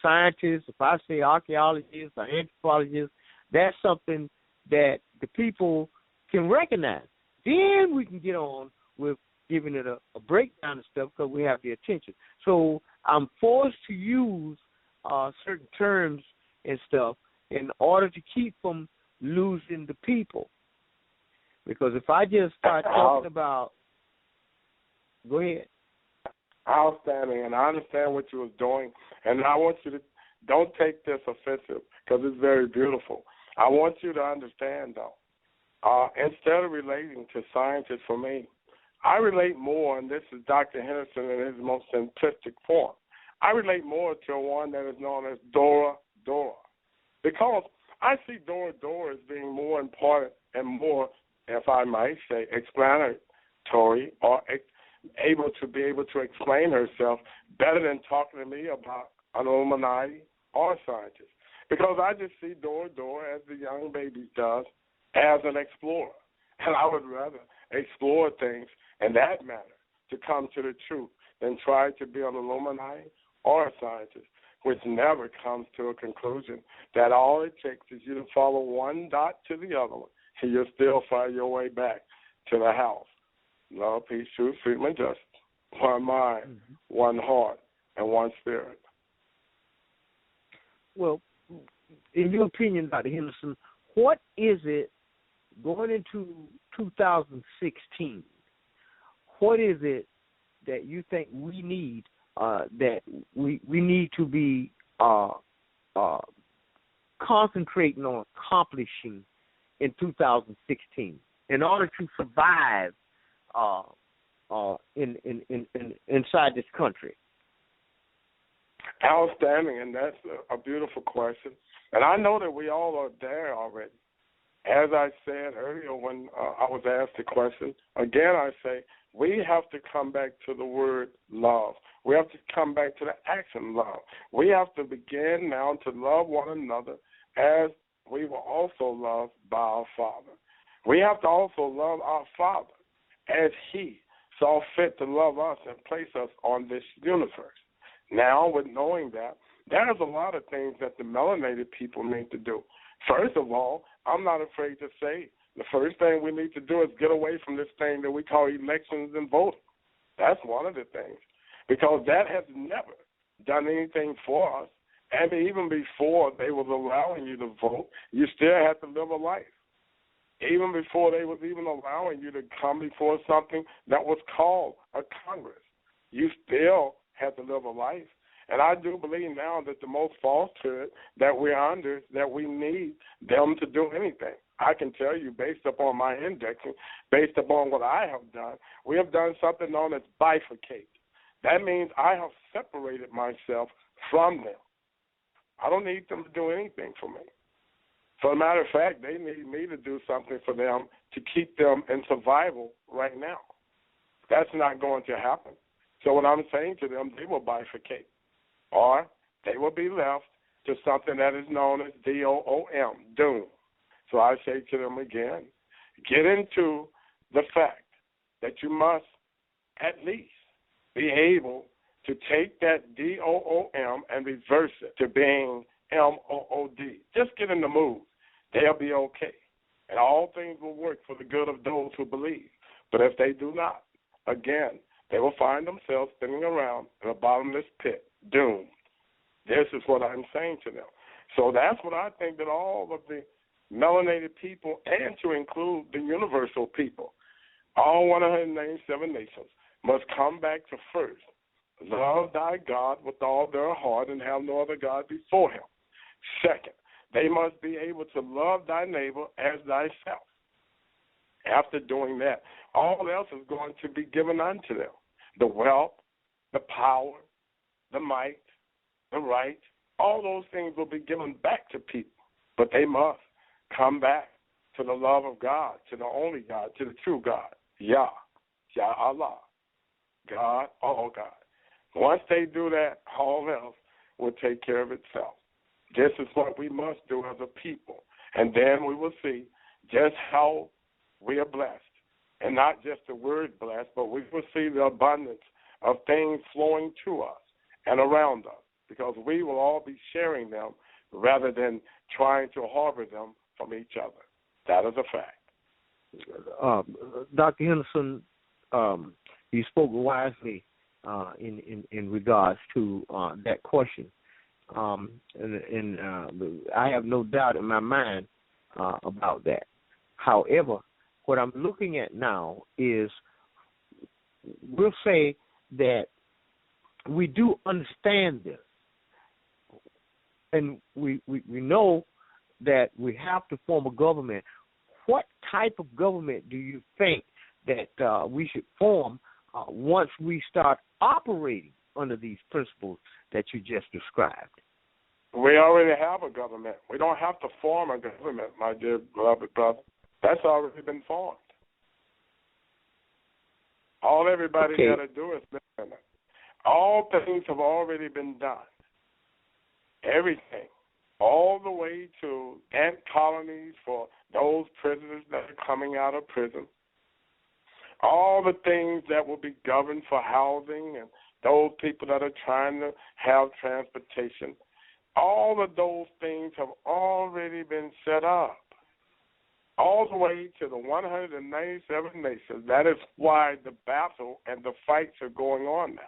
scientists, if I say archaeologists or anthropologists, that's something that the people can recognize. Then we can get on with giving it a breakdown and stuff, because we have the attention. So I'm forced to use certain terms and stuff in order to keep from losing the people. Because if I just start talking about, go ahead. Outstanding, and I understand what you was doing, and I want you to, don't take this offensive, because it's very beautiful. I want you to understand, though, instead of relating to scientists for me, I relate more, and this is Dr. Henderson in his most simplistic form, I relate more to one that is known as Dora, because I see Dora as being more important and more, if I might say, explanatory, or able to explain herself better than talking to me about an Illuminati or scientist. Because I just see Dora, as the young baby does, as an explorer. And I would rather explore things in that manner to come to the truth than try to be an Illuminati or a scientist, which never comes to a conclusion that all it takes is you to follow one dot to the other one, and you'll still find your way back to the house. Love, peace, truth, freedom, and justice. One mind, one heart, and one spirit. Well, in your opinion, Dr. Henderson, what is it going into 2016, what is it that you think we need, that we need to be concentrating on accomplishing in 2016 in order to survive inside this country? Outstanding, and that's a beautiful question. And I know that we all are there already. As I said earlier when I was asked the question, again I say we have to come back to the word love. We have to come back to the action love. We have to begin now to love one another as we were also loved by our Father. We have to also love our Father as He saw fit to love us and place us on this universe. Now, with knowing that, there's a lot of things that the melanated people need to do. First of all, I'm not afraid to say the first thing we need to do is get away from this thing that we call elections and voting. That's one of the things, because that has never done anything for us. And even before they was allowing you to vote, you still had to live a life. Even before they was even allowing you to come before something that was called a Congress, you still had to live a life. And I do believe now that the most falsehood that we're under is that we need them to do anything. I can tell you, based upon my indexing, based upon what I have done, we have done something known as bifurcate. That means I have separated myself from them. I don't need them to do anything for me. For a matter of fact, they need me to do something for them to keep them in survival right now. That's not going to happen. So what I'm saying to them, they will bifurcate, or they will be left to something that is known as DOOM, doom. So I say to them again, get into the fact that you must at least be able to take that DOOM and reverse it to being MOOD. Just get in the mood. They'll be okay. And all things will work for the good of those who believe. But if they do not, again, they will find themselves spinning around in a bottomless pit, doomed. This is what I'm saying to them. So that's what I think that all of the melanated people, and to include the universal people, all 197 nations, must come back to first. Love thy God with all their heart and have no other God before him. Second, they must be able to love thy neighbor as thyself. After doing that, all else is going to be given unto them. The wealth, the power, the might, the right, all those things will be given back to people. But they must come back to the love of God, to the only God, to the true God, Yah, Yah Allah, God, all God. Once they do that, all else will take care of itself. This is what we must do as a people. And then we will see just how we are blessed. And not just the word blessed, but we will see the abundance of things flowing to us and around us, because we will all be sharing them rather than trying to harbor them from each other. That is a fact. Dr. Henderson, you spoke wisely in regards to that question. And I have no doubt in my mind about that. However, what I'm looking at now is, we'll say that we do understand this, and we know that we have to form a government. What type of government do you think that we should form once we start operating under these principles that you just described? We already have a government. We don't have to form a government, my dear beloved brother. That's already been formed. All everybody got to do is listen. All things have already been done. Everything. All the way to ant colonies for those prisoners that are coming out of prison. All the things that will be governed for housing and those people that are trying to have transportation. All of those things have already been set up. All the way to the 197 nations. That is why the battle and the fights are going on now.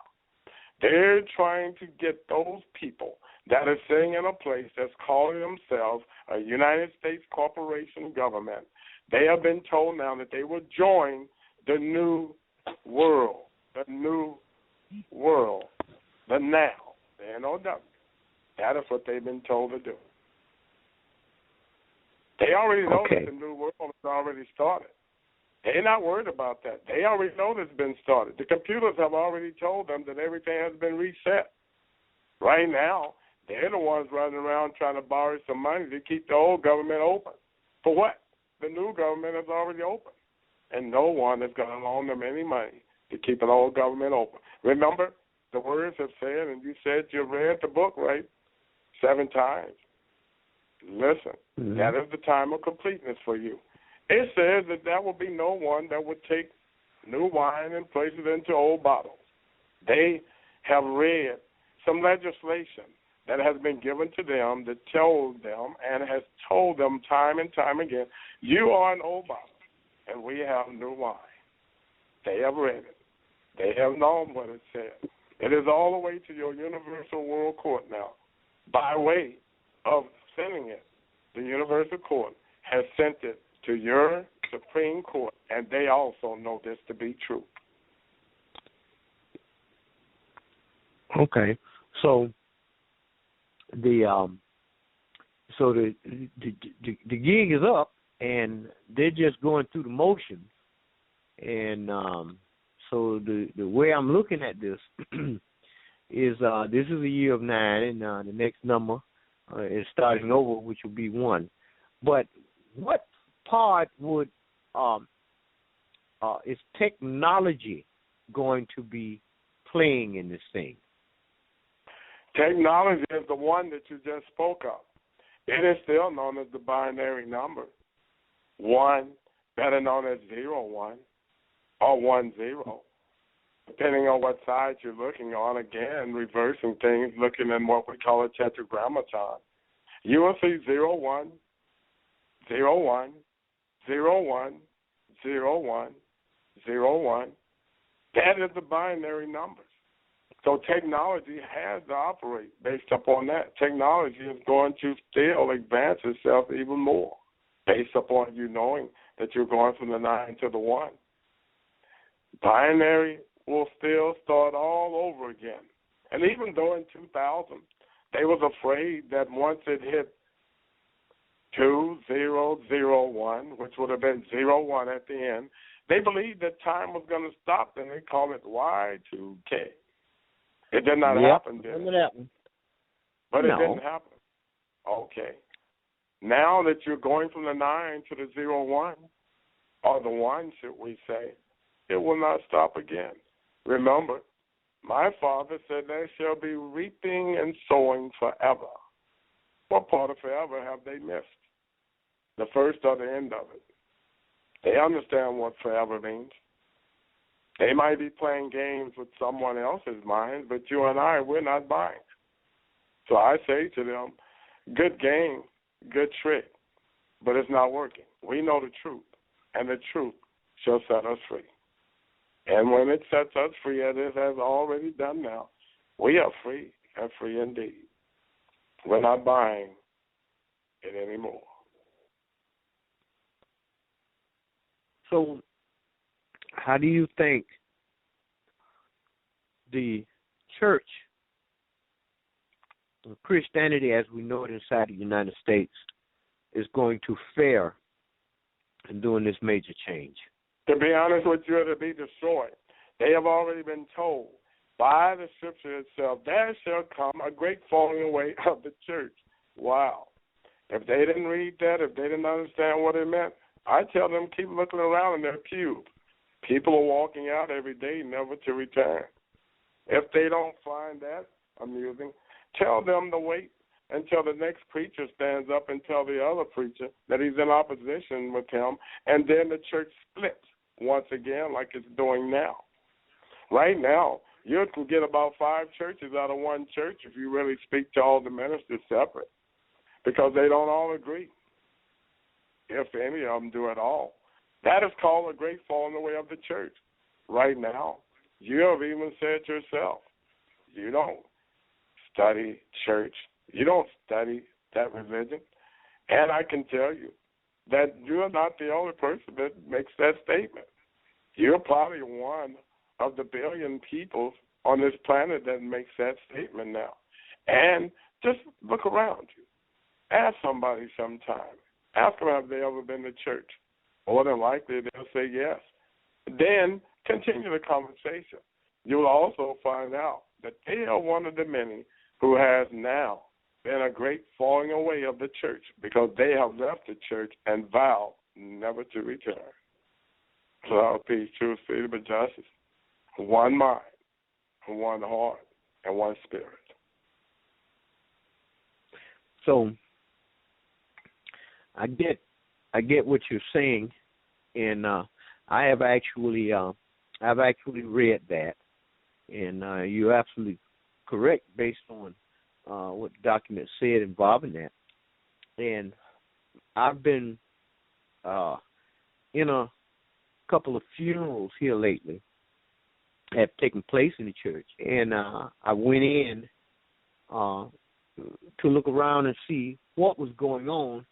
They're trying to get those people that is sitting in a place that's calling themselves a United States corporation government. They have been told now that they will join the new world, the now, the N-O-W. That is what they've been told to do. They already know that the new world has already started. They're not worried about that. They already know it's been started. The computers have already told them that everything has been reset. Right now, they're the ones running around trying to borrow some money to keep the old government open. For what? The new government is already open. And no one is going to loan them any money to keep an old government open. Remember, the words have said, and you said you read the book, right? 7 times. Listen, that is the time of completeness for you. It says that there will be no one that would take new wine and place it into old bottles. They have read some legislation that has been given to them that told them and has told them time and time again, you are an old bottle and we have new wine. They have read it. They have known what it said. It is all the way to your Universal World Court now. By way of sending it, the Universal Court has sent it to your Supreme Court, and they also know this to be true. Okay, so the gig is up, and they're just going through the motions, and so the way I'm looking at this is this is a year of 9, and the next number is starting over, which will be 1. But what part would is technology going to be playing in this thing? Technology is the one that you just spoke of. It is still known as the binary number. 1, better known as 0-1, or 1-0, depending on what side you're looking on. Again, reversing things, looking in what we call a tetragrammaton. You will see 0-1, 0-1, 0-1, 0-1, 0-1. That is the binary numbers. So technology has to operate based upon that. Technology is going to still advance itself even more based upon you knowing that you're going from the 9 to the 1. Binary will still start all over again. And even though in 2000 they was afraid that once it hit 2001, which would have been 01 at the end, they believed that time was going to stop, and they call it Y2K. It did not happen, did it? But it didn't happen. Okay. Now that you're going from the 9 to the 01, or the 1, should we say, it will not stop again. Remember, my father said they shall be reaping and sowing forever. What part of forever have they missed? The first or the end of it. They understand what forever means. They might be playing games with someone else's mind, but you and I, we're not buying. So I say to them, good game, good trick, but it's not working. We know the truth, and the truth shall set us free. And when it sets us free, as it has already done now, we are free, and free indeed. We're not buying it anymore. So how do you think the church, Christianity as we know it inside the United States, is going to fare in doing this major change? To be honest with you, it'll be destroyed. They have already been told by the Scripture itself, there shall come a great falling away of the church. Wow. If they didn't read that, if they didn't understand what it meant, I tell them keep looking around in their pews. People are walking out every day never to return. If they don't find that amusing, tell them to wait until the next preacher stands up and tell the other preacher that he's in opposition with him, and then the church splits once again like it's doing now. Right now, you can get about 5 churches out of one church if you really speak to all the ministers separate, because they don't all agree, if any of them do at all. That is called a great falling away of the church. Right now, you have even said yourself, you don't study church You don't study that religion. And I can tell you that you're not the only person that makes that statement. You're probably one of the billion people on this planet that makes that statement now. And just look around you. Ask somebody sometime. Ask them have they ever been to church. More than likely they'll say yes. Then continue the conversation. You'll also find out that they are one of the many who has now been a great falling away of the church because they have left the church and vowed never to return. Love, peace, truth, freedom, and justice. One mind, one heart, and one spirit. So I get what you're saying, and I have actually read that, and you're absolutely correct based on what the document said involving that. And I've been in a couple of funerals here lately have taken place in the church, and I went in to look around and see what was going on,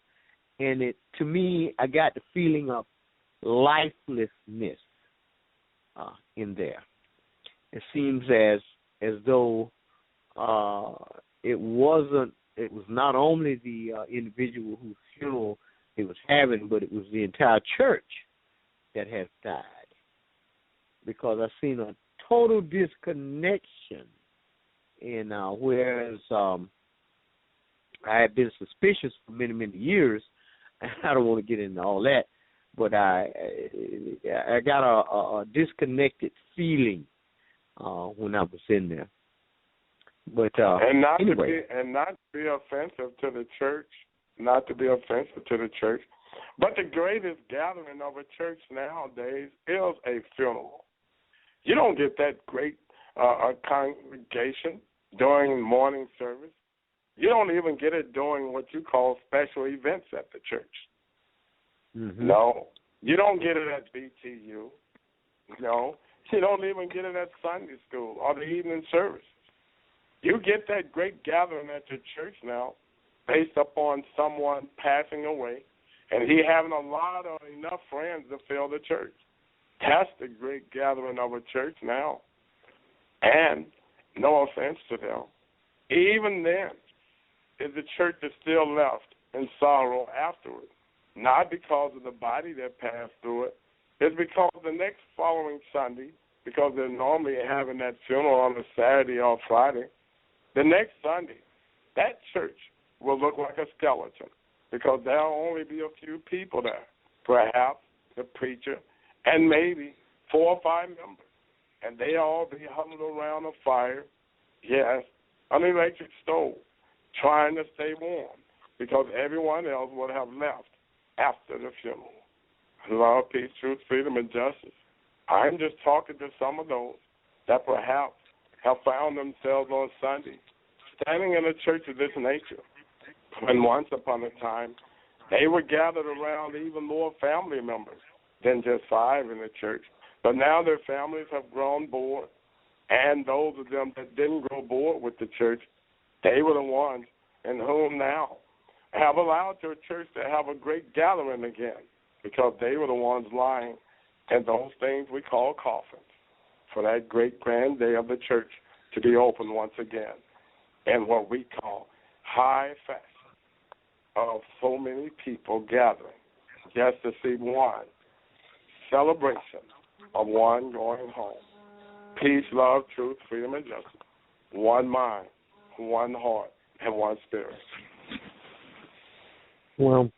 and to me, I got the feeling of lifelessness in there. It seems as though it was not only the individual whose funeral it was having, but it was the entire church that has died, because I've seen a total disconnection. And whereas I have been suspicious for many, many years, I don't want to get into all that, but I got a disconnected feeling when I was in there. But anyway, not to be offensive to the church, but the greatest gathering of a church nowadays is a funeral. You don't get that great congregation during morning service. You don't even get it during what you call special events at the church. Mm-hmm. No, you don't get it at BTU. No, you don't even get it at Sunday school or the evening services. You get that great gathering at your church now based upon someone passing away and he having a lot or enough friends to fill the church. That's the great gathering of a church now. And no offense to them, even then, if the church is still left in sorrow afterwards, not because of the body that passed through it, it's because the next following Sunday, because they're normally having that funeral on a Saturday or Friday, the next Sunday, that church will look like a skeleton because there'll only be a few people there, perhaps the preacher and maybe 4 or 5 members, and they all be huddled around a fire, yes, an electric stove, trying to stay warm because everyone else would have left after the funeral. Love, peace, truth, freedom, and justice. I'm just talking to some of those that perhaps have found themselves on Sunday standing in a church of this nature when once upon a time they were gathered around even more family members than just 5 in the church. But now their families have grown bored, and those of them that didn't grow bored with the church, they were the ones in whom now have allowed their church to have a great gathering again because they were the ones lying in those things we call coffins for that great grand day of the church to be open once again and what we call high fast of so many people gathering just to see one celebration of one going home. Peace, love, truth, freedom, and justice. One mind, one heart, and one spirit. Well,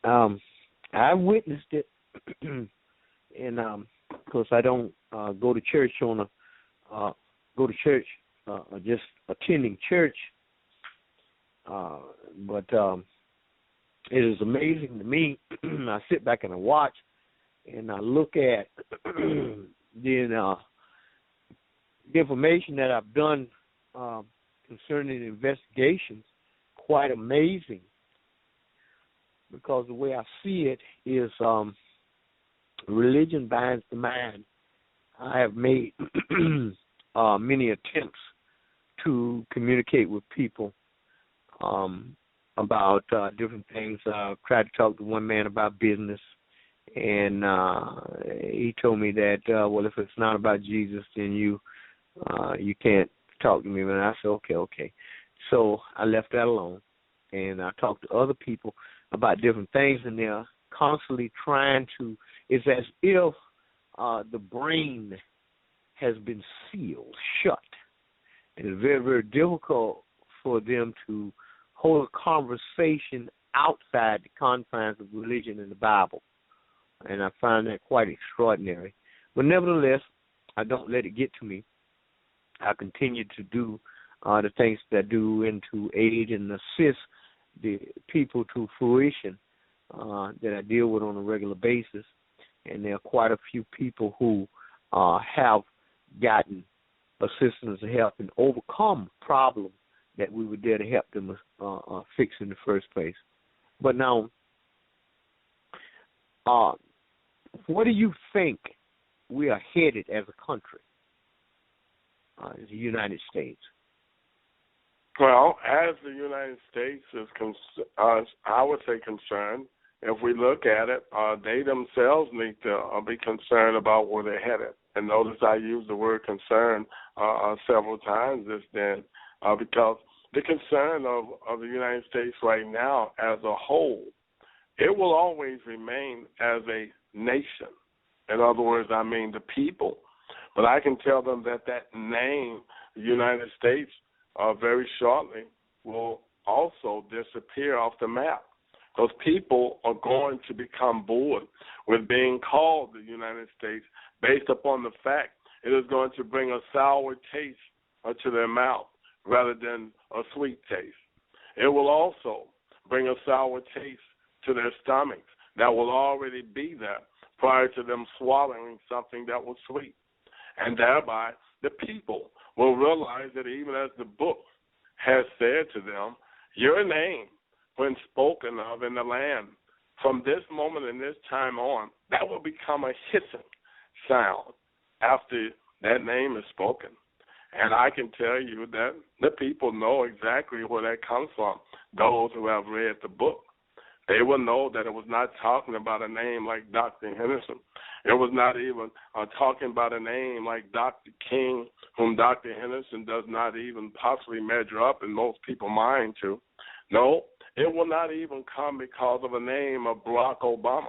I witnessed it, and because I don't go to church just attending church, but it is amazing to me. I sit back and I watch, and I look at the information that I've done concerning investigations. Quite amazing, because the way I see it is religion binds the mind. I have made many attempts to communicate with people about different things. Tried to talk to one man about business, and he told me that, well, if it's not about Jesus, then you can't talk to me. And I said, okay. So I left that alone, and I talked to other people about different things, and they're constantly trying to, it's as if the brain has been sealed shut. And it's very, very difficult for them to hold a conversation outside the confines of religion and the Bible. And I find that quite extraordinary. But nevertheless, I don't let it get to me. I continue to do the things that I do and to aid and assist the people to fruition that I deal with on a regular basis. And there are quite a few people who have gotten assistance and help and overcome problems that we were there to help them fix in the first place. But now, what do you think we are headed as a country, as the United States? Well, as the United States is, I would say, concerned, if we look at it, they themselves need to be concerned about where they're headed. And notice I used the word concern several times this then, because the concern of the United States right now as a whole, it will always remain as a nation. In other words, I mean the people. But I can tell them that name, the United States, very shortly will also disappear off the map. Because people are going to become bored with being called the United States based upon the fact it is going to bring a sour taste to their mouth rather than a sweet taste. It will also bring a sour taste to their stomachs that will already be there prior to them swallowing something that was sweet. And thereby, the people will realize that even as the book has said to them, your name, when spoken of in the land, from this moment and this time on, that will become a hissing sound after that name is spoken. And I can tell you that the people know exactly where that comes from, those who have read the book. They will know that it was not talking about a name like Dr. Henderson. It was not even talking about a name like Dr. King, whom Dr. Henderson does not even possibly measure up in most people's mind to. No, it will not even come because of a name of Barack Obama.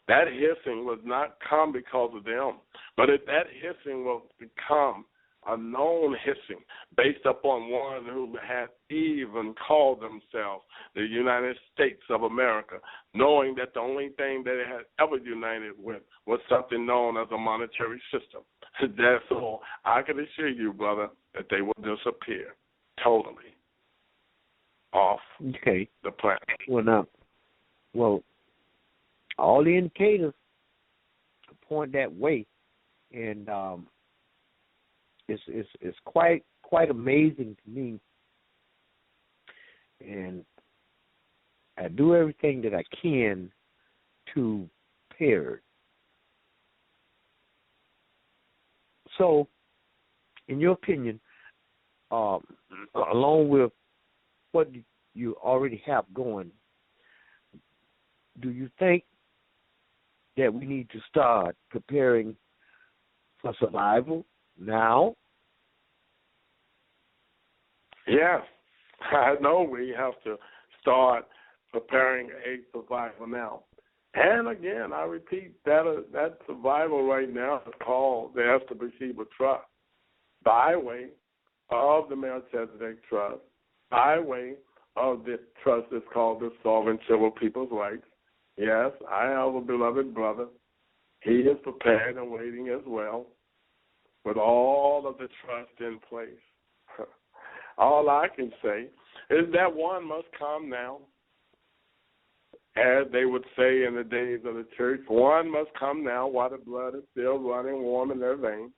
That hissing was not come because of them, but that hissing will become a known hissing based upon one who had even called themselves the United States of America, knowing that the only thing that it had ever united with was something known as a monetary system. Therefore, I can assure you, brother, that they will disappear totally off the planet. Well, all the indicators point that way, and it's quite amazing to me, and I do everything that I can to prepare. So, in your opinion, along with what you already have going, do you think that we need to start preparing for survival now? Yeah, I know we have to start preparing a survival now. And again, I repeat, that survival right now is called the Establishment Trust, by way of the Melchizedek Trust, by way of this trust that's called the Sovereign Civil People's Rights. Yes, I have a beloved brother. He is prepared and waiting as well, with all of the trust in place. All I can say is that one must come now. As they would say in the days of the church, one must come now while the blood is still running warm in their veins.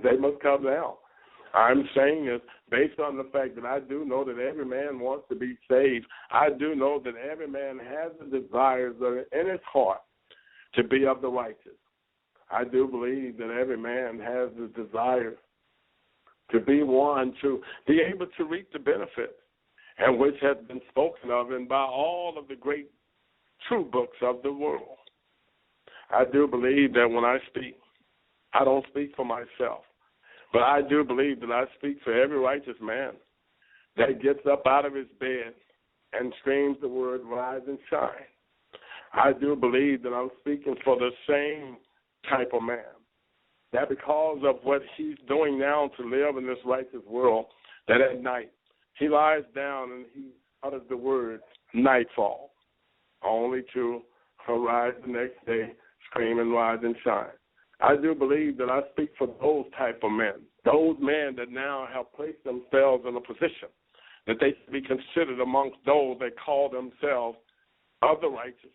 They must come now. I'm saying this based on the fact that I do know that every man wants to be saved. I do know that every man has the desires that are in his heart to be of the righteous. I do believe that every man has the desire to be one to be able to reap the benefits. and which has been spoken of and by all of the great true books of the world. I do believe that when I speak, I don't speak for myself, but I do believe that I speak for every righteous man that gets up out of his bed and screams the word rise and shine. I do believe that I'm speaking for the same type of man, that because of what he's doing now to live in this righteous world, that at night he lies down and he utters the word nightfall, only to arise the next day, scream and rise and shine. I do believe that I speak for those type of men, those men that now have placed themselves in a position that they should be considered amongst those that call themselves of the righteous,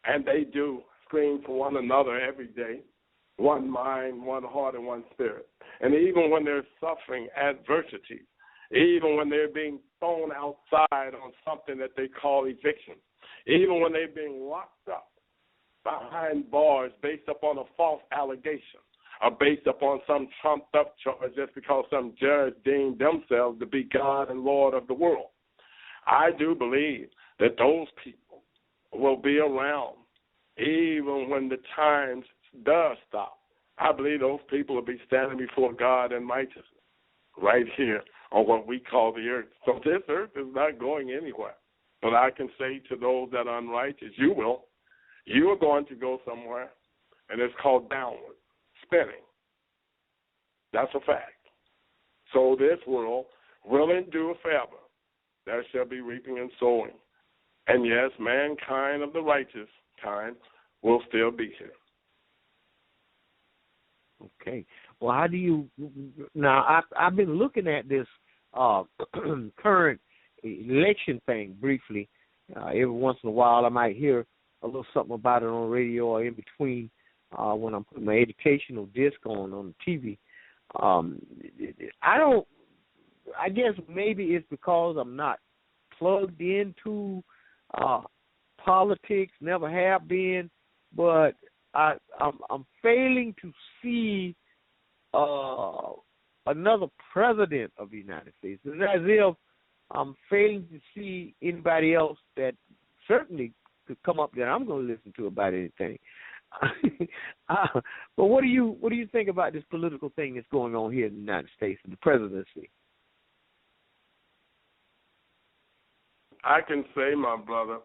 and they do scream for one another every day, one mind, one heart, and one spirit. And even when they're suffering adversity, even when they're being thrown outside on something that they call eviction, even when they're being locked up behind bars based upon a false allegation or based upon some trumped-up charge just because some judge deemed themselves to be God and Lord of the world, I do believe that those people will be around even when the times does stop. I believe those people will be standing before God in righteousness right here on what we call the earth. So this earth is not going anywhere. But I can say to those that are unrighteous, you are going to go somewhere, and it's called downward, spinning. That's a fact. So this world will endure forever. There shall be reaping and sowing. And yes, mankind of the righteous kind will still be here. Okay. Well, how do you now? I've been looking at this current election thing briefly. Every once in a while, I might hear a little something about it on radio or in between when I'm putting my educational disc on the TV. I guess maybe it's because I'm not plugged into politics, never have been, but I'm failing to see another president of the United States. It's as if I'm failing to see anybody else that certainly could come up that I'm going to listen to about anything. But what do you think about this political thing that's going on here in the United States and the presidency? I can say, my brother,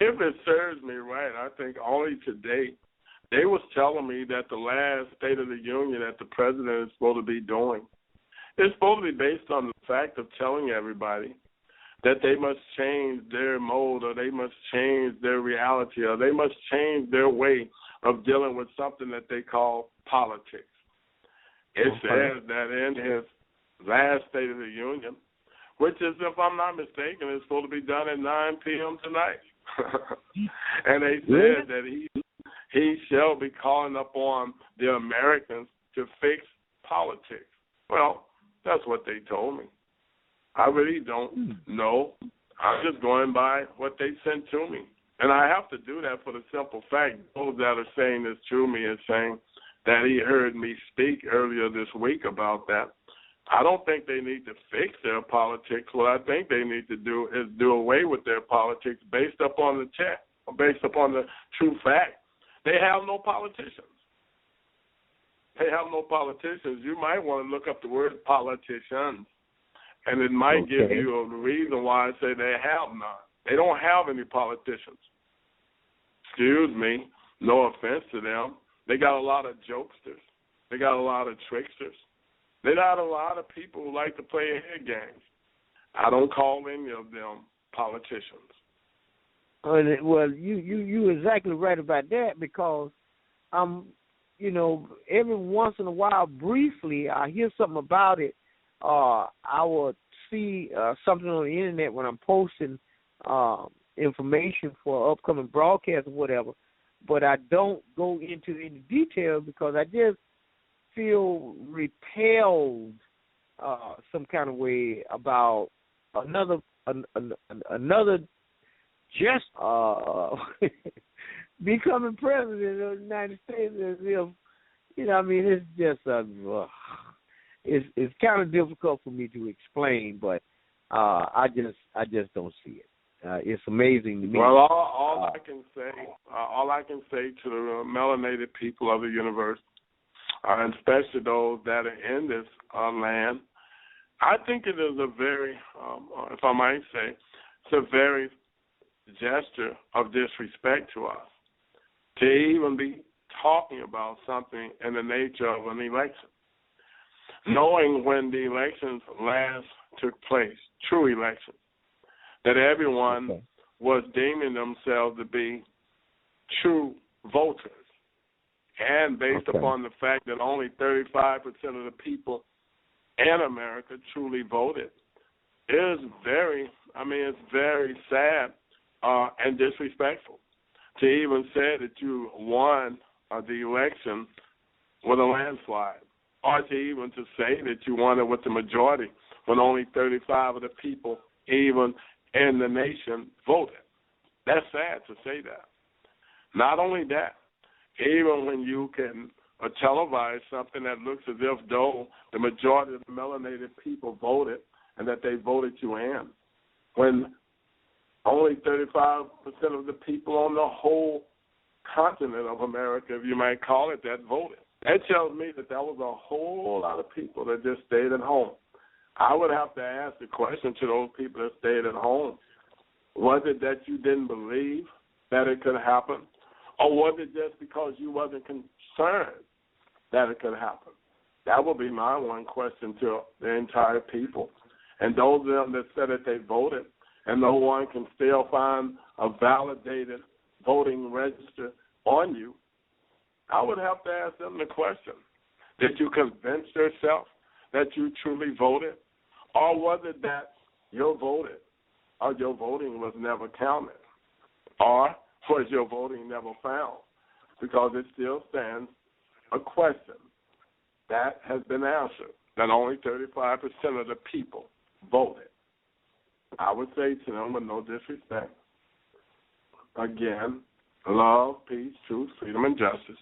if it serves me right, I think only today they was telling me that the last State of the Union that the president is supposed to be doing is supposed to be based on the fact of telling everybody that they must change their mode or they must change their reality or they must change their way of dealing with something that they call politics. It says that in his last State of the Union, which is, if I'm not mistaken, is supposed to be done at 9 p.m. tonight. And they said that he shall be calling upon the Americans to fix politics. Well, that's what they told me. I really don't know. I'm just going by what they sent to me. And I have to do that for the simple fact, those that are saying this to me and saying that he heard me speak earlier this week about that. I don't think they need to fix their politics. What I think they need to do is do away with their politics based upon the check, based upon the true fact. They have no politicians. They have no politicians. You might want to look up the word politicians, and it might give you a reason why I say they have none. They don't have any politicians. Excuse me, no offense to them. They got a lot of jokesters. They got a lot of tricksters. They got a lot of people who like to play head games. I don't call any of them politicians. Well, you exactly right about that because, every once in a while, briefly, I hear something about it. I will see something on the internet when I'm posting information for upcoming broadcasts or whatever, but I don't go into any detail because I just feel repelled some kind of way about another just becoming president of the United States as if, it's just it's kind of difficult for me to explain, but I just don't see it. It's amazing to me. Well, all I can say to the melanated people of the universe, and especially those that are in this land, I think it is a very, if I might say, it's a very gesture of disrespect to us to even be talking about something in the nature of an election. Knowing when the elections last took place, true elections, that everyone was deeming themselves to be true voters. And based upon the fact that only 35% of the people in America truly voted, it's very sad and disrespectful to even say that you won the election with a landslide, or to even to say that you won it with the majority when only 35 of the people even in the nation voted. That's sad to say that. Not only that, even when you can televise something that looks as if though the majority of the melanated people voted and that they voted you in, when only 35% of the people on the whole continent of America, if you might call it that, voted. That tells me that was a whole lot of people that just stayed at home. I would have to ask the question to those people that stayed at home. Was it that you didn't believe that it could happen? Or was it just because you wasn't concerned that it could happen? That would be my one question to the entire people. And those of them that said that they voted and no one can still find a validated voting register on you, I would have to ask them the question. Did you convince yourself that you truly voted? Or was it that you voted or your voting was never counted? Or was your voting never found? Because it still stands a question that has been answered, that only 35% of the people voted. I would say to them, with no disrespect, again, love, peace, truth, freedom, and justice.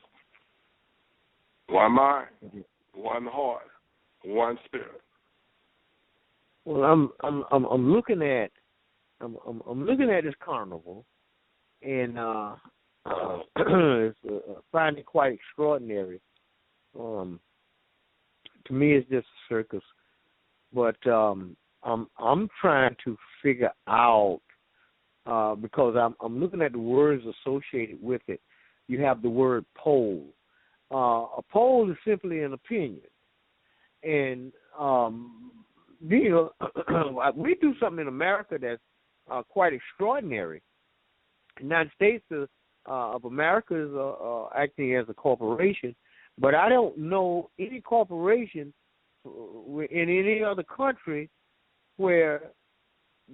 One mind, one heart, one spirit. Well, I'm looking at this carnival, and it's find it quite extraordinary. To me, it's just a circus, but I'm trying to figure out because I'm looking at the words associated with it. You have the word poll. A poll is simply an opinion, and we do something in America that's quite extraordinary. The United States of America is acting as a corporation, but I don't know any corporation in any other country where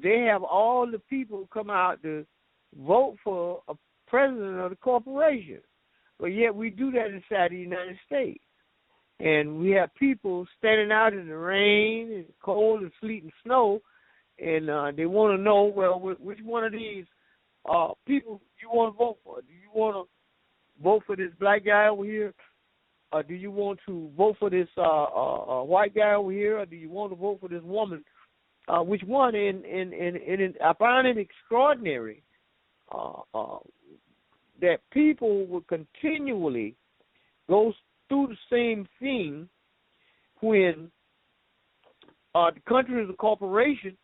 they have all the people come out to vote for a president of the corporation. But yet we do that inside the United States. And we have people standing out in the rain and cold and sleet and snow, and they want to know, well, which one of these people you want to vote for? Do you want to vote for this black guy over here? Or do you want to vote for this white guy over here? Or do you want to vote for this woman? Which one? And I find it extraordinary that people would continually go through the same thing when the country is a corporation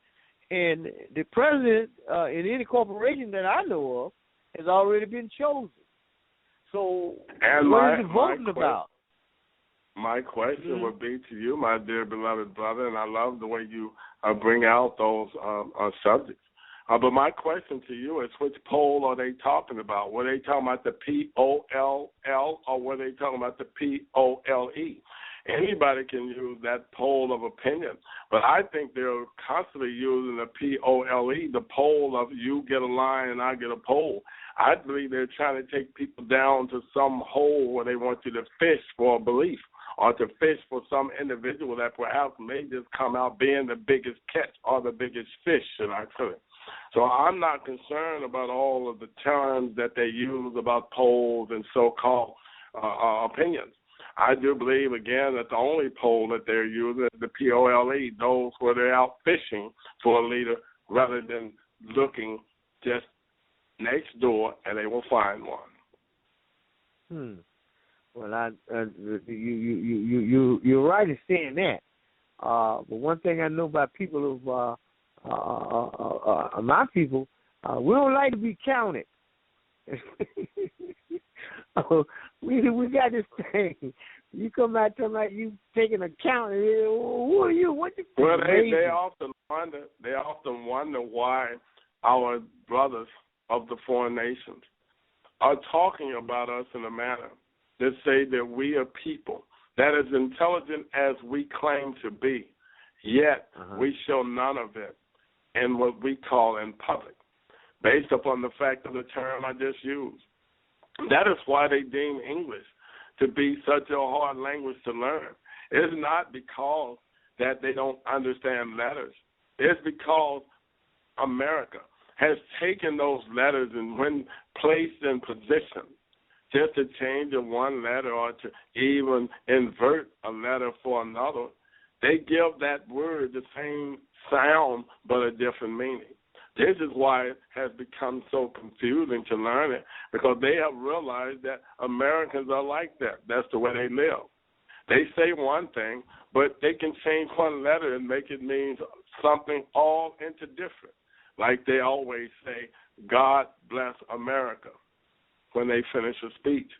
and the president in any corporation that I know of has already been chosen. So what is it voting about? My question would be to you, my dear beloved brother, and I love the way you bring out those subjects. But my question to you is, which poll are they talking about? Were they talking about the P-O-L-L or were they talking about the P-O-L-E? Anybody can use that poll of opinion, but I think they're constantly using the P-O-L-E, the poll of you get a line and I get a poll. I believe they're trying to take people down to some hole where they want you to fish for a belief or to fish for some individual that perhaps may just come out being the biggest catch or the biggest fish, should I say. So I'm not concerned about all of the terms that they use about polls and so-called opinions. I do believe, again, that the only pole that they're using is the POLE, those where they're out fishing for a leader rather than looking just next door and they will find one. Well, you're right in saying that. But one thing I know about people of my people, we don't like to be counted. We got this thing. You come out talking about you taking a count. Who are you? What you? Well, they often wonder. They often wonder why our brothers of the foreign nations are talking about us in a manner that say that we are people that is intelligent as we claim to be, yet we show none of it in what we call in public, based upon the fact of the term I just used. That is why they deem English to be such a hard language to learn. It's not because that they don't understand letters. It's because America has taken those letters and when placed in position, just to change of one letter or to even invert a letter for another, they give that word the same sound but a different meaning. This is why it has become so confusing to learn it, because they have realized that Americans are like that. That's the way they live. They say one thing, but they can change one letter and make it mean something all into different. Like they always say, God bless America, when they finish a speech.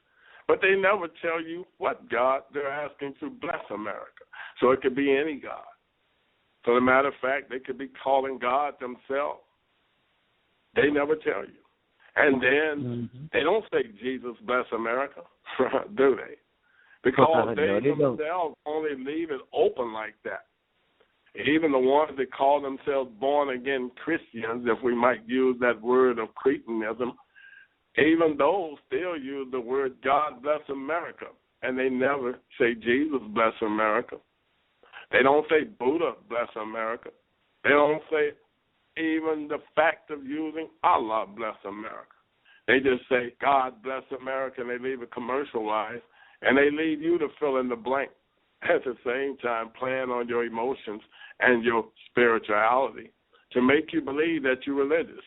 But they never tell you what God they're asking to bless America. So it could be any God. So as a matter of fact, they could be calling God themselves. They never tell you. And then they don't say Jesus bless America, do they? Because they themselves only leave it open like that. Even the ones that call themselves born-again Christians, if we might use that word of Cretinism, even those still use the word God bless America, and they never say Jesus bless America. They don't say Buddha bless America. They don't say even the fact of using Allah bless America. They just say God bless America, and they leave it commercialized, and they leave you to fill in the blank, at the same time playing on your emotions and your spirituality to make you believe that you're religious.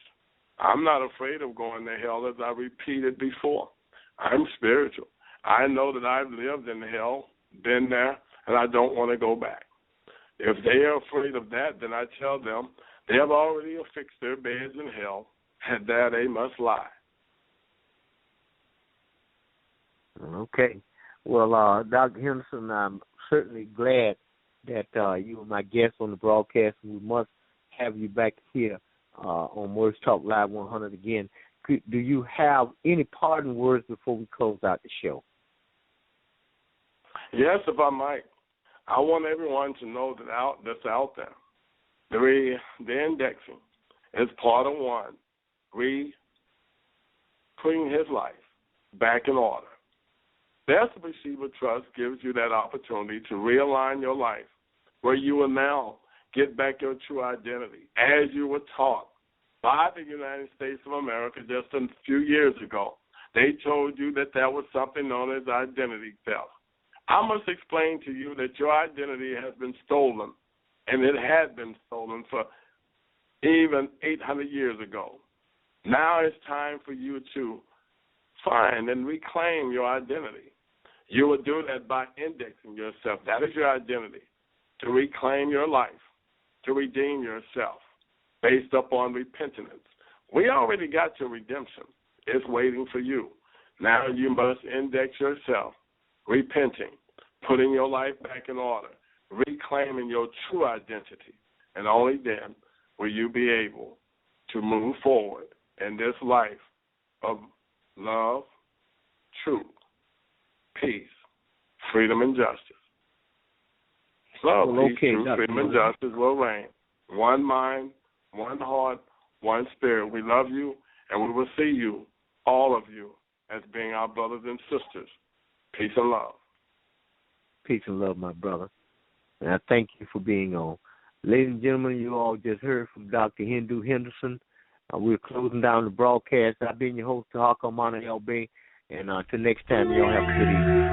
I'm not afraid of going to hell, as I repeated before. I'm spiritual. I know that I've lived in hell, been there, and I don't want to go back. If they are afraid of that, then I tell them they have already affixed their beds in hell, and there they must lie. Okay. Well, Dr. Henderson, I'm certainly glad that you were my guest on the broadcast, and we must have you back here on Words Talk Live 100 again. Do you have any parting words before we close out the show? Yes, if I might. I want everyone to know that's out there. The indexing is part of one, putting his life back in order. That's the Receiver Trust gives you that opportunity to realign your life, where you will now get back your true identity, as you were taught by the United States of America just a few years ago. They told you that there was something known as identity theft. I must explain to you that your identity has been stolen, and it had been stolen for even 800 years ago. Now it's time for you to find and reclaim your identity. You will do that by indexing yourself. That is your identity, to reclaim your life, to redeem yourself based upon repentance. We already got your redemption. It's waiting for you. Now you must index yourself, repenting, putting your life back in order, reclaiming your true identity, and only then will you be able to move forward in this life of love, truth, peace, freedom, and justice. Love, peace, truth, freedom, and justice will reign. One mind, one heart, one spirit. We love you, and we will see you, all of you, as being our brothers and sisters. Peace and love. Peace and love, my brother. And I thank you for being on. Ladies and gentlemen, you all just heard from Dr. Hendo Henderson. We're closing down the broadcast. I've been your host, Tahakamana LB. And until next time, y'all have a good evening.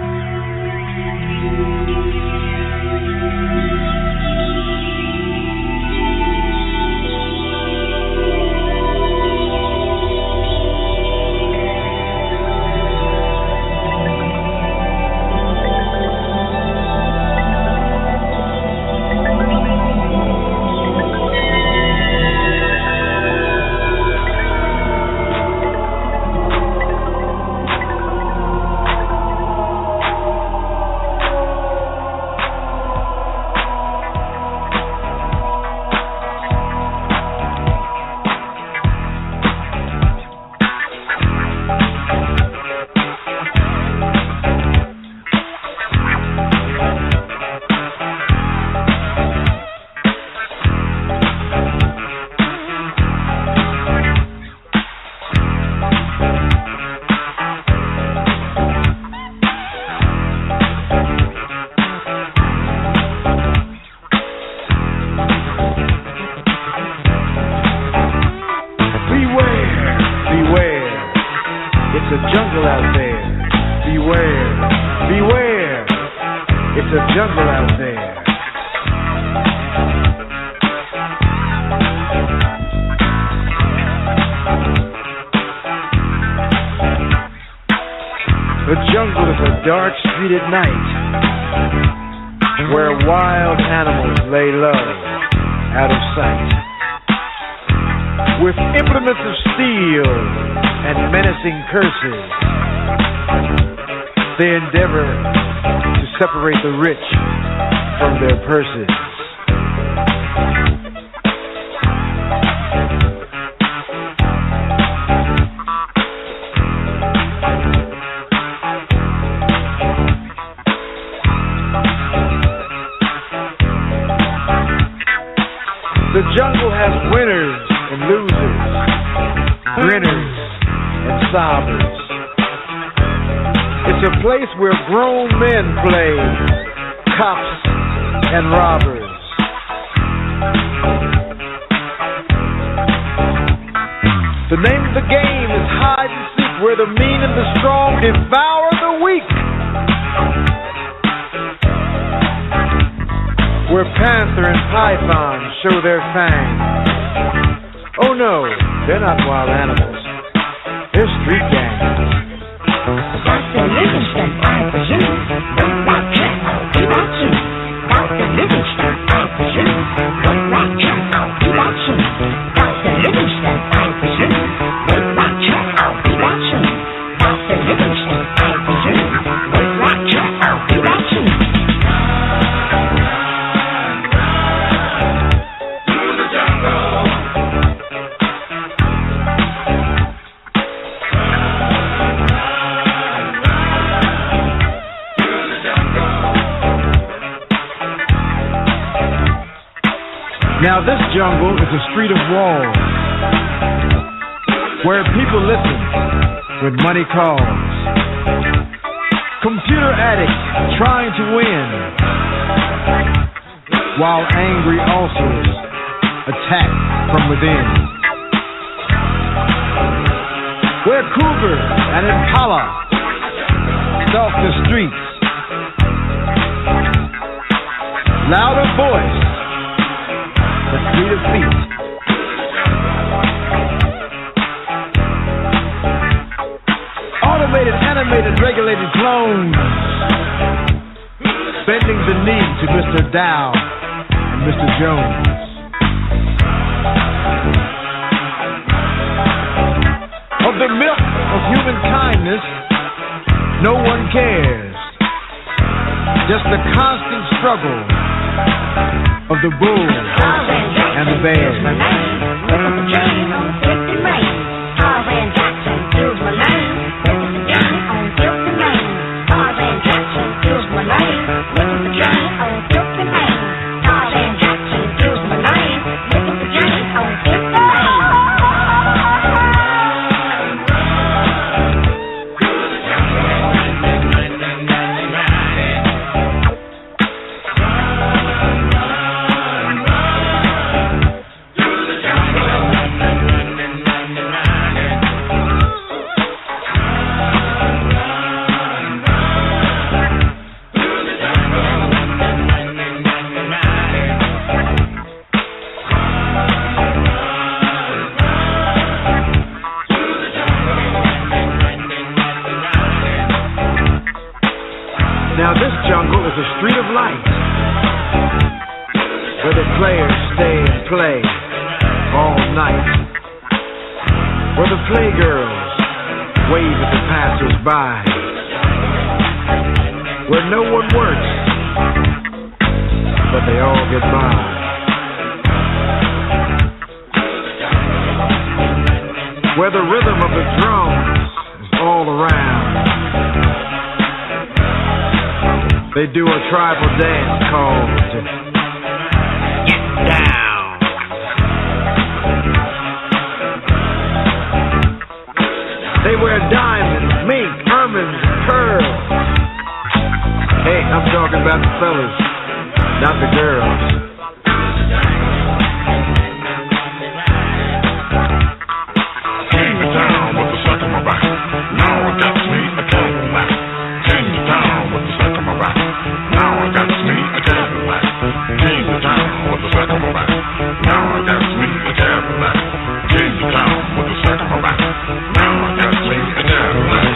At night, where wild animals lay low, out of sight, with implements of steel and menacing curses, they endeavor to separate the rich from their purses. The jungle has winners and losers, grinners and sobbers. It's a place where grown men play cops and robbers. The name of the game is hide and seek, where the mean and the strong devour the weak. Where panther and python show their fangs. Oh no, they're not wild animals. They're street gangs. Dr. Livingston, I presume. Don't rock check, I'll be back soon. Dr. Livingston, I presume. Don't rock check, I'll be back soon. Dr. Livingston, I presume. Don't rock check, I'll be back soon. Dr. Livingston, I presume. Don't rock check, I'll be back soon. Now this jungle is a street of walls, where people listen when money calls. Computer addicts trying to win, while angry ulcers attack from within. Where cougar and impala stalk the streets, louder voice, the fleet of feet. Automated, animated, regulated clones, bending the knee to Mr. Dow and Mr. Jones. Of the milk of human kindness, no one cares. Just the constant struggle of the bull and the bear. Now this jungle is a street of light, where the players stay and play all night, where the playgirls wave at the passers-by, where no one works, but they all get by. Where the rhythm of the drums is all around. They do a tribal dance called Get Down. They wear diamonds, mink, ermines, and pearls. Hey, I'm talking about the fellas, not the girls. Came to town with the sack on my back. Now I got me a Cadillac. Came to town with the sack on my back. Now I got me a Cadillac. Came to town with the sack on my back. Now I got me a Cadillac. Came to town with the sack on my back. Now I got me a Cadillac.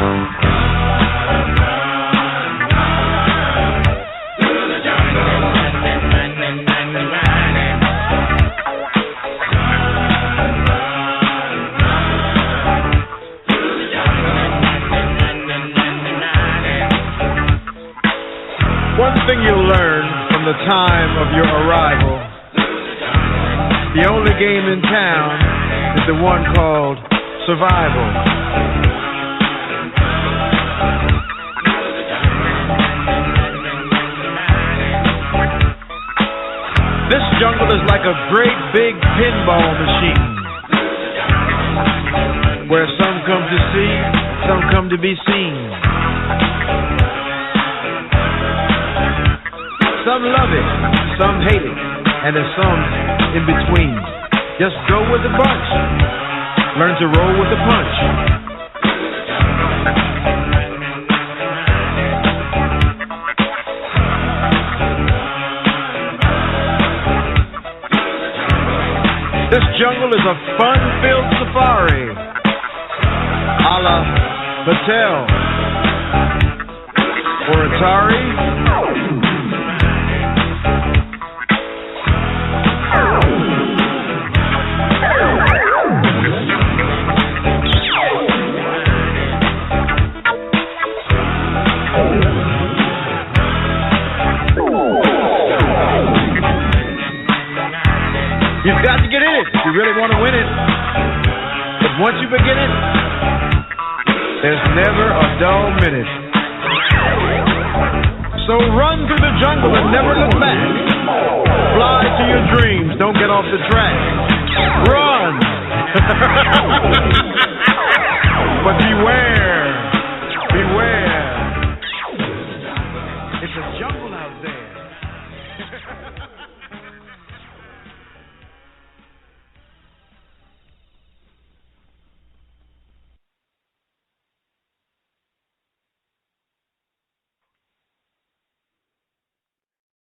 One thing you'll learn from the time of your arrival, the only game in town is the one called survival. This jungle is like a great big pinball machine, where some come to see, some come to be seen. Some love it, some hate it, and there's some in between. Just go with the bunch, learn to roll with the punch. This jungle is a fun-filled safari, a la Patel or Atari. You've got to get in it if you really want to win it. But once you begin it, there's never a dull minute. So run through the jungle and never look back. Fly to your dreams, don't get off the track. Run! But beware